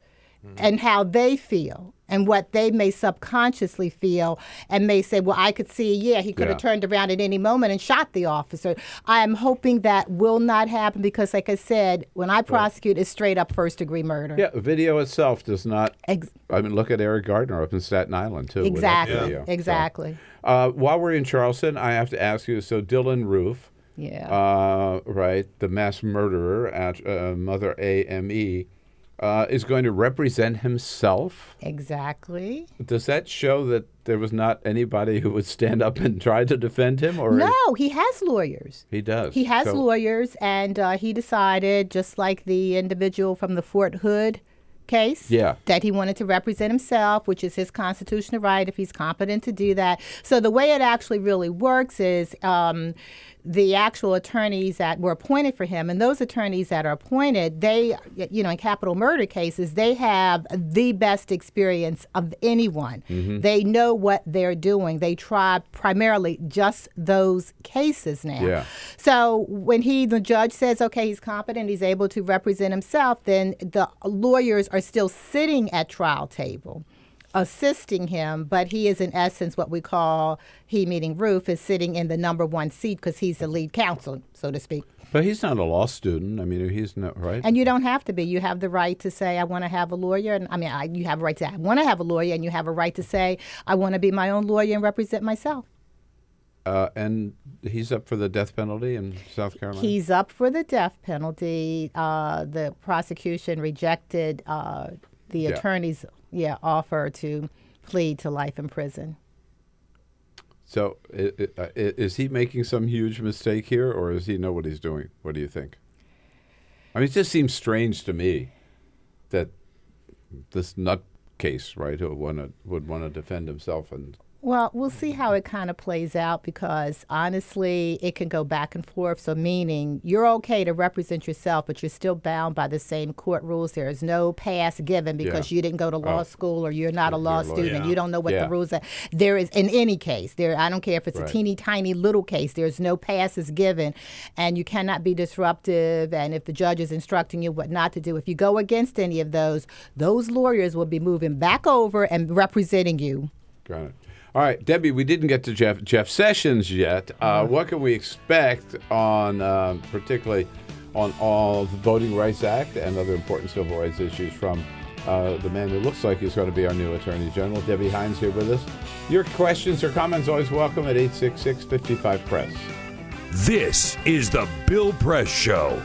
[SPEAKER 13] and how they feel and what they may subconsciously feel, and may say, well, I could see, he could have turned around at any moment and shot the officer. I am hoping that will not happen because, like I said, when I prosecute, it's straight up first-degree murder.
[SPEAKER 7] Yeah, the video itself does not. I mean, look at Eric Gardner up in Staten Island, too.
[SPEAKER 13] Exactly,
[SPEAKER 7] With that video.
[SPEAKER 13] exactly.
[SPEAKER 7] So, while we're in Charleston, I have to ask you, so Dylan Roof, the mass murderer at Mother AME, is going to represent himself.
[SPEAKER 13] Exactly.
[SPEAKER 7] Does that show that there was not anybody who would stand up and try to defend him? Or
[SPEAKER 13] no, he has lawyers.
[SPEAKER 7] He does.
[SPEAKER 13] He has lawyers, and he decided, just like the individual from the Fort Hood case, that he wanted to represent himself, which is his constitutional right if he's competent to do that. So the way it actually really works is the actual attorneys that were appointed for him, and those attorneys that are appointed, they, in capital murder cases, they have the best experience of anyone. They know what they're doing. They try primarily just those cases now. So when the judge says, okay, he's competent, he's able to represent himself, then the lawyers are still sitting at trial table, assisting him, but he is in essence what we call, he meaning Roof, is sitting in the number 1 seat because he's the lead counsel, so to speak.
[SPEAKER 7] But he's not a law student. I mean, he's not, right?
[SPEAKER 13] And you don't have to be. You have the right to say, I want to have a lawyer. And you have a right to say, I want to have a lawyer, and you have a right to say, I want to be my own lawyer and represent myself.
[SPEAKER 7] And he's up for the death penalty in South Carolina?
[SPEAKER 13] He's up for the death penalty. The prosecution rejected the attorney's offer to plead to life in prison.
[SPEAKER 7] So is he making some huge mistake here, or does he know what he's doing? What do you think? I mean, it just seems strange to me that this nutcase, right, who would want to defend himself and...
[SPEAKER 13] Well, we'll see how it kind of plays out because, honestly, it can go back and forth. So meaning you're okay to represent yourself, but you're still bound by the same court rules. There is no pass given because you didn't go to law school or you're not a law student. You don't know what the rules are. There is, in any case, I don't care if it's a teeny tiny little case, there's no passes given, and you cannot be disruptive. And if the judge is instructing you what not to do, if you go against any of those lawyers will be moving back over and representing you.
[SPEAKER 7] Got it. All right, Debbie, we didn't get to Jeff Sessions yet. What can we expect on, particularly on all the Voting Rights Act and other important civil rights issues from the man who looks like he's going to be our new Attorney General, Debbie Hines, here with us. Your questions or comments always welcome at 866-55-PRESS.
[SPEAKER 17] This is the Bill Press Show.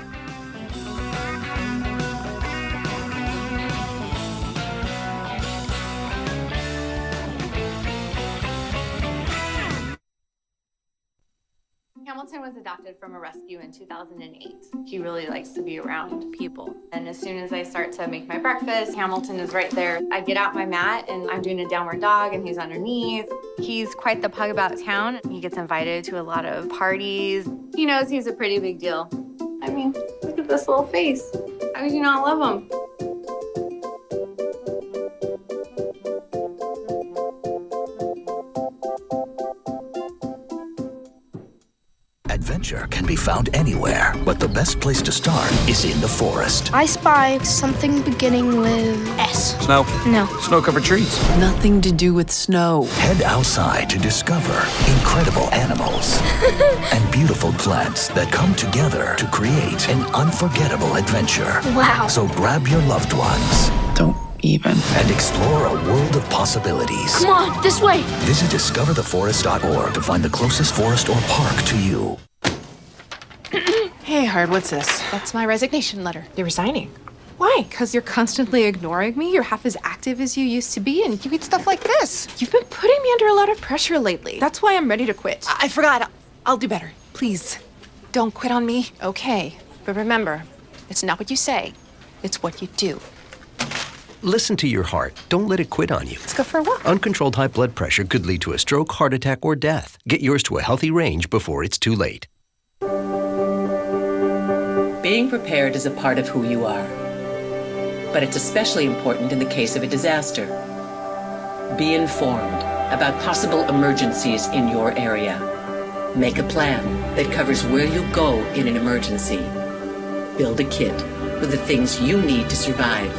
[SPEAKER 1] Hamilton was adopted from a rescue in 2008. He really likes to be around people. And as soon as I start to make my breakfast, Hamilton is right there. I get out my mat and I'm doing a downward dog and he's underneath. He's quite the pug about town. He gets invited to a lot of parties. He knows he's a pretty big deal. I mean, look at this little face. How could you not love him?
[SPEAKER 16] adventure can be found anywhere, but the best place to start is in the forest.
[SPEAKER 2] I spy something beginning with S.
[SPEAKER 29] Snow.
[SPEAKER 2] No.
[SPEAKER 29] Snow-covered trees.
[SPEAKER 30] Nothing to do with snow.
[SPEAKER 16] Head outside to discover incredible animals and beautiful plants that come together to create an unforgettable adventure.
[SPEAKER 2] Wow.
[SPEAKER 16] So grab your loved ones.
[SPEAKER 30] Don't even.
[SPEAKER 16] And explore a world of possibilities.
[SPEAKER 2] Come on, this way.
[SPEAKER 16] Visit discovertheforest.org to find the closest forest or park to you.
[SPEAKER 4] Hey, Hard, what's this? That's my resignation letter. You're resigning. Why? Because you're constantly ignoring me. You're half as active as you used to be, and you get stuff like this. You've been putting me under a lot of pressure lately. That's why I'm ready to quit. I forgot. I'll do better. Please, don't quit on me. Okay. But remember, it's not what you say. It's what you do.
[SPEAKER 15] Listen to your heart. Don't let it quit on you.
[SPEAKER 4] Let's go for a walk.
[SPEAKER 15] Uncontrolled high blood pressure could lead to a stroke, heart attack, or death. Get yours to a healthy range before it's too late.
[SPEAKER 5] Being prepared is a part of who you are. But it's especially important in the case of a disaster. Be informed about possible emergencies in your area. Make a plan that covers where you'll go in an emergency. Build a kit with the things you need to survive.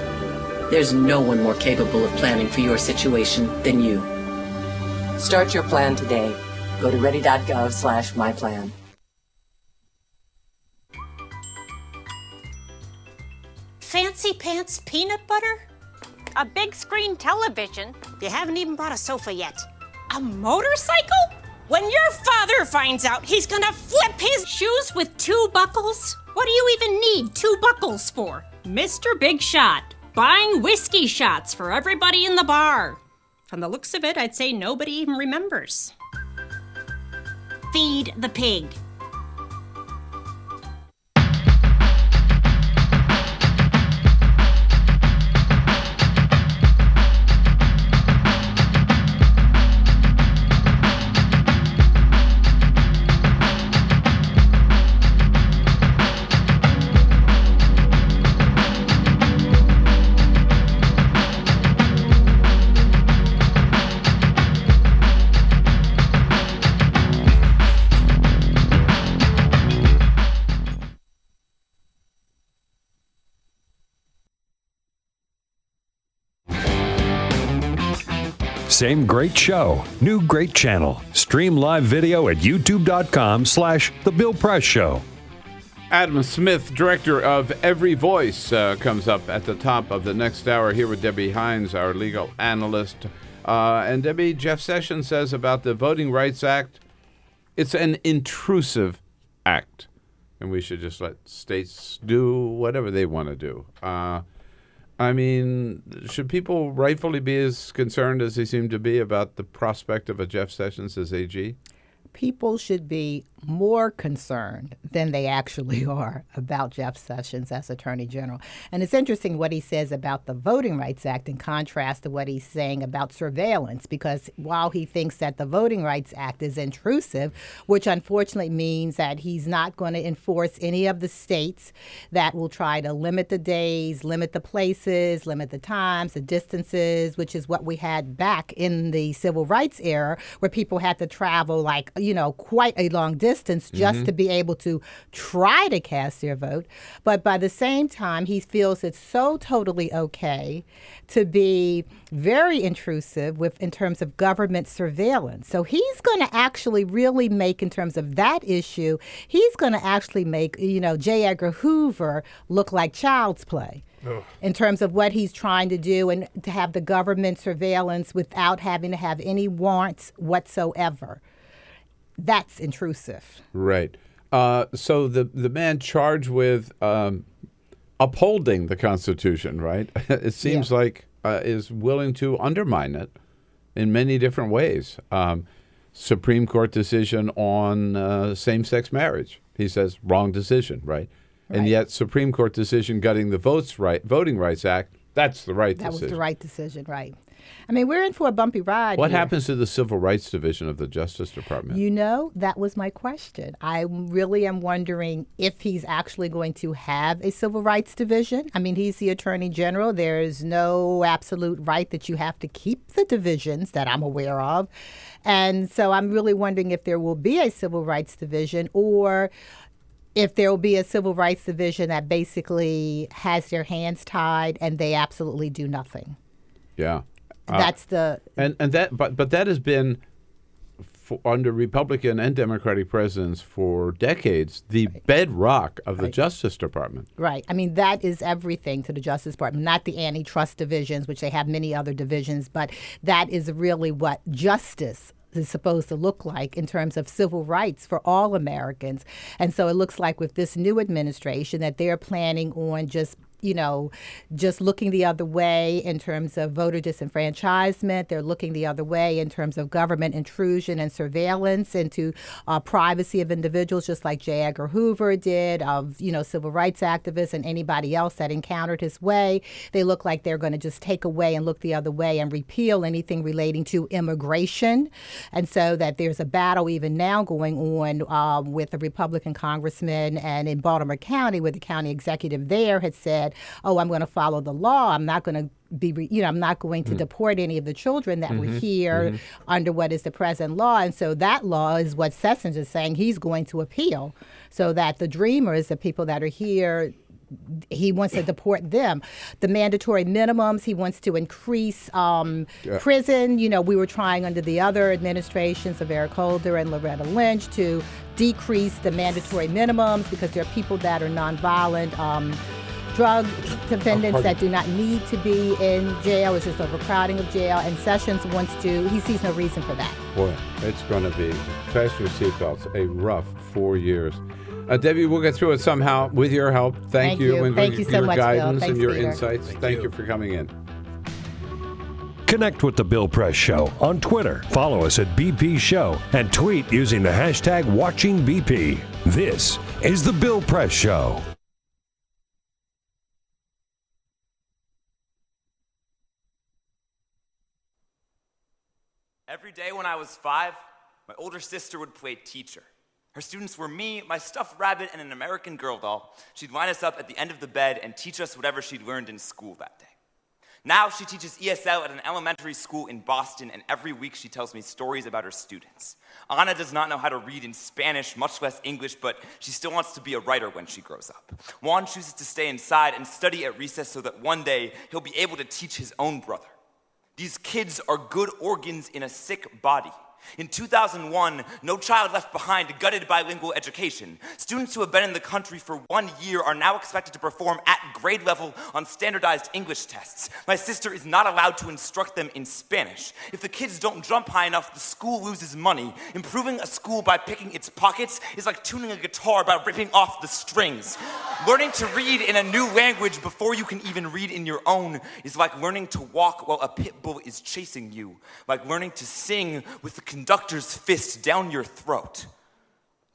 [SPEAKER 5] There's no one more capable of planning for your situation than you. Start your plan today. Go to ready.gov/myplan.
[SPEAKER 6] Fancy pants peanut butter? A big screen television? You haven't even brought a sofa yet. A motorcycle? When your father finds out, he's gonna flip his shoes with 2 buckles? What do you even need 2 buckles for? Mr. Big Shot, buying whiskey shots for everybody in the bar. From the looks of it, I'd say nobody even remembers. Feed the pig.
[SPEAKER 17] Same great show, new great channel. Stream live video at youtube.com/The Bill Press Show.
[SPEAKER 7] Adam Smith, director of Every Voice, comes up at the top of the next hour here with Debbie Hines, our legal analyst. And Debbie, Jeff Sessions says about the Voting Rights Act, it's an intrusive act. And we should just let states do whatever they want to do. I mean, should people rightfully be as concerned as they seem to be about the prospect of a Jeff Sessions as AG?
[SPEAKER 13] People should be more concerned than they actually are about Jeff Sessions as Attorney General. And it's interesting what he says about the Voting Rights Act in contrast to what he's saying about surveillance, because while he thinks that the Voting Rights Act is intrusive, which unfortunately means that he's not going to enforce any of the states that will try to limit the days, limit the places, limit the times, the distances, which is what we had back in the civil rights era, where people had to travel quite a long distance just to be able to try to cast their vote. But by the same time, he feels it's so totally okay to be very intrusive in terms of government surveillance. So he's going to actually really make, in terms of that issue, he's going to actually make, J. Edgar Hoover look like child's play. In terms of what he's trying to do and to have the government surveillance without having to have any warrants whatsoever. That's intrusive.
[SPEAKER 7] Right. So the man charged with upholding the Constitution, right? It seems like is willing to undermine it in many different ways. Supreme Court decision on same-sex marriage. He says wrong decision, right? And yet Supreme Court decision gutting the Voting Rights Act, that's the right decision.
[SPEAKER 13] That was the right decision, right. I mean, we're in for a bumpy ride.
[SPEAKER 7] What
[SPEAKER 13] here.
[SPEAKER 7] happens to the Civil Rights Division of the Justice Department?
[SPEAKER 13] You know, that was my question. I really am wondering if he's actually going to have a Civil Rights Division. I mean, he's the Attorney General. There's no absolute right that you have to keep the divisions that I'm aware of. And so I'm really wondering if there will be a Civil Rights Division, or if there will be a Civil Rights Division that basically has their hands tied and they absolutely do nothing.
[SPEAKER 7] Yeah.
[SPEAKER 13] That's the
[SPEAKER 7] but that has been under Republican and Democratic presidents for decades the bedrock of the Justice Department.
[SPEAKER 13] Right. I mean, that is everything to the Justice Department, not the antitrust divisions, which they have many other divisions, but that is really what justice is supposed to look like in terms of civil rights for all Americans. And so it looks like with this new administration that they're planning on just looking the other way in terms of voter disenfranchisement. They're looking the other way in terms of government intrusion and surveillance into privacy of individuals, just like J. Edgar Hoover did, of, civil rights activists and anybody else that encountered his way. They look like they're going to just take away and look the other way and repeal anything relating to immigration. And so that there's a battle even now going on with a Republican congressman, and in Baltimore County, where the county executive there had said, I'm going to follow the law. I'm not going to I'm not going to deport any of the children that were here under what is the present law. And so that law is what Sessions is saying he's going to appeal, so that the dreamers, the people that are here, he wants to deport them. The mandatory minimums, he wants to increase prison. We were trying under the other administrations of Eric Holder and Loretta Lynch to decrease the mandatory minimums because there are people that are nonviolent drug defendants that do not need to be in jail. It's just overcrowding of jail. And Sessions he sees no reason for that.
[SPEAKER 7] Boy, it's going to be, fasten your seatbelts, a rough 4 years. Debbie, we'll get through it somehow with your help. Thank you. And
[SPEAKER 13] Thank you so much,
[SPEAKER 7] guidance
[SPEAKER 13] Bill. Thanks,
[SPEAKER 7] and your
[SPEAKER 13] Peter.
[SPEAKER 7] insights. Thank you for coming in.
[SPEAKER 17] Connect with The Bill Press Show on Twitter. Follow us at BP Show and tweet using the hashtag WatchingBP. This is The Bill Press Show.
[SPEAKER 19] Every day when I was 5, my older sister would play teacher. Her students were me, my stuffed rabbit, and an American Girl doll. She'd line us up at the end of the bed and teach us whatever she'd learned in school that day. Now she teaches ESL at an elementary school in Boston, and every week she tells me stories about her students. Anna does not know how to read in Spanish, much less English, but she still wants to be a writer when she grows up. Juan chooses to stay inside and study at recess so that one day he'll be able to teach his own brother. These kids are good organs in a sick body. In 2001, No Child Left Behind gutted bilingual education. Students who have been in the country for 1 year are now expected to perform at grade level on standardized English tests. My sister is not allowed to instruct them in Spanish. If the kids don't jump high enough, the school loses money. Improving a school by picking its pockets is like tuning a guitar by ripping off the strings. Learning to read in a new language before you can even read in your own is like learning to walk while a pit bull is chasing you. Like learning to sing with the conductor's fist down your throat.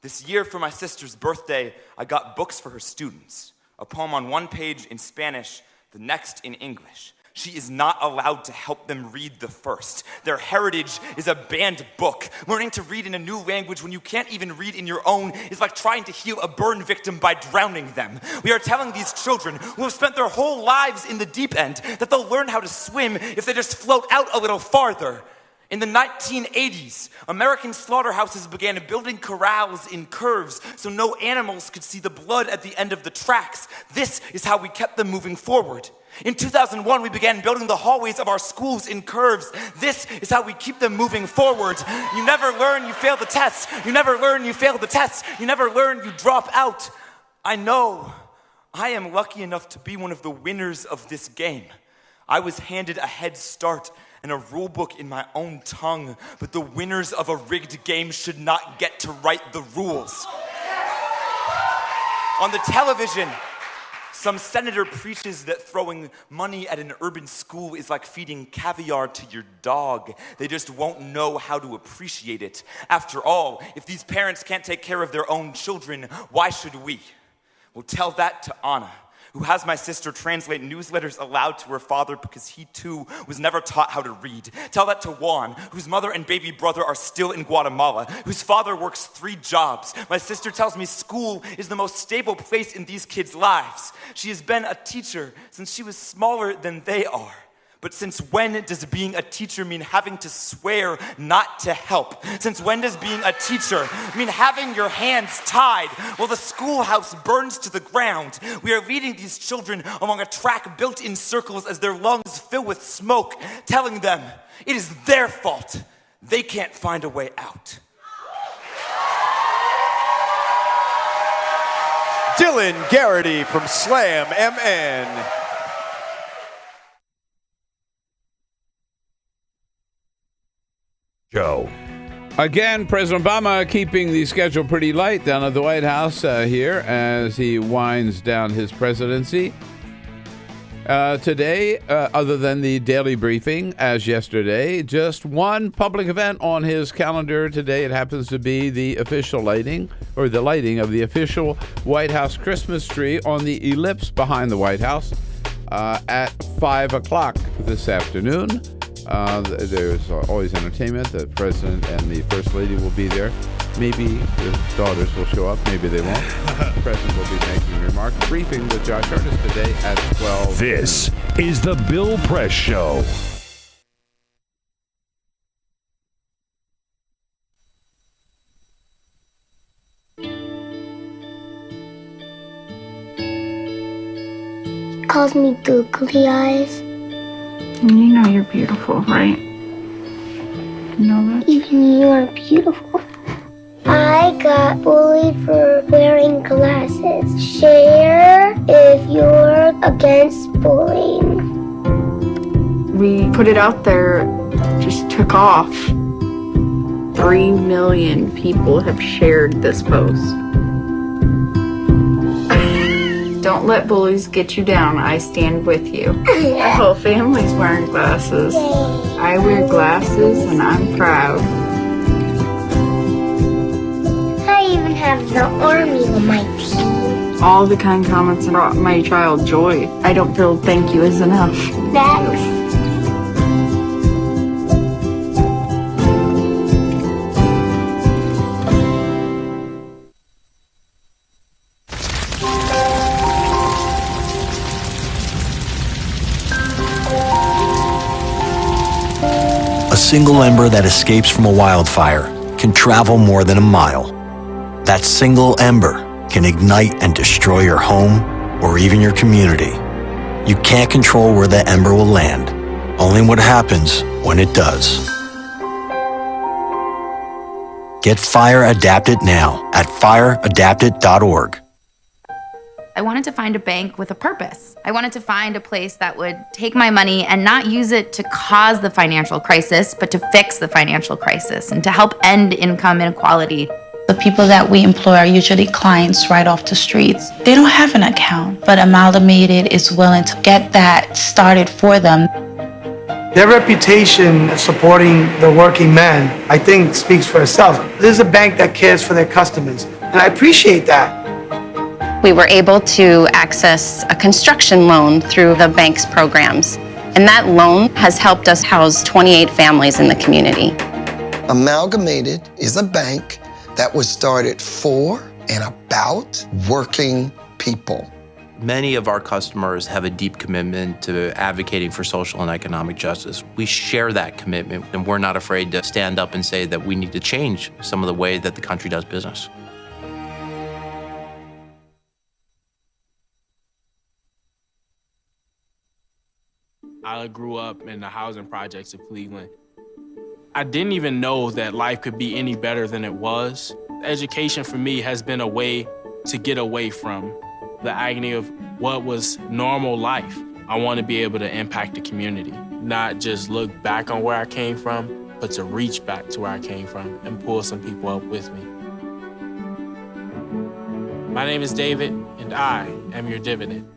[SPEAKER 19] This year for my sister's birthday, I got books for her students. A poem on one page in Spanish, the next in English. She is not allowed to help them read the first. Their heritage is a banned book. Learning to read in a new language when you can't even read in your own is like trying to heal a burn victim by drowning them. We are telling these children who have spent their whole lives in the deep end that they'll learn how to swim if they just float out a little farther. In the 1980s, American slaughterhouses began building corrals in curves so no animals could see the blood at the end of the tracks. This is how we kept them moving forward. In 2001, we began building the hallways of our schools in curves. This is how we keep them moving forward. You never learn, you fail the test. You never learn, you fail the test. You never learn, you drop out. I know. I am lucky enough to be one of the winners of this game. I was handed a head start and a rule book in my own tongue, but the winners of a rigged game should not get to write the rules. On the television, some senator preaches that throwing money at an urban school is like feeding caviar to your dog. They just won't know how to appreciate it. After all, if these parents can't take care of their own children, why should we? Well, tell that to Anna. who has my sister translate newsletters aloud to her father because he too was never taught how to read. Tell that to Juan, whose mother and baby brother are still in Guatemala, whose father works 3 jobs. My sister tells me school is the most stable place in these kids' lives. She has been a teacher since she was smaller than they are. But since when does being a teacher mean having to swear not to help? Since when does being a teacher mean having your hands tied while the schoolhouse burns to the ground? We are leading these children along a track built in circles as their lungs fill with smoke, telling them it is their fault. They can't find a way out.
[SPEAKER 3] Dylan Garrity from Slam MN.
[SPEAKER 17] Joe.
[SPEAKER 7] Again, President Obama keeping the schedule pretty light down at the White House here as he winds down his presidency. Today, other than the daily briefing as yesterday, just one public event on his calendar today. It happens to be the official lighting, or the lighting of the official White House Christmas tree on the ellipse behind the White House at 5 o'clock this afternoon. There's always entertainment. The president and the first lady will be there. Maybe the daughters will show up. Maybe they won't. The president will be making remarks. Briefing with Josh Artist today at 12.
[SPEAKER 17] This is the Bill Press Show.
[SPEAKER 2] He calls me googly eyes.
[SPEAKER 20] You know you're beautiful, right? You know that?
[SPEAKER 2] Even you are beautiful. I got bullied for wearing glasses. Share if you're against bullying.
[SPEAKER 20] We put it out there, just took off. 3 million people have shared this post. Don't let bullies get you down. I stand with you. Our whole family's wearing glasses. I wear glasses and I'm proud.
[SPEAKER 2] I even have the army on my team.
[SPEAKER 20] All the kind comments brought my child joy. I don't feel thank you is enough.
[SPEAKER 2] Thanks.
[SPEAKER 15] A single ember that escapes from a wildfire can travel more than a mile. That single ember can ignite and destroy your home or even your community. You can't control where the ember will land, only what happens when it does. Get Fire Adapted now at fireadapted.org.
[SPEAKER 21] I wanted to find a bank with a purpose. I wanted to find a place that would take my money and not use it to cause the financial crisis, but to fix the financial crisis and to help end income inequality.
[SPEAKER 22] The people that we employ are usually clients right off the streets. They don't have an account, but Amalgamated is willing to get that started for them.
[SPEAKER 23] Their reputation supporting the working man, I think, speaks for itself. This is a bank that cares for their customers, and I appreciate that.
[SPEAKER 24] We were able to access a construction loan through the bank's programs, and that loan has helped us house 28 families in the community.
[SPEAKER 25] Amalgamated is a bank that was started for and about working people.
[SPEAKER 26] Many of our customers have a deep commitment to advocating for social and economic justice. We share that commitment, and we're not afraid to stand up and say that we need to change some of the way that the country does business.
[SPEAKER 27] I grew up in the housing projects of Cleveland. I didn't even know that life could be any better than it was. Education for me has been a way to get away from the agony of what was normal life. I want to be able to impact the community, not just look back on where I came from, but to reach back to where I came from and pull some people up with me. My name is David, and I am your dividend.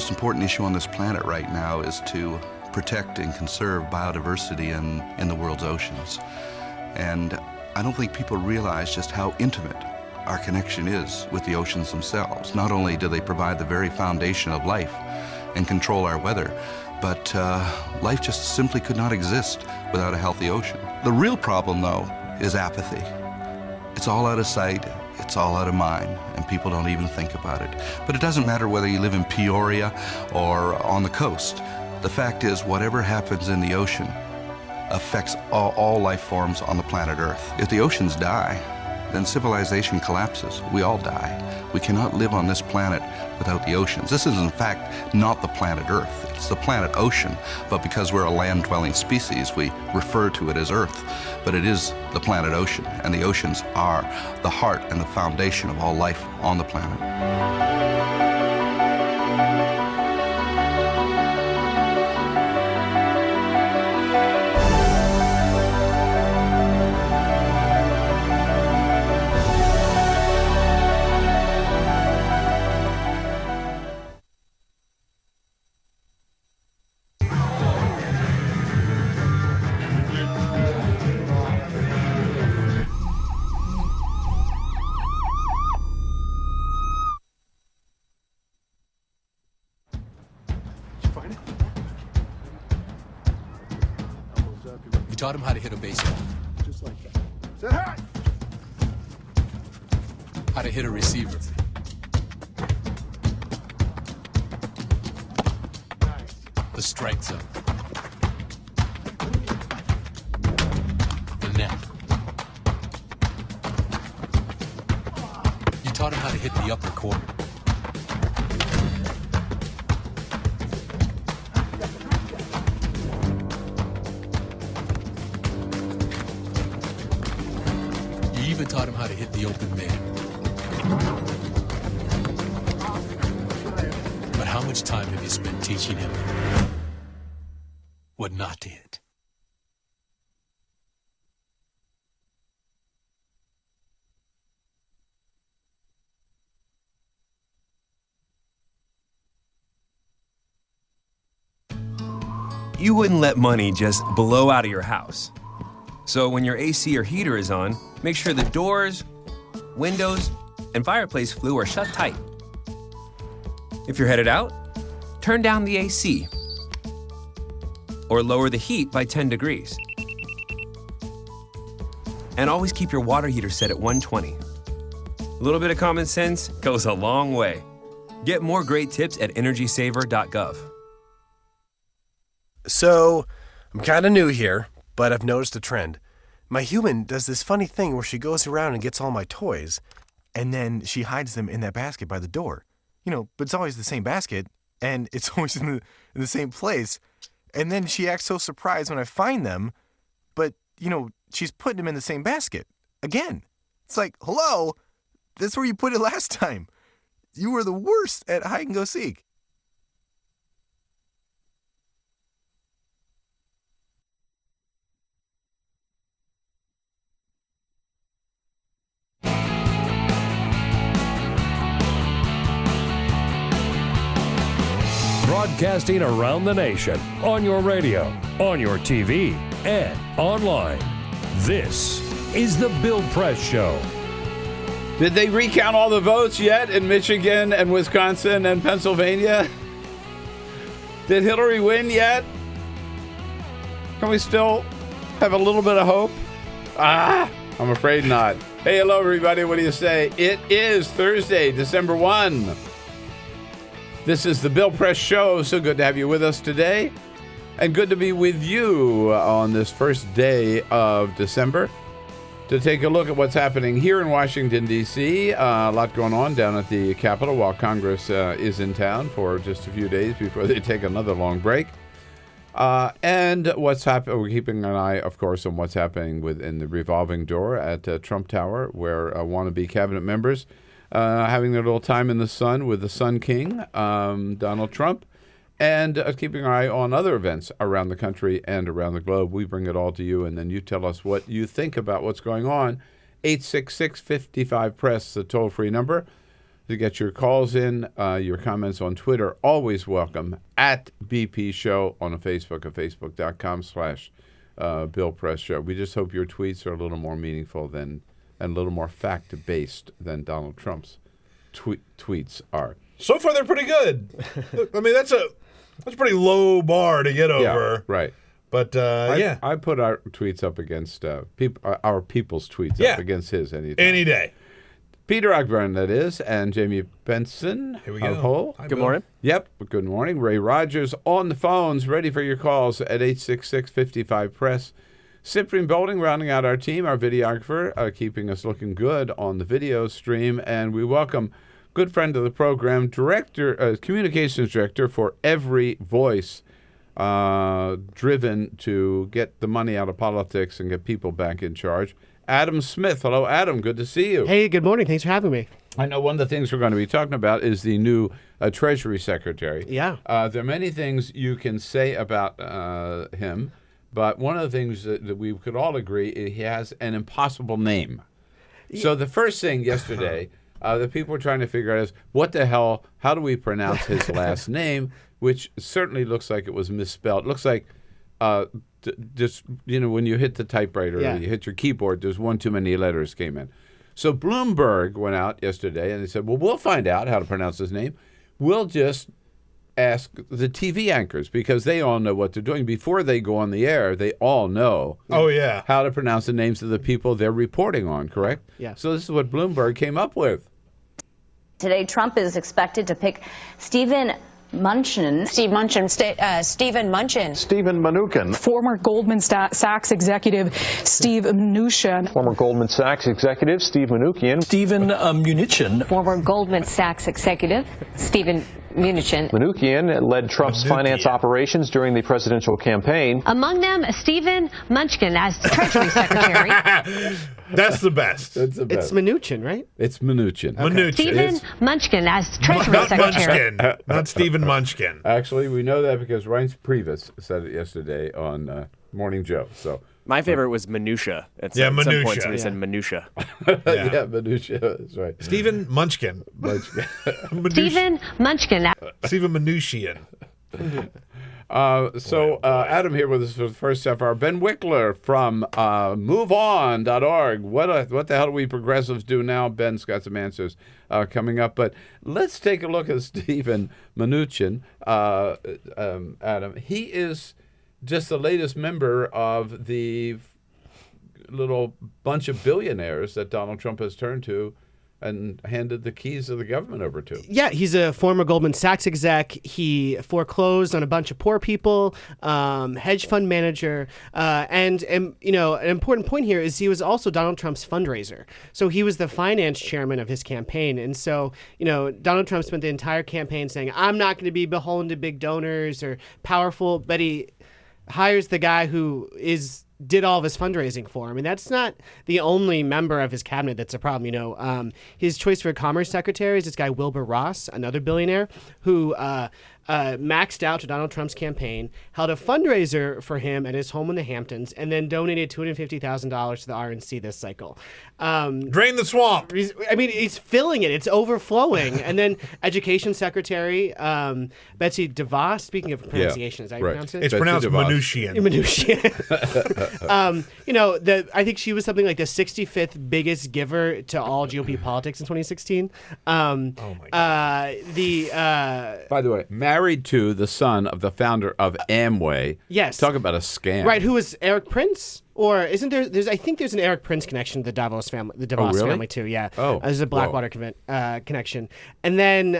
[SPEAKER 1] most important issue on this planet right now is to protect and conserve biodiversity in the world's oceans. And I don't think people realize just how intimate our connection is with the oceans themselves. Not only do they provide the very foundation of life and control our weather, but life just simply could not exist without a healthy ocean. The real problem, though, is apathy. It's all out of sight, it's all out of mind, and people don't even think about it. But it doesn't matter whether you live in Peoria or on the coast. The fact is, whatever happens in the ocean affects all life forms on the planet Earth. If the oceans die, then civilization collapses. We all die. We cannot live on this planet without the oceans. This is, in fact, not the planet Earth. It's the planet ocean, but because we're a land-dwelling species, we refer to it as Earth. But it is the planet ocean, and the oceans are the heart and the foundation of all life on the planet.
[SPEAKER 8] Taught him how to hit a baseball.
[SPEAKER 9] Just like that. Say hi!
[SPEAKER 8] How to hit a receiver.
[SPEAKER 9] Nice.
[SPEAKER 8] The strike zone. The net. You taught him how to hit the upper corner. Taught him how to hit the open man. But how much time have you spent teaching him what not to hit?
[SPEAKER 10] You wouldn't let money just blow out of your house. So when your AC or heater is on, make sure the doors, windows, and fireplace flue are shut tight. If you're headed out, turn down the AC or lower the heat by 10 degrees. And always keep your water heater set at 120. A little bit of common sense goes a long way. Get more great tips at energysaver.gov.
[SPEAKER 11] So, I'm kind of new here, but I've noticed a trend. My human does this funny thing where she goes around and gets all my toys, and then she hides them in that basket by the door. But it's always the same basket, and it's always in the same place. And then she acts so surprised when I find them, but, she's putting them in the same basket. Again. It's like, hello, that's where you put it last time. You were the worst at hide and go seek.
[SPEAKER 17] Broadcasting around the nation, on your radio, on your TV, and online. This is the Bill Press Show.
[SPEAKER 7] Did they recount all the votes yet in Michigan and Wisconsin and Pennsylvania? Did Hillary win yet? Can we still have a little bit of hope? I'm afraid not. Hey, hello, everybody. What do you say? It is Thursday, December 1. This is the Bill Press Show. So good to have you with us today. And good to be with you on this first day of December to take a look at what's happening here in Washington, D.C. A lot going on down at the Capitol while Congress is in town for just a few days before they take another long break. And what's happening, we're keeping an eye, of course, on what's happening within the revolving door at Trump Tower, where wannabe cabinet members having their little time in the sun with the Sun King, Donald Trump, and keeping our eye on other events around the country and around the globe. We bring it all to you, and then you tell us what you think about what's going on. 866-55-PRESS, the toll-free number. to get your calls in. Your comments on Twitter, always welcome, at BP Show on Facebook at facebook.com/Bill Press Show. We just hope your tweets are a little more meaningful and a little more fact-based than Donald Trump's tweets are.
[SPEAKER 4] So far, they're pretty good. I mean, that's a pretty low bar to get over.
[SPEAKER 7] Yeah, right.
[SPEAKER 4] But
[SPEAKER 7] I put our tweets up against our people's tweets up against his any
[SPEAKER 4] day.
[SPEAKER 7] Peter Ogburn, that is, and Jamie Benson.
[SPEAKER 4] Here we go.
[SPEAKER 7] Hi,
[SPEAKER 5] good
[SPEAKER 7] Bill.
[SPEAKER 5] morning.
[SPEAKER 7] Yep, good morning. Ray Rogers on the phones, ready for your calls at 866-55-PRESS. Cyprian Bolding rounding out our team, our videographer, keeping us looking good on the video stream. And we welcome good friend of the program, communications director for Every Voice, driven to get the money out of politics and get people back in charge. Adam Smith. Hello, Adam. Good to see you.
[SPEAKER 5] Hey, good morning. Thanks for having me.
[SPEAKER 7] I know one of the things we're going to be talking about is the new Treasury Secretary.
[SPEAKER 5] Yeah.
[SPEAKER 7] There are many things you can say about him, but one of the things that we could all agree is he has an impossible name. So the first thing yesterday that people were trying to figure out is, what the hell, how do we pronounce his last name, which certainly looks like it was misspelled. It looks like just, when you hit the typewriter or you hit your keyboard, there's one too many letters came in. So Bloomberg went out yesterday and they said, well, we'll find out how to pronounce his name. We'll just ask the TV anchors because they all know what they're doing. Before they go on the air, they all know how to pronounce the names of the people they're reporting on, correct?
[SPEAKER 5] Yeah.
[SPEAKER 7] So this is what Bloomberg came up with.
[SPEAKER 6] Today, Trump is expected to pick Stephen Mnuchin.
[SPEAKER 12] Stephen Mnuchin.
[SPEAKER 14] Former Goldman Sachs executive Steve Mnuchin.
[SPEAKER 12] Former Goldman Sachs executive Steve Mnuchin.
[SPEAKER 14] Stephen Mnuchin.
[SPEAKER 6] Former Goldman Sachs executive Stephen Mnuchin.
[SPEAKER 12] Mnuchin led Trump's finance operations during the presidential campaign.
[SPEAKER 6] Among them, Stephen Mnuchin as Treasury Secretary.
[SPEAKER 4] That's the best.
[SPEAKER 7] That's the best.
[SPEAKER 5] It's Mnuchin, right?
[SPEAKER 7] It's Mnuchin.
[SPEAKER 4] Mnuchin.
[SPEAKER 6] Stephen Mnuchin as Treasury
[SPEAKER 4] Not
[SPEAKER 6] Secretary.
[SPEAKER 4] Munchkin. Not Stephen Munchkin.
[SPEAKER 7] Actually, we know that because Reince Priebus said it yesterday on Morning Joe. So
[SPEAKER 5] my favorite was minutia. At
[SPEAKER 4] Yeah,
[SPEAKER 5] some
[SPEAKER 4] minutia.
[SPEAKER 5] points when he said minutia.
[SPEAKER 7] yeah, minutia. That's right.
[SPEAKER 4] Stephen Munchkin.
[SPEAKER 6] Stephen Munchkin.
[SPEAKER 4] Stephen Mnuchin.
[SPEAKER 7] Adam here with us for the first half hour. Ben Wikler from MoveOn.org. What the hell do we progressives do now? Ben's got some answers coming up. But let's take a look at Stephen Mnuchin. Adam, he is just the latest member of the little bunch of billionaires that Donald Trump has turned to and handed the keys of the government over to.
[SPEAKER 5] Yeah, he's a former Goldman Sachs exec. He foreclosed on a bunch of poor people, hedge fund manager, and an important point here is he was also Donald Trump's fundraiser. So he was the finance chairman of his campaign. And so, Donald Trump spent the entire campaign saying, I'm not going to be beholden to big donors or powerful, but he hires the guy who did all of his fundraising for him. And that's not the only member of his cabinet that's a problem. His choice for Commerce Secretary is this guy, Wilbur Ross, another billionaire, who maxed out to Donald Trump's campaign, held a fundraiser for him at his home in the Hamptons, and then donated $250,000 to the RNC this cycle.
[SPEAKER 4] Drain the swamp.
[SPEAKER 5] He's filling it. It's overflowing. And then Education Secretary Betsy DeVos, speaking of pronunciation, is that how you pronounce it?
[SPEAKER 4] It's pronounced Mnuchin.
[SPEAKER 5] I think she was something like the 65th biggest giver to all GOP politics in 2016.
[SPEAKER 4] Oh my God.
[SPEAKER 7] By the way, married to the son of the founder of Amway.
[SPEAKER 5] Yes.
[SPEAKER 7] Talk about a scam.
[SPEAKER 5] Right, who was Eric Prince? Or isn't there? I think there's an Eric Prince connection to the DeVos family. The DeVos family too. Yeah.
[SPEAKER 7] Oh,
[SPEAKER 5] there's a Blackwater connection. And then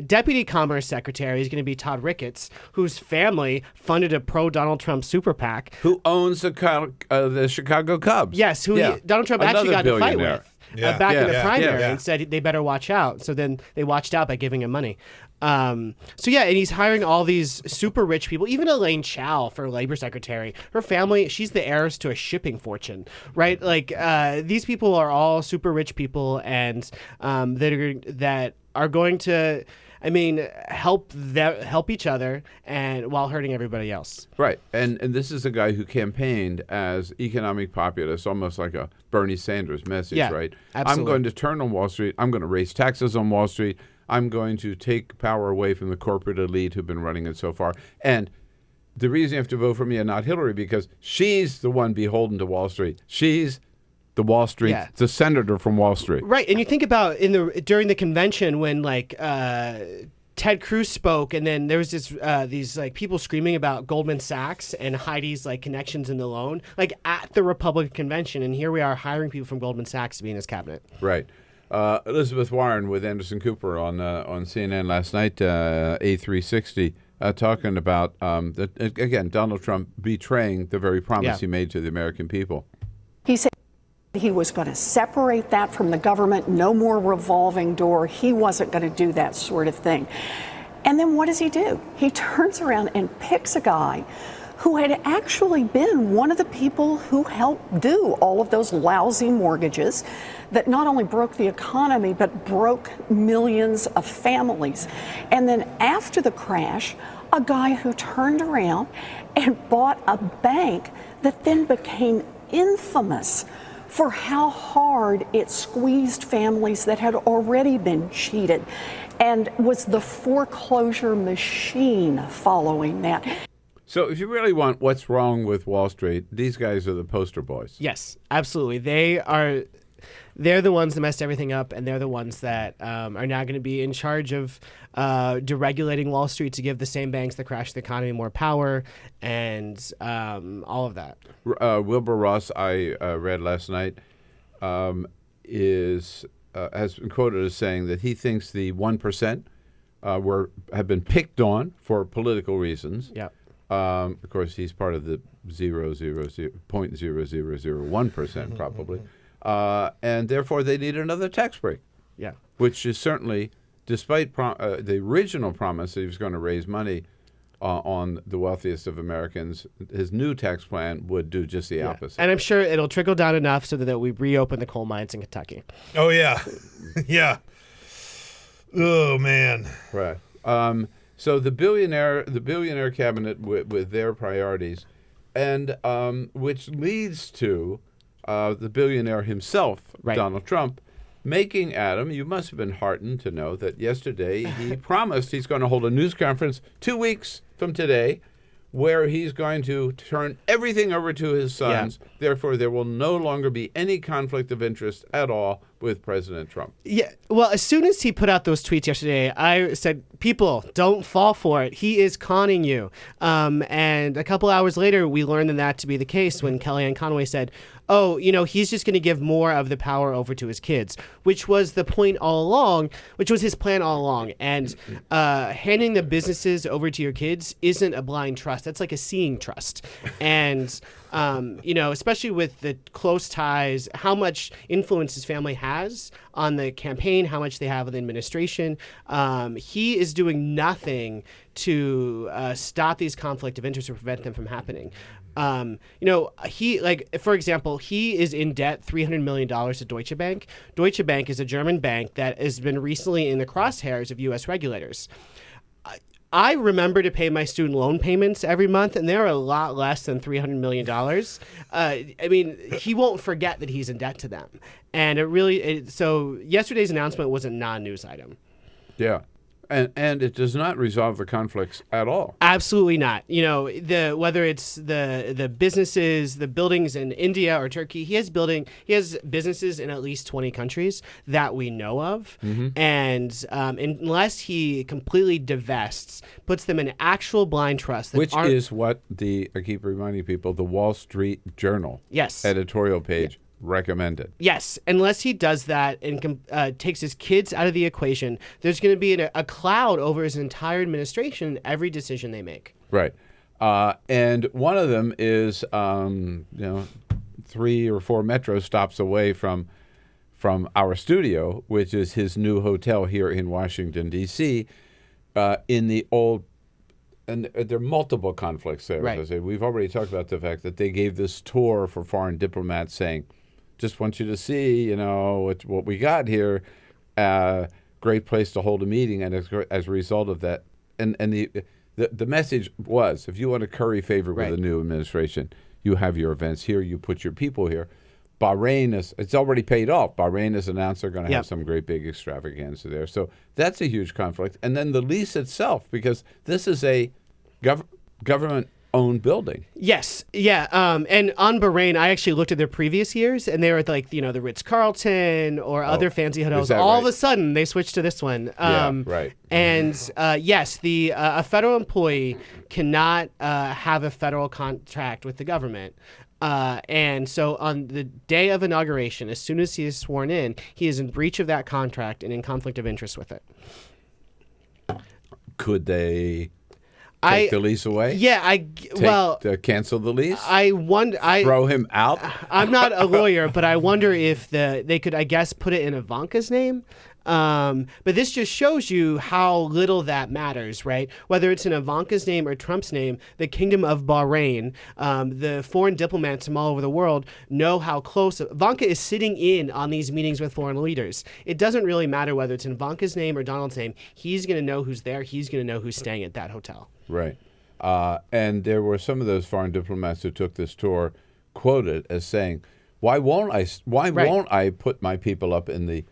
[SPEAKER 5] Deputy Commerce Secretary is going to be Todd Ricketts, whose family funded a pro-Donald Trump super PAC,
[SPEAKER 7] who owns the Chicago Cubs.
[SPEAKER 5] Yes, Donald Trump actually got in a fight with back in the primary and said they better watch out. So then they watched out by giving him money. And he's hiring all these super rich people, even Elaine Chao for Labor Secretary. Her family, she's the heiress to a shipping fortune, right? These people are all super rich people and that are going to I mean, help each other and while hurting everybody else.
[SPEAKER 7] Right. And this is a guy who campaigned as economic populist, almost like a Bernie Sanders message, right?
[SPEAKER 5] Absolutely.
[SPEAKER 7] I'm going to turn on Wall Street. I'm going to raise taxes on Wall Street. I'm going to take power away from the corporate elite who've been running it so far. And the reason you have to vote for me and not Hillary, because she's the one beholden to Wall Street. She's the Wall Street, the senator from Wall Street.
[SPEAKER 5] Right. And you think about during the convention when Ted Cruz spoke, and then there was these people screaming about Goldman Sachs and Heidi's connections in the loan, at the Republican convention, and here we are hiring people from Goldman Sachs to be in his cabinet.
[SPEAKER 7] Right. Elizabeth Warren with Anderson Cooper on CNN last night, A360, talking about again Donald Trump betraying the very promise he made to the American people.
[SPEAKER 2] He said he was going to separate that from the government, no more revolving door. He wasn't going to do that sort of thing. And then what does he do? He turns around and picks a guy who had actually been one of the people who helped do all of those lousy mortgages that not only broke the economy, but broke millions of families. And then after the crash, a guy who turned around and bought a bank that then became infamous for how hard it squeezed families that had already been cheated, and was the foreclosure machine following that.
[SPEAKER 7] So if you really want what's wrong with Wall Street, these guys are the poster boys.
[SPEAKER 5] Yes, absolutely. They're the ones that messed everything up, and they're the ones that are now going to be in charge of deregulating Wall Street to give the same banks that crashed the economy more power and all of that.
[SPEAKER 7] Wilbur Ross, I read last night, has been quoted as saying that he thinks the 1% have been picked on for political reasons.
[SPEAKER 5] Yeah.
[SPEAKER 7] Of course, he's part of the 0.0001% probably. And therefore, they need another tax break.
[SPEAKER 5] Yeah.
[SPEAKER 7] Which is certainly, despite the original promise that he was going to raise money on the wealthiest of Americans, his new tax plan would do just the opposite.
[SPEAKER 5] And I'm sure it'll trickle down enough so that we reopen the coal mines in Kentucky.
[SPEAKER 4] Oh, yeah. Yeah. Oh, man.
[SPEAKER 7] Right. So the billionaire cabinet with their priorities, and which leads to the billionaire himself, Donald Trump, making Adam, you must have been heartened to know that yesterday he promised he's going to hold a news conference 2 weeks from today where he's going to turn everything over to his sons. Yeah. Therefore, there will no longer be any conflict of interest at all with President Trump.
[SPEAKER 5] Yeah. Well, as soon as he put out those tweets yesterday, I said, people, don't fall for it. He is conning you. And a couple hours later, we learned that to be the case when Kellyanne Conway said, oh, he's just going to give more of the power over to his kids, which was the point all along, which was his plan all along. And handing the businesses over to your kids isn't a blind trust. That's like a seeing trust. And, especially with the close ties, how much influence his family has on the campaign, how much they have with the administration, he is doing nothing to stop these conflict of interest or prevent them from happening. For example, he is in debt $300 million to Deutsche Bank. Deutsche Bank is a German bank that has been recently in the crosshairs of U.S. regulators. I remember to pay my student loan payments every month, and they're a lot less than $300 million. He won't forget that he's in debt to them. And so yesterday's announcement was a non-news item.
[SPEAKER 7] Yeah. And it does not resolve the conflicts at all.
[SPEAKER 5] Absolutely not. Whether it's the businesses, the buildings in India or Turkey, he has businesses in at least 20 countries that we know of. Mm-hmm. And unless he completely divests, puts them in actual blind trust.
[SPEAKER 7] Which is what I keep reminding people, the Wall Street Journal editorial page recommended.
[SPEAKER 5] Yes, unless he does that and takes his kids out of the equation, there's going to be a cloud over his entire administration and every decision they make.
[SPEAKER 7] Right. And one of them is, 3 or 4 metro stops away from our studio, which is his new hotel here in Washington, D.C., in the old. And there are multiple conflicts there.
[SPEAKER 5] Right.
[SPEAKER 7] As I say. We've already talked about the fact that they gave this tour for foreign diplomats saying, just want you to see, what we got here. Of great place to hold a meeting, and as a result of that, and the message was, if you want to curry favor with the new administration, you have your events here, you put your people here. Bahrain it's already paid off. Bahrain has announced they're going to have some great big extravaganza there. So that's a huge conflict. And then the lease itself, because this is a government-owned building.
[SPEAKER 5] Yes. Yeah. And on Bahrain, I actually looked at their previous years, and they were like, the Ritz-Carlton or other fancy hotels. All of a sudden, they switched to this one.
[SPEAKER 7] Right.
[SPEAKER 5] And yes, a federal employee cannot have a federal contract with the government. And so on the day of inauguration, as soon as he is sworn in, he is in breach of that contract and in conflict of interest with it.
[SPEAKER 7] Could they take the lease away?
[SPEAKER 5] Yeah,
[SPEAKER 7] cancel the lease?
[SPEAKER 5] Throw
[SPEAKER 7] him out?
[SPEAKER 5] I'm not a lawyer, but I wonder if they could, I guess, put it in Ivanka's name. But this just shows you how little that matters, right? Whether it's in Ivanka's name or Trump's name, the Kingdom of Bahrain, the foreign diplomats from all over the world know how close Ivanka is sitting in on these meetings with foreign leaders. It doesn't really matter whether it's in Ivanka's name or Donald's name. He's going to know who's there. He's going to know who's staying at that hotel.
[SPEAKER 7] Right. And there were some of those foreign diplomats who took this tour quoted as saying, why won't I put my people up in the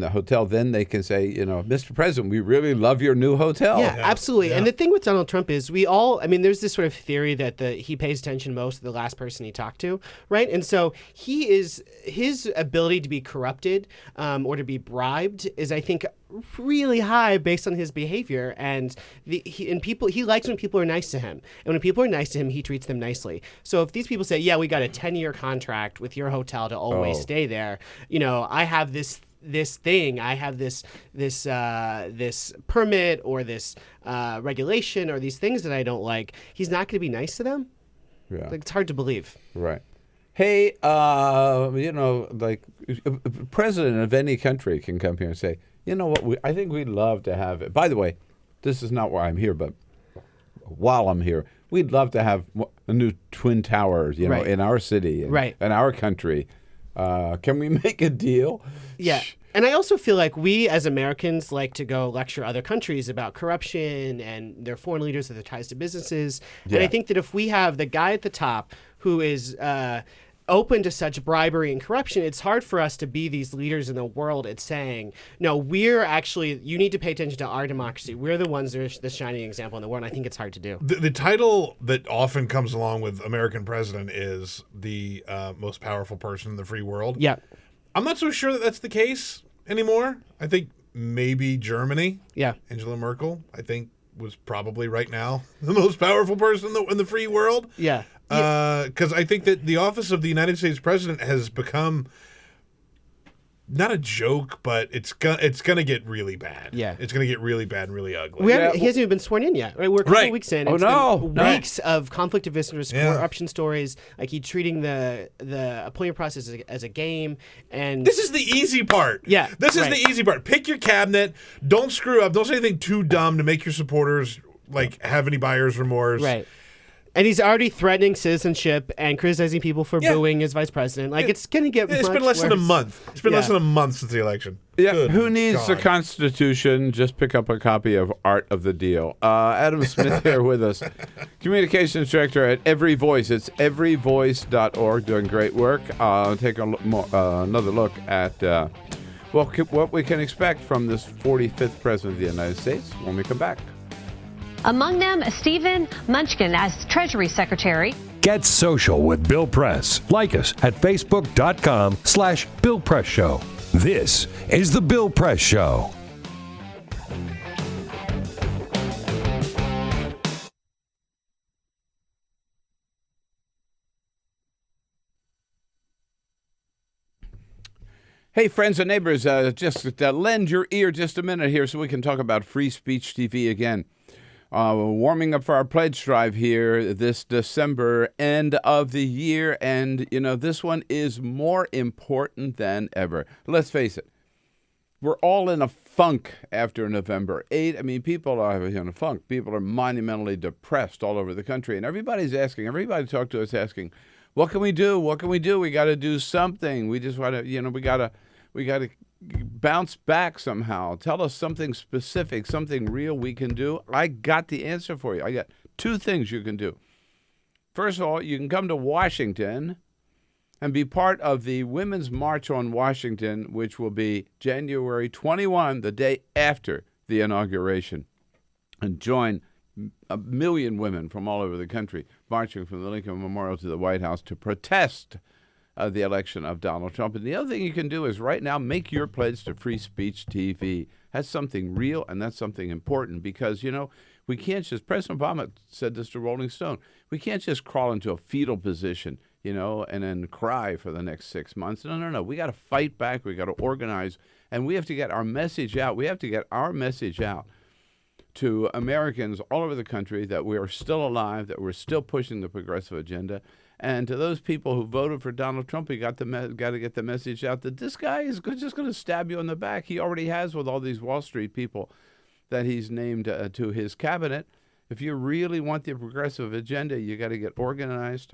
[SPEAKER 7] hotel? Then they can say, Mr. President, we really love your new hotel.
[SPEAKER 5] Yeah, absolutely. Yeah. And the thing with Donald Trump is there's this sort of theory that he pays attention most to the last person he talked to, right? And so his ability to be corrupted or to be bribed is, I think, really high based on his behavior. And he likes when people are nice to him. And when people are nice to him, he treats them nicely. So if these people say, yeah, we got a 10-year contract with your hotel to always stay there, I have this thing, I have this permit or this regulation or these things that I don't like, he's not going to be nice to them.
[SPEAKER 7] Yeah,
[SPEAKER 5] it's hard to believe.
[SPEAKER 7] Right. Hey, a president of any country can come here and say, I think we'd love to have it. By the way, this is not why I'm here, but while I'm here, we'd love to have a new Twin Towers, in our city, in our country. Can we make a deal?
[SPEAKER 5] Yeah. And I also feel like we as Americans like to go lecture other countries about corruption and their foreign leaders and their ties to businesses. Yeah. And I think that if we have the guy at the top who is open to such bribery and corruption, it's hard for us to be these leaders in the world at saying, no, you need to pay attention to our democracy. We're the ones that are the shining example in the world. And I think it's hard to do.
[SPEAKER 4] The title that often comes along with American president is the most powerful person in the free world.
[SPEAKER 5] Yeah.
[SPEAKER 4] I'm not so sure that that's the case anymore. I think maybe Germany.
[SPEAKER 5] Yeah.
[SPEAKER 4] Angela Merkel, I think, was probably right now the most powerful person in the free world.
[SPEAKER 5] Yeah.
[SPEAKER 4] Because I think that the office of the United States president has become not a joke, but it's gonna get really bad.
[SPEAKER 5] Yeah,
[SPEAKER 4] it's gonna get really bad and really ugly.
[SPEAKER 5] He hasn't even been sworn in yet. Right, we're a couple weeks in. It's been weeks of conflict of interest, corruption stories. Like he's treating the appointment process as a game, and
[SPEAKER 4] this is the easy part.
[SPEAKER 5] Yeah,
[SPEAKER 4] this is the easy part. Pick your cabinet. Don't screw up. Don't say anything too dumb to make your supporters have any buyer's remorse.
[SPEAKER 5] Right. And he's already threatening citizenship and criticizing people for booing his vice president. It's going to get much
[SPEAKER 4] It's been less
[SPEAKER 5] worse.
[SPEAKER 4] than a month. It's been less than a month since the election.
[SPEAKER 7] Yeah.
[SPEAKER 4] Good
[SPEAKER 7] Who needs
[SPEAKER 4] God.
[SPEAKER 7] the Constitution? Just pick up a copy of Art of the Deal. Adam Smith here with us, Communications Director at Every Voice. It's everyvoice.org, doing great work. Take another look at what we can expect from this 45th President of the United States when we come back.
[SPEAKER 3] Among them, Stephen Munchkin as Treasury Secretary.
[SPEAKER 17] Get social with Bill Press. Like us at facebook.com/Bill Press Show. This is The Bill Press Show.
[SPEAKER 7] Hey, friends and neighbors, just lend your ear just a minute here so we can talk about Free Speech TV again. Warming up for our pledge drive here this December, end of the year, and this one is more important than ever. Let's face it, we're all in a funk after November 8. I mean, people are in a funk. People are monumentally depressed all over the country, and everybody talk to us asking, what can we do? What can we do? We got to do something. We just want to, we got We got to bounce back somehow. Tell us something specific, something real we can do. I got the answer for you. I got 2 things you can do. First of all, you can come to Washington and be part of the Women's March on Washington, which will be January 21, the day after the inauguration, and join 1 million women from all over the country marching from the Lincoln Memorial to the White House to protest the election of Donald Trump. And the other thing you can do is right now make your pledge to Free Speech TV. That's something real and that's something important because, you know, we can't just, President Obama said this to Rolling Stone, we can't just crawl into a fetal position, you know, and then cry for the next 6 months. No. We got to fight back. We got to organize, and we have to get our message out. We have to get our message out to Americans all over the country that we are still alive, that we're still pushing the progressive agenda. And to those people who voted for Donald Trump, we got to get the message out that this guy is just going to stab you in the back. He already has with all these Wall Street people that he's named to his cabinet. If you really want the progressive agenda, you got to get organized.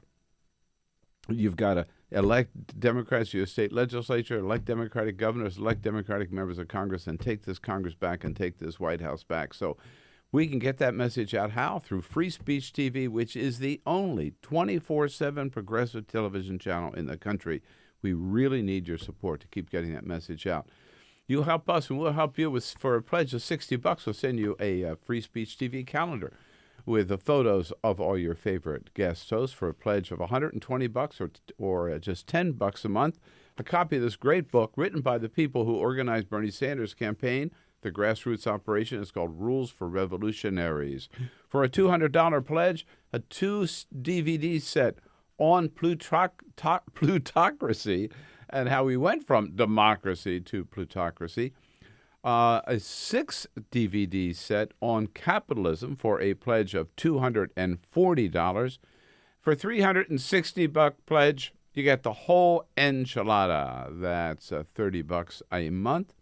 [SPEAKER 7] You've got to elect Democrats to your state legislature, elect Democratic governors, elect Democratic members of Congress, and take this Congress back and take this White House back. So we can get that message out. How? Through Free Speech TV, which is the only 24/7 progressive television channel in the country. We really need your support to keep getting that message out. You'll help us, and we'll help you for a pledge of $60. We'll send you a Free Speech TV calendar with the photos of all your favorite guest hosts for a pledge of $120 or just $10 a month. A copy of this great book written by the people who organized Bernie Sanders' campaign. The grassroots operation is called Rules for Revolutionaries. For a $200 pledge, a 2 DVD set on plutocracy and how we went from democracy to plutocracy. A 6 DVD set on capitalism for a pledge of $240. For $360 pledge, you get the whole enchilada. That's $30 a month.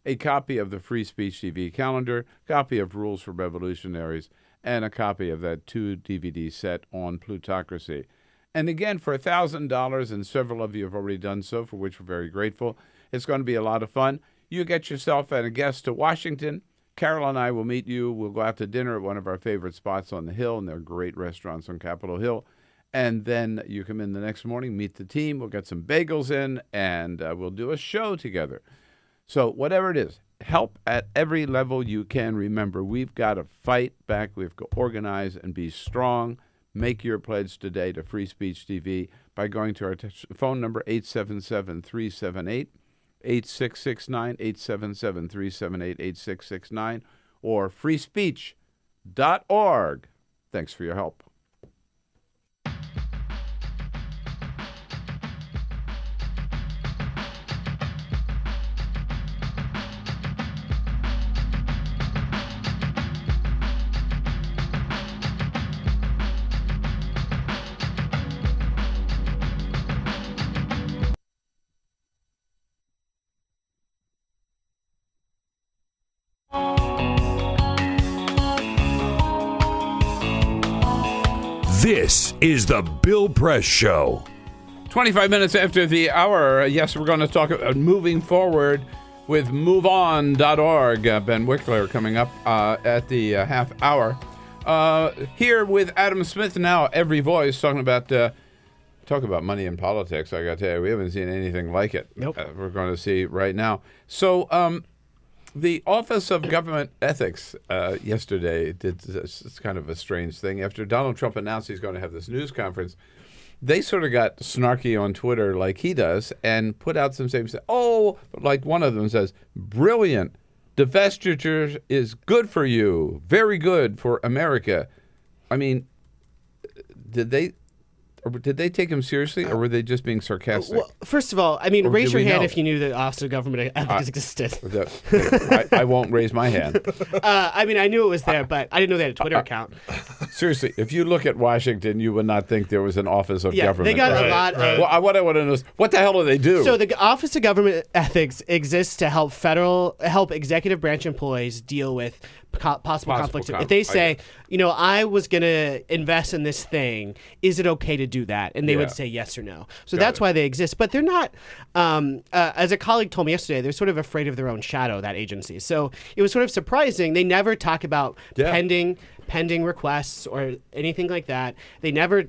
[SPEAKER 7] A copy of the Free Speech TV calendar, copy of Rules for Revolutionaries, and a copy of that 2 DVD set on plutocracy. And again, for $1,000, and several of you have already done so, for which we're very grateful, it's going to be a lot of fun. You get yourself and a guest to Washington. Carol and I will meet you. We'll go out to dinner at one of our favorite spots on the Hill, and there are great restaurants on Capitol Hill. And then you come in the next morning, meet the team. We'll get some bagels in, and we'll do a show together. So whatever it is, help at every level you can. Remember, we've got to fight back. We've got to organize and be strong. Make your pledge today to Free Speech TV by going to our phone number, 877-378-8669, 877-378-8669, or freespeech.org. Thanks for your help.
[SPEAKER 17] This is the Bill Press Show.
[SPEAKER 7] 25 minutes after the hour, yes, we're going to talk about moving forward with MoveOn.org. Ben Wikler coming up at the half hour. Here with Adam Smith now, Every Voice, talking about money in politics. I got to tell you, we haven't seen anything like it.
[SPEAKER 5] Nope.
[SPEAKER 7] We're going to see right now. So the Office of Government Ethics yesterday did it's kind of a strange thing. After Donald Trump announced he's going to have this news conference, they sort of got snarky on Twitter like he does and put out some statements. Like one of them says, brilliant, divestiture is good for you, very good for America. I mean, did they take him seriously, or were they just being sarcastic?
[SPEAKER 5] Well, first of all, I mean,
[SPEAKER 7] Or
[SPEAKER 5] raise
[SPEAKER 7] do
[SPEAKER 5] your
[SPEAKER 7] we
[SPEAKER 5] hand
[SPEAKER 7] know?
[SPEAKER 5] if you knew that Office of Government Ethics existed.
[SPEAKER 7] I won't raise my hand.
[SPEAKER 5] I mean, I knew it was there, but I didn't know they had a Twitter account.
[SPEAKER 7] Seriously, if you look at Washington, you would not think there was an Office of Government.
[SPEAKER 5] They got a lot of...
[SPEAKER 7] Well, what I want to know is, what the hell do they do?
[SPEAKER 5] So the Office of Government Ethics exists to help executive branch employees deal with possible conflict. If they say, I was going to invest in this thing, is it okay to do that? And they would say yes or no. So that's why they exist. But they're not, as a colleague told me yesterday, they're sort of afraid of their own shadow, that agency. So it was sort of surprising. They never talk about pending requests or anything like that. They never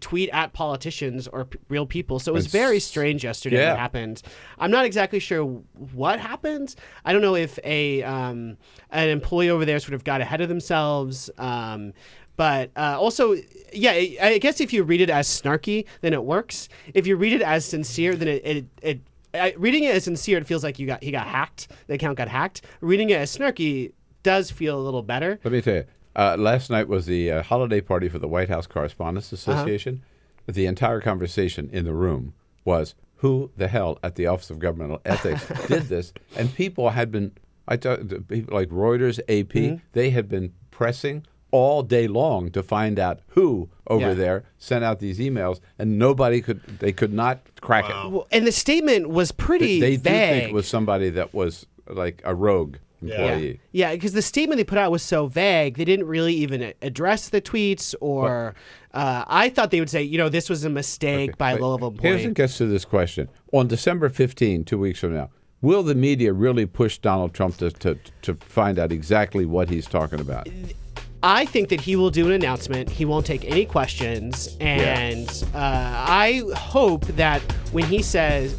[SPEAKER 5] tweet at politicians or real people. So it was very strange yesterday what happened. I'm not exactly sure what happened. I don't know if an employee over there sort of got ahead of themselves. But also, I guess if you read it as snarky, then it works. If you read it as sincere, then reading it as sincere, it feels like he got hacked. The account got hacked. Reading it as snarky does feel a little better.
[SPEAKER 7] Let me tell you. Last night was the holiday party for the White House Correspondents Association. The entire conversation in the room was, who the hell at the Office of Governmental Ethics did this? And people had been, people like Reuters, AP, they had been pressing all day long to find out who over there sent out these emails, and they could not crack it.
[SPEAKER 5] Well, and the statement was pretty
[SPEAKER 7] They
[SPEAKER 5] vague.
[SPEAKER 7] do think it was somebody that was like a rogue employee.
[SPEAKER 5] Yeah, because the statement they put out was so vague. They didn't really even address the tweets, or I thought they would say, this was a mistake by a low-level employee.
[SPEAKER 7] Here's what gets to this question. On December 15, 2 weeks from now, will the media really push Donald Trump to find out exactly what he's talking about?
[SPEAKER 5] I think that he will do an announcement. He won't take any questions. And I hope that when he says,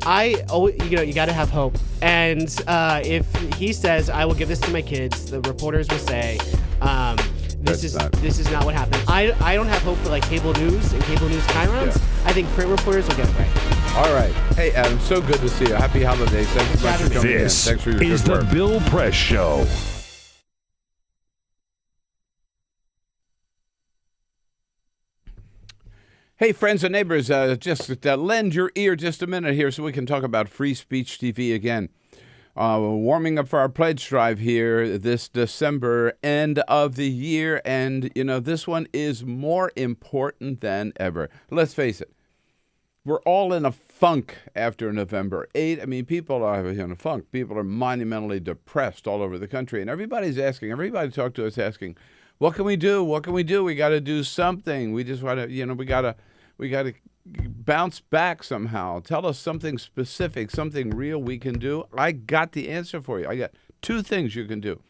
[SPEAKER 5] you got to have hope. And if he says, I will give this to my kids, the reporters will say, this is not what happened. I don't have hope for cable news and cable news chyrons. I think print reporters will get it right.
[SPEAKER 7] All right. Hey, Adam, so good to see you. Happy holidays. Thanks so much for coming in. Thanks for your
[SPEAKER 17] is
[SPEAKER 7] good work.
[SPEAKER 17] the Bill Press Show.
[SPEAKER 7] Hey, friends and neighbors, just lend your ear just a minute here so we can talk about Free Speech TV again. Warming up for our pledge drive here this December, end of the year, and, this one is more important than ever. Let's face it, we're all in a funk after November 8. I mean, people are in a funk. People are monumentally depressed all over the country, and everybody talk to us asking, what can we do? What can we do? We got to do something. We just want to, we got to bounce back somehow. Tell us something specific, something real we can do. I got the answer for you. I got two things you can do.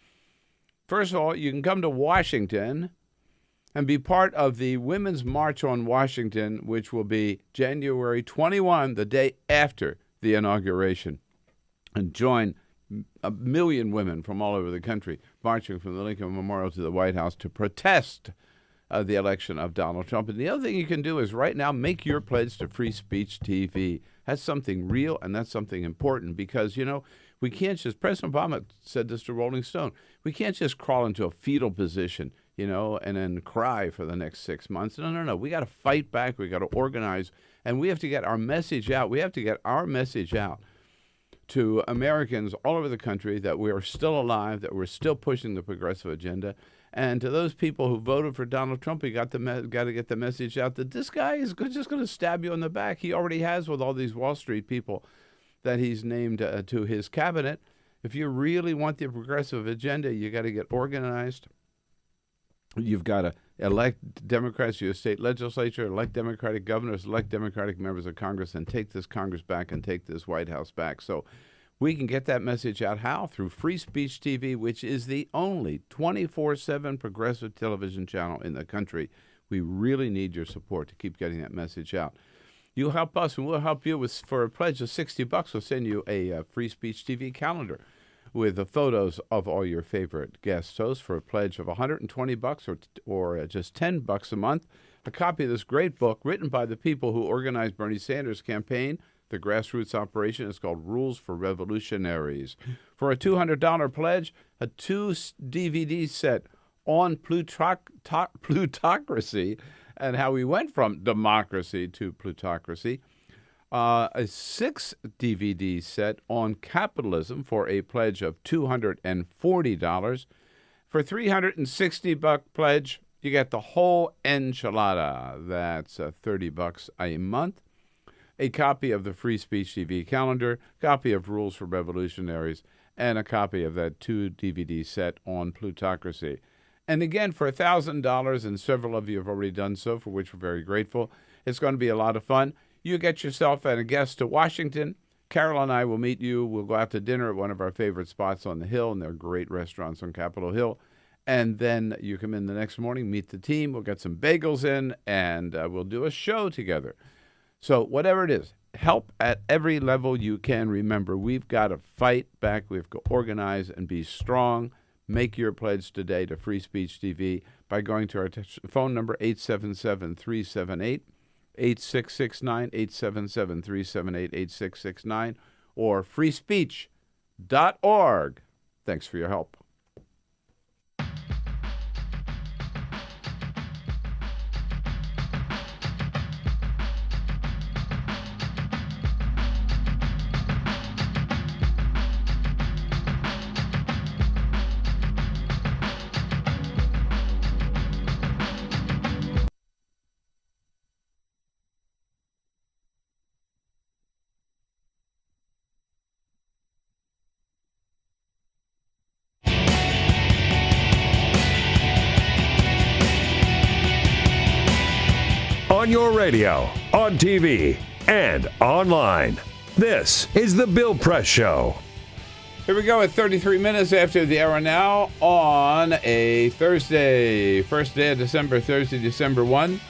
[SPEAKER 7] First of all, you can come to Washington and be part of the Women's March on Washington, which will be January 21, the day after the inauguration, and join a million women from all over the country marching from the Lincoln Memorial to the White House to protest the election of Donald Trump. And the other thing you can do is right now make your pledge to Free Speech TV. That's something real, and that's something important because, we can't just, President Obama said this to Rolling Stone, we can't just crawl into a fetal position, and then cry for the next 6 months. No. We got to fight back. We got to organize, and we have to get our message out. We have to get our message out to Americans all over the country that we are still alive, that we're still pushing the progressive agenda. And to those people who voted for Donald Trump, we got to get the message out that this guy is just going to stab you in the back. He already has with all these Wall Street people that he's named to his cabinet. If you really want the progressive agenda, you got to get organized. You've got to elect Democrats to your state legislature, elect Democratic governors, elect Democratic members of Congress, and take this Congress back and take this White House back. So we can get that message out. How? Through Free Speech TV, which is the only 24/7 progressive television channel in the country. We really need your support to keep getting that message out. You'll help us, and we'll help you for a pledge of $60. We'll send you a Free Speech TV calendar with the photos of all your favorite guest hosts for a pledge of $120 or just $10 a month. A copy of this great book written by the people who organized Bernie Sanders' campaign. The grassroots operation is called Rules for Revolutionaries. For a $200 pledge, a 2-DVD set on plutocracy and how we went from democracy to plutocracy. A 6-DVD set on capitalism for a pledge of $240. For $360 pledge, you get the whole enchilada. That's $30 a month. A copy of the Free Speech TV calendar, copy of Rules for Revolutionaries, and a copy of that 2-DVD set on plutocracy. And again, for $1,000, and several of you have already done so, for which we're very grateful. It's going to be a lot of fun. You get yourself and a guest to Washington. Carol and I will meet you. We'll go out to dinner at one of our favorite spots on the Hill, and there are great restaurants on Capitol Hill. And then you come in the next morning, meet the team. We'll get some bagels in, and we'll do a show together. So whatever it is, help at every level you can. Remember, we've got to fight back. We have to organize and be strong. Make your pledge today to Free Speech TV by going to our phone number, 877-378. 8669, 877-378-8669, or freespeech.org. Thanks for your help.
[SPEAKER 17] On your radio, on TV, and online. This is The Bill Press Show.
[SPEAKER 7] Here we go at 33 minutes after the hour now on a Thursday, first day of December, Thursday, December 1.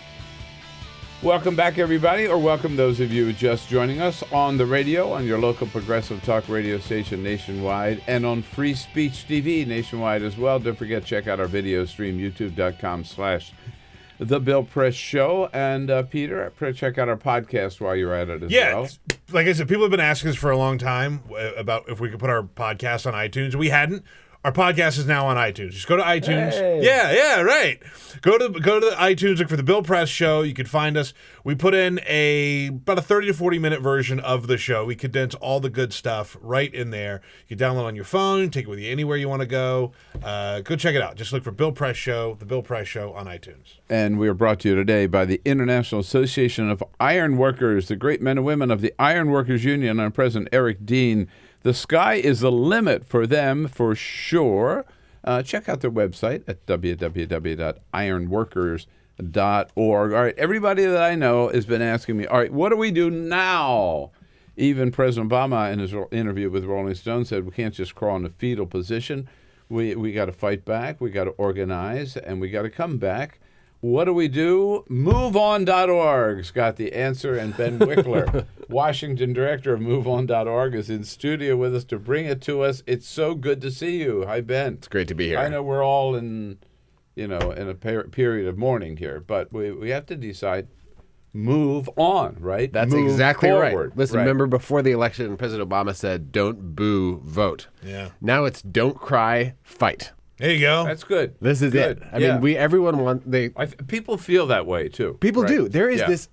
[SPEAKER 7] Welcome back, everybody, or welcome those of you just joining us on the radio, on your local progressive talk radio station nationwide, and on Free Speech TV nationwide as well. Don't forget, check out our video stream, youtube.com/The Bill Press Show. And Peter, check out our podcast while you're at it as well.
[SPEAKER 4] Yeah, like I said, people have been asking us for a long time about if we could put our podcast on iTunes. We hadn't. Our podcast is now on iTunes. Just go to iTunes.
[SPEAKER 7] Hey.
[SPEAKER 4] Yeah, right. Go to the iTunes, look for The Bill Press Show. You can find us. We put in about a 30 to 40 minute version of the show. We condense all the good stuff right in there. You can download on your phone, take it with you anywhere you want to go. Go check it out. Just look for Bill Press Show, The Bill Press Show on iTunes.
[SPEAKER 7] And we are brought to you today by the International Association of Iron Workers, the great men and women of the Iron Workers Union, and President Eric Dean. The sky is the limit for them, for sure. Check out their website at www.ironworkers.org. All right, everybody that I know has been asking me, all right, what do we do now? Even President Obama, in his interview with Rolling Stone, said we can't just crawl in a fetal position. We got to fight back, we got to organize, and we got to come back. What do we do? MoveOn.org's got the answer, and Ben Wikler, Washington director of MoveOn.org, is in studio with us to bring it to us. It's so good to see you. Hi, Ben.
[SPEAKER 11] It's great to be here.
[SPEAKER 7] I know we're all in a period of mourning here, but we have to decide. Move on, right?
[SPEAKER 11] That's
[SPEAKER 7] move
[SPEAKER 11] exactly
[SPEAKER 7] forward.
[SPEAKER 11] right. Listen, remember before the election, President Obama said, "Don't boo, vote."
[SPEAKER 4] Yeah.
[SPEAKER 11] Now it's "Don't cry, fight."
[SPEAKER 4] There you go.
[SPEAKER 7] That's good.
[SPEAKER 11] This is
[SPEAKER 7] good.
[SPEAKER 11] it. I mean, everyone wants
[SPEAKER 7] people feel that way too.
[SPEAKER 11] People
[SPEAKER 7] right?
[SPEAKER 11] do. There's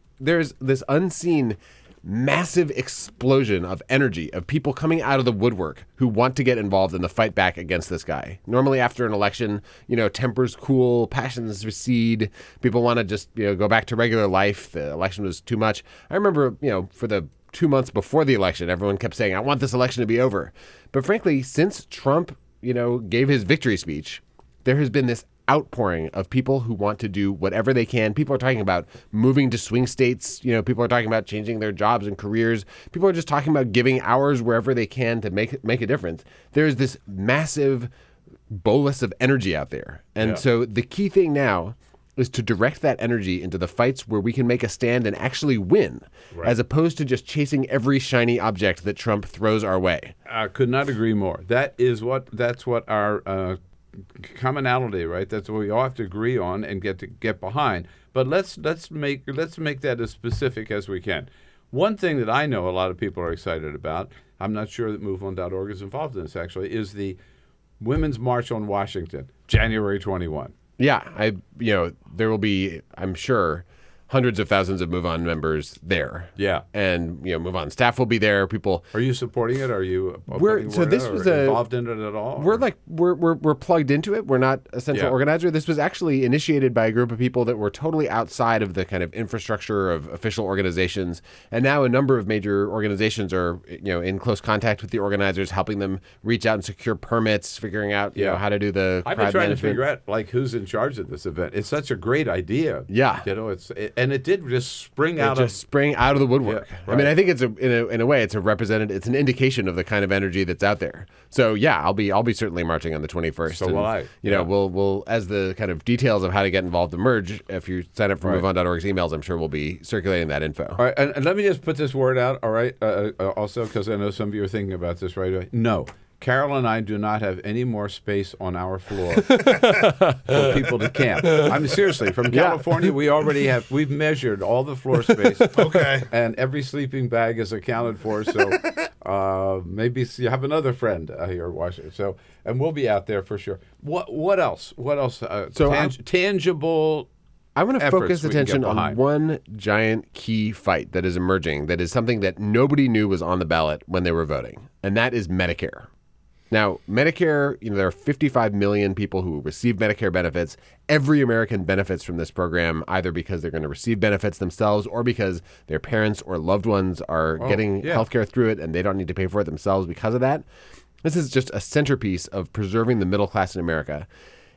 [SPEAKER 11] this unseen massive explosion of energy of people coming out of the woodwork who want to get involved in the fight back against this guy. Normally after an election, tempers cool, passions recede, people want to just, go back to regular life. The election was too much. I remember, for the 2 months before the election, everyone kept saying, I want this election to be over. But frankly, since Trump, gave his victory speech, there has been this outpouring of people who want to do whatever they can. People are talking about moving to swing states. People are talking about changing their jobs and careers. People are just talking about giving hours wherever they can to make a difference. There's this massive bolus of energy out there. And so the key thing now is to direct that energy into the fights where we can make a stand and actually win, as opposed to just chasing every shiny object that Trump throws our way.
[SPEAKER 7] I could not agree more. That's what our commonality, right? That's what we all have to agree on and get behind. But let's make that as specific as we can. One thing that I know a lot of people are excited about, I'm not sure that MoveOn.org is involved in this actually, is the Women's March on Washington, January 21.
[SPEAKER 11] Yeah, there will be, I'm sure,
[SPEAKER 13] hundreds of thousands of MoveOn members there.
[SPEAKER 7] Yeah.
[SPEAKER 13] And, MoveOn staff will be there. People.
[SPEAKER 7] Are you supporting it? Are you involved in it at all?
[SPEAKER 13] We're plugged into it. We're not a central organizer. This was actually initiated by a group of people that were totally outside of the kind of infrastructure of official organizations. And now a number of major organizations are, in close contact with the organizers, helping them reach out and secure permits, figuring out, how to do the
[SPEAKER 7] I've
[SPEAKER 13] crowd
[SPEAKER 7] been trying
[SPEAKER 13] management.
[SPEAKER 7] to figure out who's in charge of this event. It's such a great idea.
[SPEAKER 13] Yeah.
[SPEAKER 7] And it did just spring out of
[SPEAKER 13] the woodwork.
[SPEAKER 7] Yeah,
[SPEAKER 13] right. I mean, I think it's in a way it's an indication of the kind of energy that's out there. So yeah, I'll be certainly marching on the 21st.
[SPEAKER 7] So will I.
[SPEAKER 13] We'll as the kind of details of how to get involved emerge, if you sign up for MoveOn.org's emails, I'm sure we'll be circulating that info.
[SPEAKER 7] All right, and let me just put this word out, all right, also, because I know some of you are thinking about this right away. No. Carol and I do not have any more space on our floor for people to camp. I mean, seriously, from California, we've measured all the floor space.
[SPEAKER 4] Okay.
[SPEAKER 7] And every sleeping bag is accounted for, so maybe you have another friend here watching. So, and we'll be out there for sure. What else? What else? Tangible.
[SPEAKER 13] I want to focus attention on one giant key fight that is emerging, that is something that nobody knew was on the ballot when they were voting, and that is Medicare. Now, Medicare, there are 55 million people who receive Medicare benefits. Every American benefits from this program, either because they're going to receive benefits themselves or because their parents or loved ones are getting health care through it and they don't need to pay for it themselves because of that. This is just a centerpiece of preserving the middle class in America.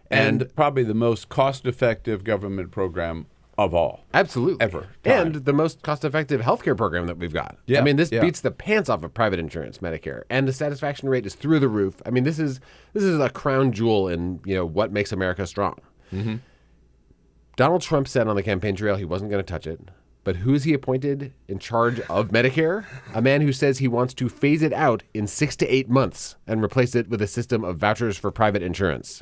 [SPEAKER 7] And probably the most cost-effective government program of all.
[SPEAKER 13] Absolutely.
[SPEAKER 7] Ever.
[SPEAKER 13] And the most cost-effective healthcare program that we've got.
[SPEAKER 7] Yeah.
[SPEAKER 13] I mean, this beats the pants off of private insurance, Medicare. And the satisfaction rate is through the roof. I mean, this is a crown jewel in, what makes America strong.
[SPEAKER 7] Mm-hmm.
[SPEAKER 13] Donald Trump said on the campaign trail he wasn't going to touch it. But who is he appointed in charge of Medicare? A man who says he wants to phase it out in 6 to 8 months and replace it with a system of vouchers for private insurance.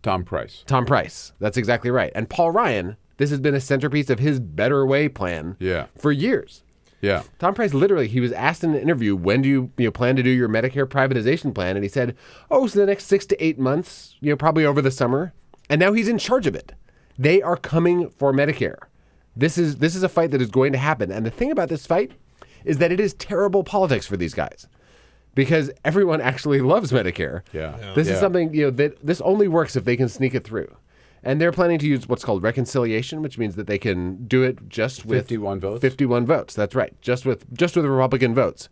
[SPEAKER 7] Tom Price.
[SPEAKER 13] That's exactly right. And Paul Ryan, this has been a centerpiece of his Better Way plan for years.
[SPEAKER 7] Yeah.
[SPEAKER 13] Tom Price, literally, he was asked in an interview, when do you plan to do your Medicare privatization plan? And he said, so the next 6 to 8 months, probably over the summer. And now he's in charge of it. They are coming for Medicare. This is a fight that is going to happen. And the thing about this fight is that it is terrible politics for these guys. Because everyone actually loves Medicare. This is something, that this only works if they can sneak it through. And they're planning to use what's called reconciliation, which means that they can do it just with
[SPEAKER 7] 51 votes.
[SPEAKER 13] 51 votes. That's right. Just with Republican votes.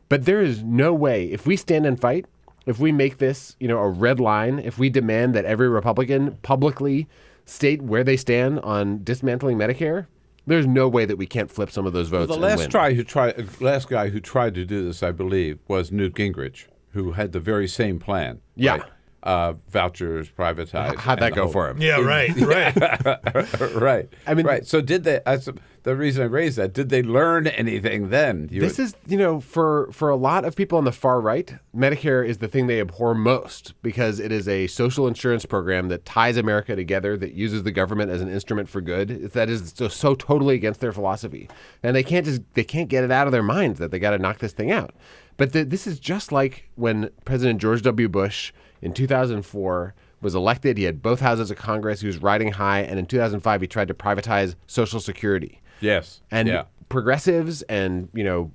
[SPEAKER 13] But there is no way, if we stand and fight, if we make this, a red line, if we demand that every Republican publicly state where they stand on dismantling Medicare, there's no way that we can't flip some of those votes.
[SPEAKER 7] Well, the last guy who tried to do this, I believe, was Newt Gingrich, who had the very same plan.
[SPEAKER 13] Yeah.
[SPEAKER 7] Right? Vouchers, privatized.
[SPEAKER 13] How'd that go for him?
[SPEAKER 4] Yeah, right.
[SPEAKER 7] Right.
[SPEAKER 13] I mean,
[SPEAKER 7] right. So did they? The reason I raised that, did they learn anything then?
[SPEAKER 13] This is, for a lot of people on the far right, Medicare is the thing they abhor most because it is a social insurance program that ties America together, that uses the government as an instrument for good. That is so totally against their philosophy, and they can't get it out of their minds that they got to knock this thing out. But this is just like when President George W. Bush in 2004 was elected. He had both houses of Congress. He was riding high. And in 2005, he tried to privatize Social Security.
[SPEAKER 7] Yes.
[SPEAKER 13] And progressives and,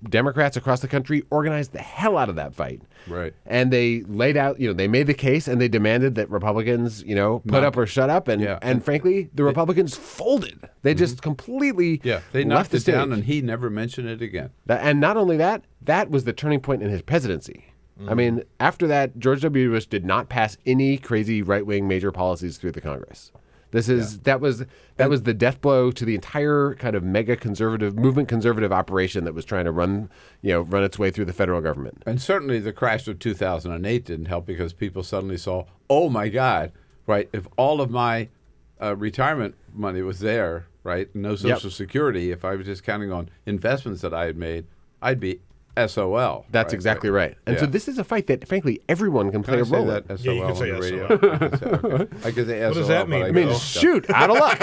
[SPEAKER 13] Democrats across the country organized the hell out of that fight.
[SPEAKER 7] Right.
[SPEAKER 13] And they laid out, they made the case and they demanded that Republicans, put up or shut up. And frankly, the Republicans folded. They just completely
[SPEAKER 7] they
[SPEAKER 13] left
[SPEAKER 7] knocked
[SPEAKER 13] the
[SPEAKER 7] it
[SPEAKER 13] stage.
[SPEAKER 7] down and he never mentioned it again.
[SPEAKER 13] And not only that, that was the turning point in his presidency. I mean, after that, George W. Bush did not pass any crazy right-wing major policies through the Congress. That was the death blow to the entire kind of mega conservative operation that was trying to run its way through the federal government.
[SPEAKER 7] And certainly the crash of 2008 didn't help because people suddenly saw, oh my God, right? If all of my retirement money was there, right, no Social Security, if I was just counting on investments that I had made, I'd be SOL.
[SPEAKER 13] That's exactly right. And so this is a fight that, frankly, everyone can play a role in.
[SPEAKER 7] SOL
[SPEAKER 4] you can say
[SPEAKER 7] on the radio.
[SPEAKER 4] SOL.
[SPEAKER 7] I can say SOL.
[SPEAKER 4] What does that mean?
[SPEAKER 13] I mean, shoot, out of luck.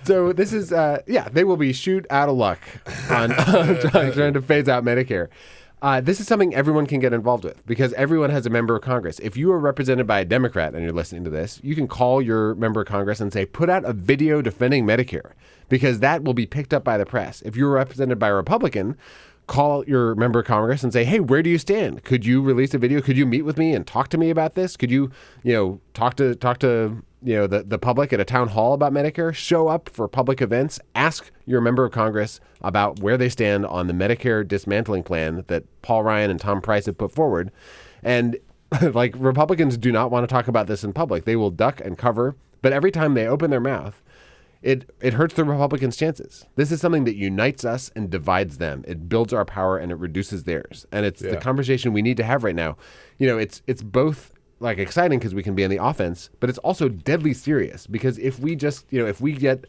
[SPEAKER 13] So this is, they will be shoot out of luck on trying to phase out Medicare. This is something everyone can get involved with because everyone has a member of Congress. If you are represented by a Democrat and you're listening to this, you can call your member of Congress and say, put out a video defending Medicare because that will be picked up by the press. If you're represented by a Republican, call your member of Congress and say, hey, where do you stand? Could you release a video? Could you meet with me and talk to me about this? Could you, talk to the public at a town hall about Medicare? Show up for public events. Ask your member of Congress about where they stand on the Medicare dismantling plan that Paul Ryan and Tom Price have put forward. And like Republicans do not want to talk about this in public. They will duck and cover. But every time they open their mouth, it hurts the Republicans' chances. This is something that unites us and divides them. It builds our power and it reduces theirs. And it's the conversation we need to have right now. It's both like exciting because we can be on the offense, but it's also deadly serious because if we just, if we get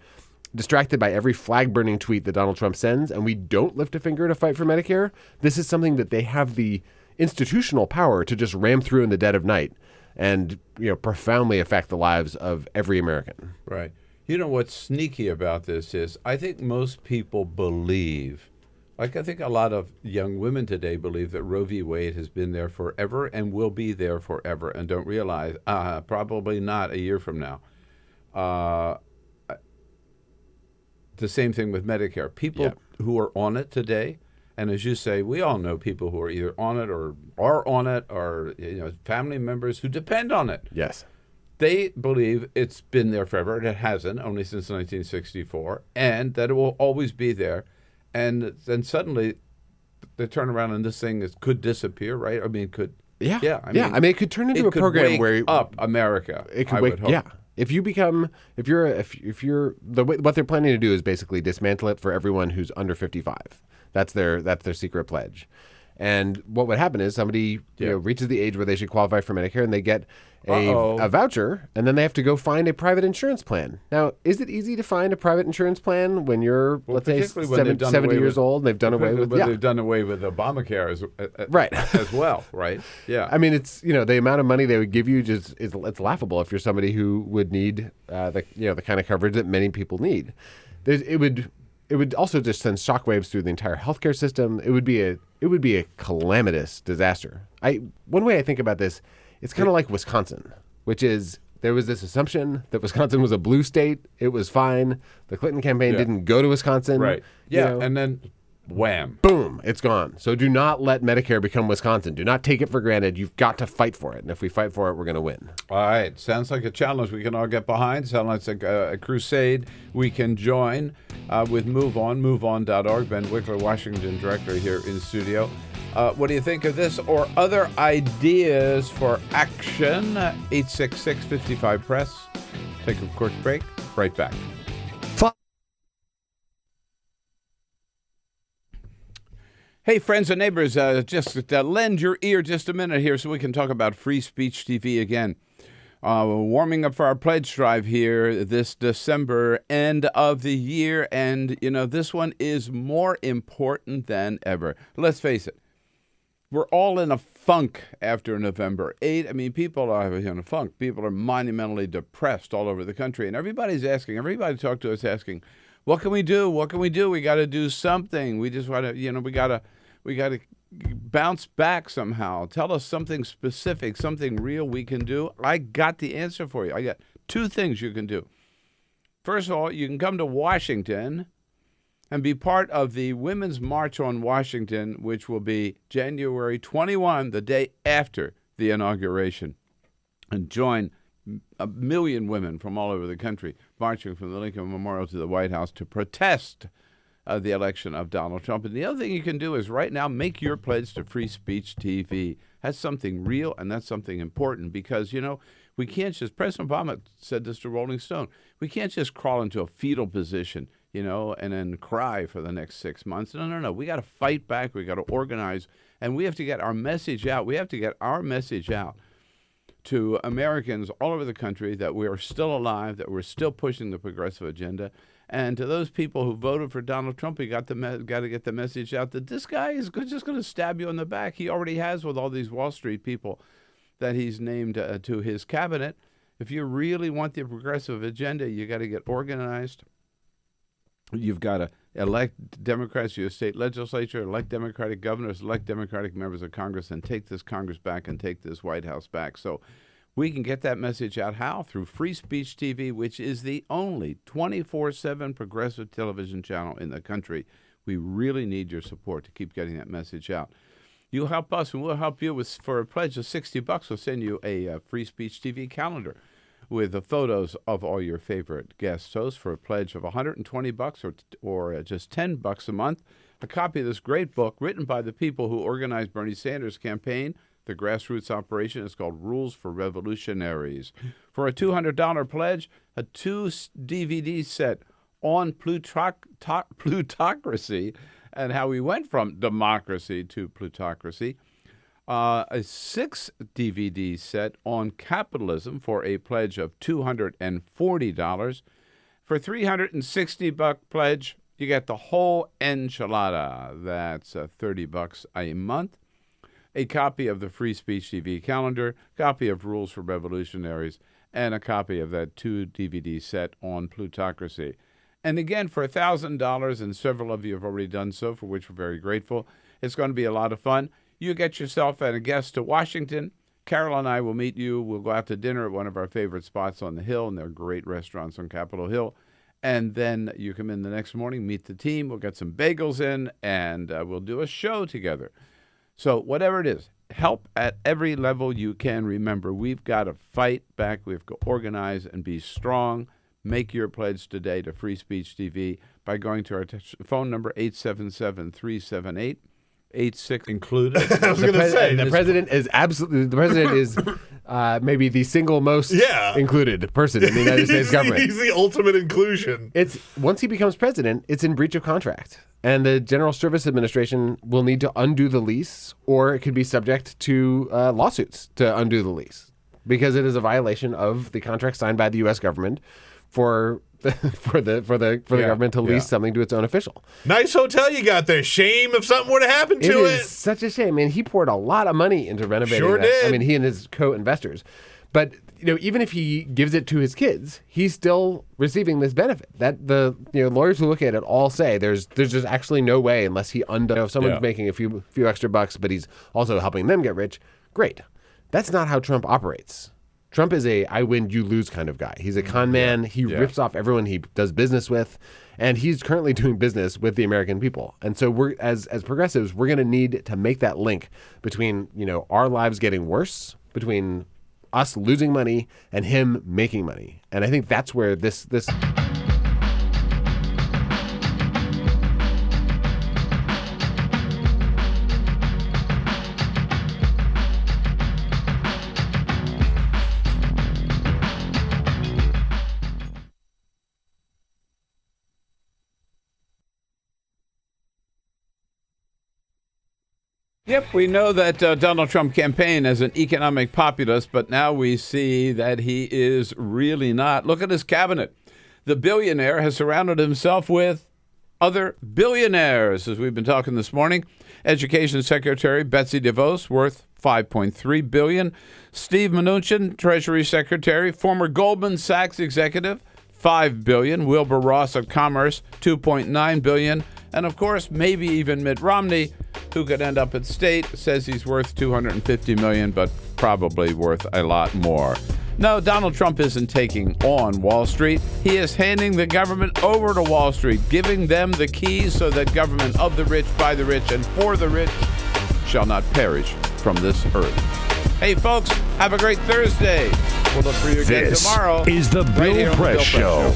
[SPEAKER 13] distracted by every flag burning tweet that Donald Trump sends and we don't lift a finger to fight for Medicare, this is something that they have the institutional power to just ram through in the dead of night and, profoundly affect the lives of every American.
[SPEAKER 7] Right. You know what's sneaky about this is I think most people believe, I think a lot of young women today believe that Roe v. Wade has been there forever and will be there forever and don't realize, probably not a year from now. The same thing with Medicare. People who are on it today, and as you say, we all know people who are either on it or are on it or family members who depend on it.
[SPEAKER 13] Yes.
[SPEAKER 7] They believe it's been there forever, and it hasn't, only since 1964, and that it will always be there. And then suddenly they turn around and this thing could disappear, right? I mean, it could.
[SPEAKER 13] Yeah. I mean, it could turn into a program where
[SPEAKER 7] up America.
[SPEAKER 13] It could wake. Yeah. If what they're planning to do is basically dismantle it for everyone who's under 55. That's their secret pledge. And what would happen is somebody reaches the age where they should qualify for Medicare and they get a voucher, and then they have to go find a private insurance plan. Now, is it easy to find a private insurance plan when you're, let's say, 70 years old and they've done away with
[SPEAKER 7] they've done away with Obamacare as well, right? Yeah.
[SPEAKER 13] I mean, it's the amount of money they would give you it's laughable if you're somebody who would need the kind of coverage that many people need. It would also just send shockwaves through the entire healthcare system. It would be a calamitous disaster. One way I think about this, it's kind of like Wisconsin, which is there was this assumption that Wisconsin was a blue state. It was fine. The Clinton campaign didn't go to Wisconsin.
[SPEAKER 7] Right. Yeah. And then wham.
[SPEAKER 13] Boom. It's gone. So do not let Medicare become Wisconsin. Do not take it for granted. You've got to fight for it. And if we fight for it, we're going to win.
[SPEAKER 7] All right. Sounds like a challenge we can all get behind. Sounds like a crusade we can join with MoveOn, moveon.org. Ben Wikler, Washington director here in the studio. What do you think of this or other ideas for action? 866-55-PRESS. Take a quick break. Right back. Hey, friends and neighbors, just lend your ear just a minute here so we can talk about Free Speech TV again. Warming up for our pledge drive here this December, end of the year, and, this one is more important than ever. Let's face it. We're all in a funk after November 8. I mean, people are in a funk. People are monumentally depressed all over the country. And everybody talk to us asking, what can we do? What can we do? We got to do something. We just want to, we got to bounce back somehow. Tell us something specific, something real we can do. I got the answer for you. I got two things you can do. First of all, you can come to Washington and be part of the Women's March on Washington, which will be January 21, the day after the inauguration, and join 1 million women from all over the country marching from the Lincoln Memorial to the White House to protest the election of Donald Trump. And the other thing you can do is right now make your pledge to Free Speech TV. That's something real and that's something important because, we can't just, President Obama said this to Rolling Stone, we can't just crawl into a fetal position, and then cry for the next 6 months. No. We got to fight back. We got to organize, and we have to get our message out. We have to get our message out to Americans all over the country that we are still alive, that we're still pushing the progressive agenda. And to those people who voted for Donald Trump, we got to get the message out that this guy is just going to stab you in the back. He already has with all these Wall Street people that he's named to his cabinet. If you really want the progressive agenda, you got to get organized. You've got to elect Democrats to your state legislature, elect Democratic governors, elect Democratic members of Congress, and take this Congress back and take this White House back. So we can get that message out. How? Through Free Speech TV, which is the only 24/7 progressive television channel in the country. We really need your support to keep getting that message out. You help us, and we'll help you for a pledge of $60. We'll send you a Free Speech TV calendar with the photos of all your favorite guest hosts for a pledge of $120 or just $10 a month. A copy of this great book written by the people who organized Bernie Sanders' campaign. The grassroots operation is called Rules for Revolutionaries. For a $200 pledge, a 2-DVD set on plutocracy and how we went from democracy to plutocracy. A 6-DVD set on capitalism for a pledge of $240. For $360 pledge, you get the whole enchilada. That's $30 a month. A copy of the Free Speech TV calendar, copy of Rules for Revolutionaries, and a copy of that 2-DVD set on plutocracy. And again, for $1,000, and several of you have already done so, for which we're very grateful. It's going to be a lot of fun. You get yourself and a guest to Washington. Carol and I will meet you. We'll go out to dinner at one of our favorite spots on the Hill, and there are great restaurants on Capitol Hill. And then you come in the next morning, meet the team. We'll get some bagels in, and we'll do a show together. So whatever it is, help at every level you can. Remember, we've got to fight back. We have to organize and be strong. Make your pledge today to Free Speech TV by going to our phone number, 877-378-86
[SPEAKER 4] included. I was going to say
[SPEAKER 13] the president is maybe the single most included person in the United States government.
[SPEAKER 4] He's the ultimate inclusion.
[SPEAKER 13] It's once he becomes president, it's in breach of contract, and the General Service Administration will need to undo the lease, or it could be subject to lawsuits to undo the lease because it is a violation of the contract signed by the U.S. government for the government to lease something to its own official.
[SPEAKER 4] Nice hotel you got there. Shame if something were to happen to it.
[SPEAKER 13] It is such a shame. I mean, he poured a lot of money into renovating
[SPEAKER 4] Sure
[SPEAKER 13] that.
[SPEAKER 4] did.
[SPEAKER 13] I mean, he and his co-investors. But even if he gives it to his kids, he's still receiving this benefit. That the lawyers who look at it all say there's just actually no way unless he undoes. If someone's making a few extra bucks, but he's also helping them get rich. Great. That's not how Trump operates. Trump is a I win, you lose kind of guy. He's a con man. He rips off everyone he does business with, and he's currently doing business with the American people. And so we're as progressives, we're going to need to make that link between our lives getting worse, between us losing money and him making money. And I think that's where this.
[SPEAKER 7] Yep, we know that Donald Trump campaigned as an economic populist, but now we see that he is really not. Look at his cabinet. The billionaire has surrounded himself with other billionaires, as we've been talking this morning. Education Secretary Betsy DeVos, worth $5.3 billion. Steve Mnuchin, Treasury Secretary, former Goldman Sachs executive, $5 billion. Wilbur Ross of Commerce, $2.9 billion. And, of course, maybe even Mitt Romney, who could end up at state, says he's worth $250 million, but probably worth a lot more. No, Donald Trump isn't taking on Wall Street. He is handing the government over to Wall Street, giving them the keys so that government of the rich, by the rich, and for the rich shall not perish from this earth. Hey, folks, have a great Thursday. We'll look for you again tomorrow.
[SPEAKER 17] This is the Bill Press Show.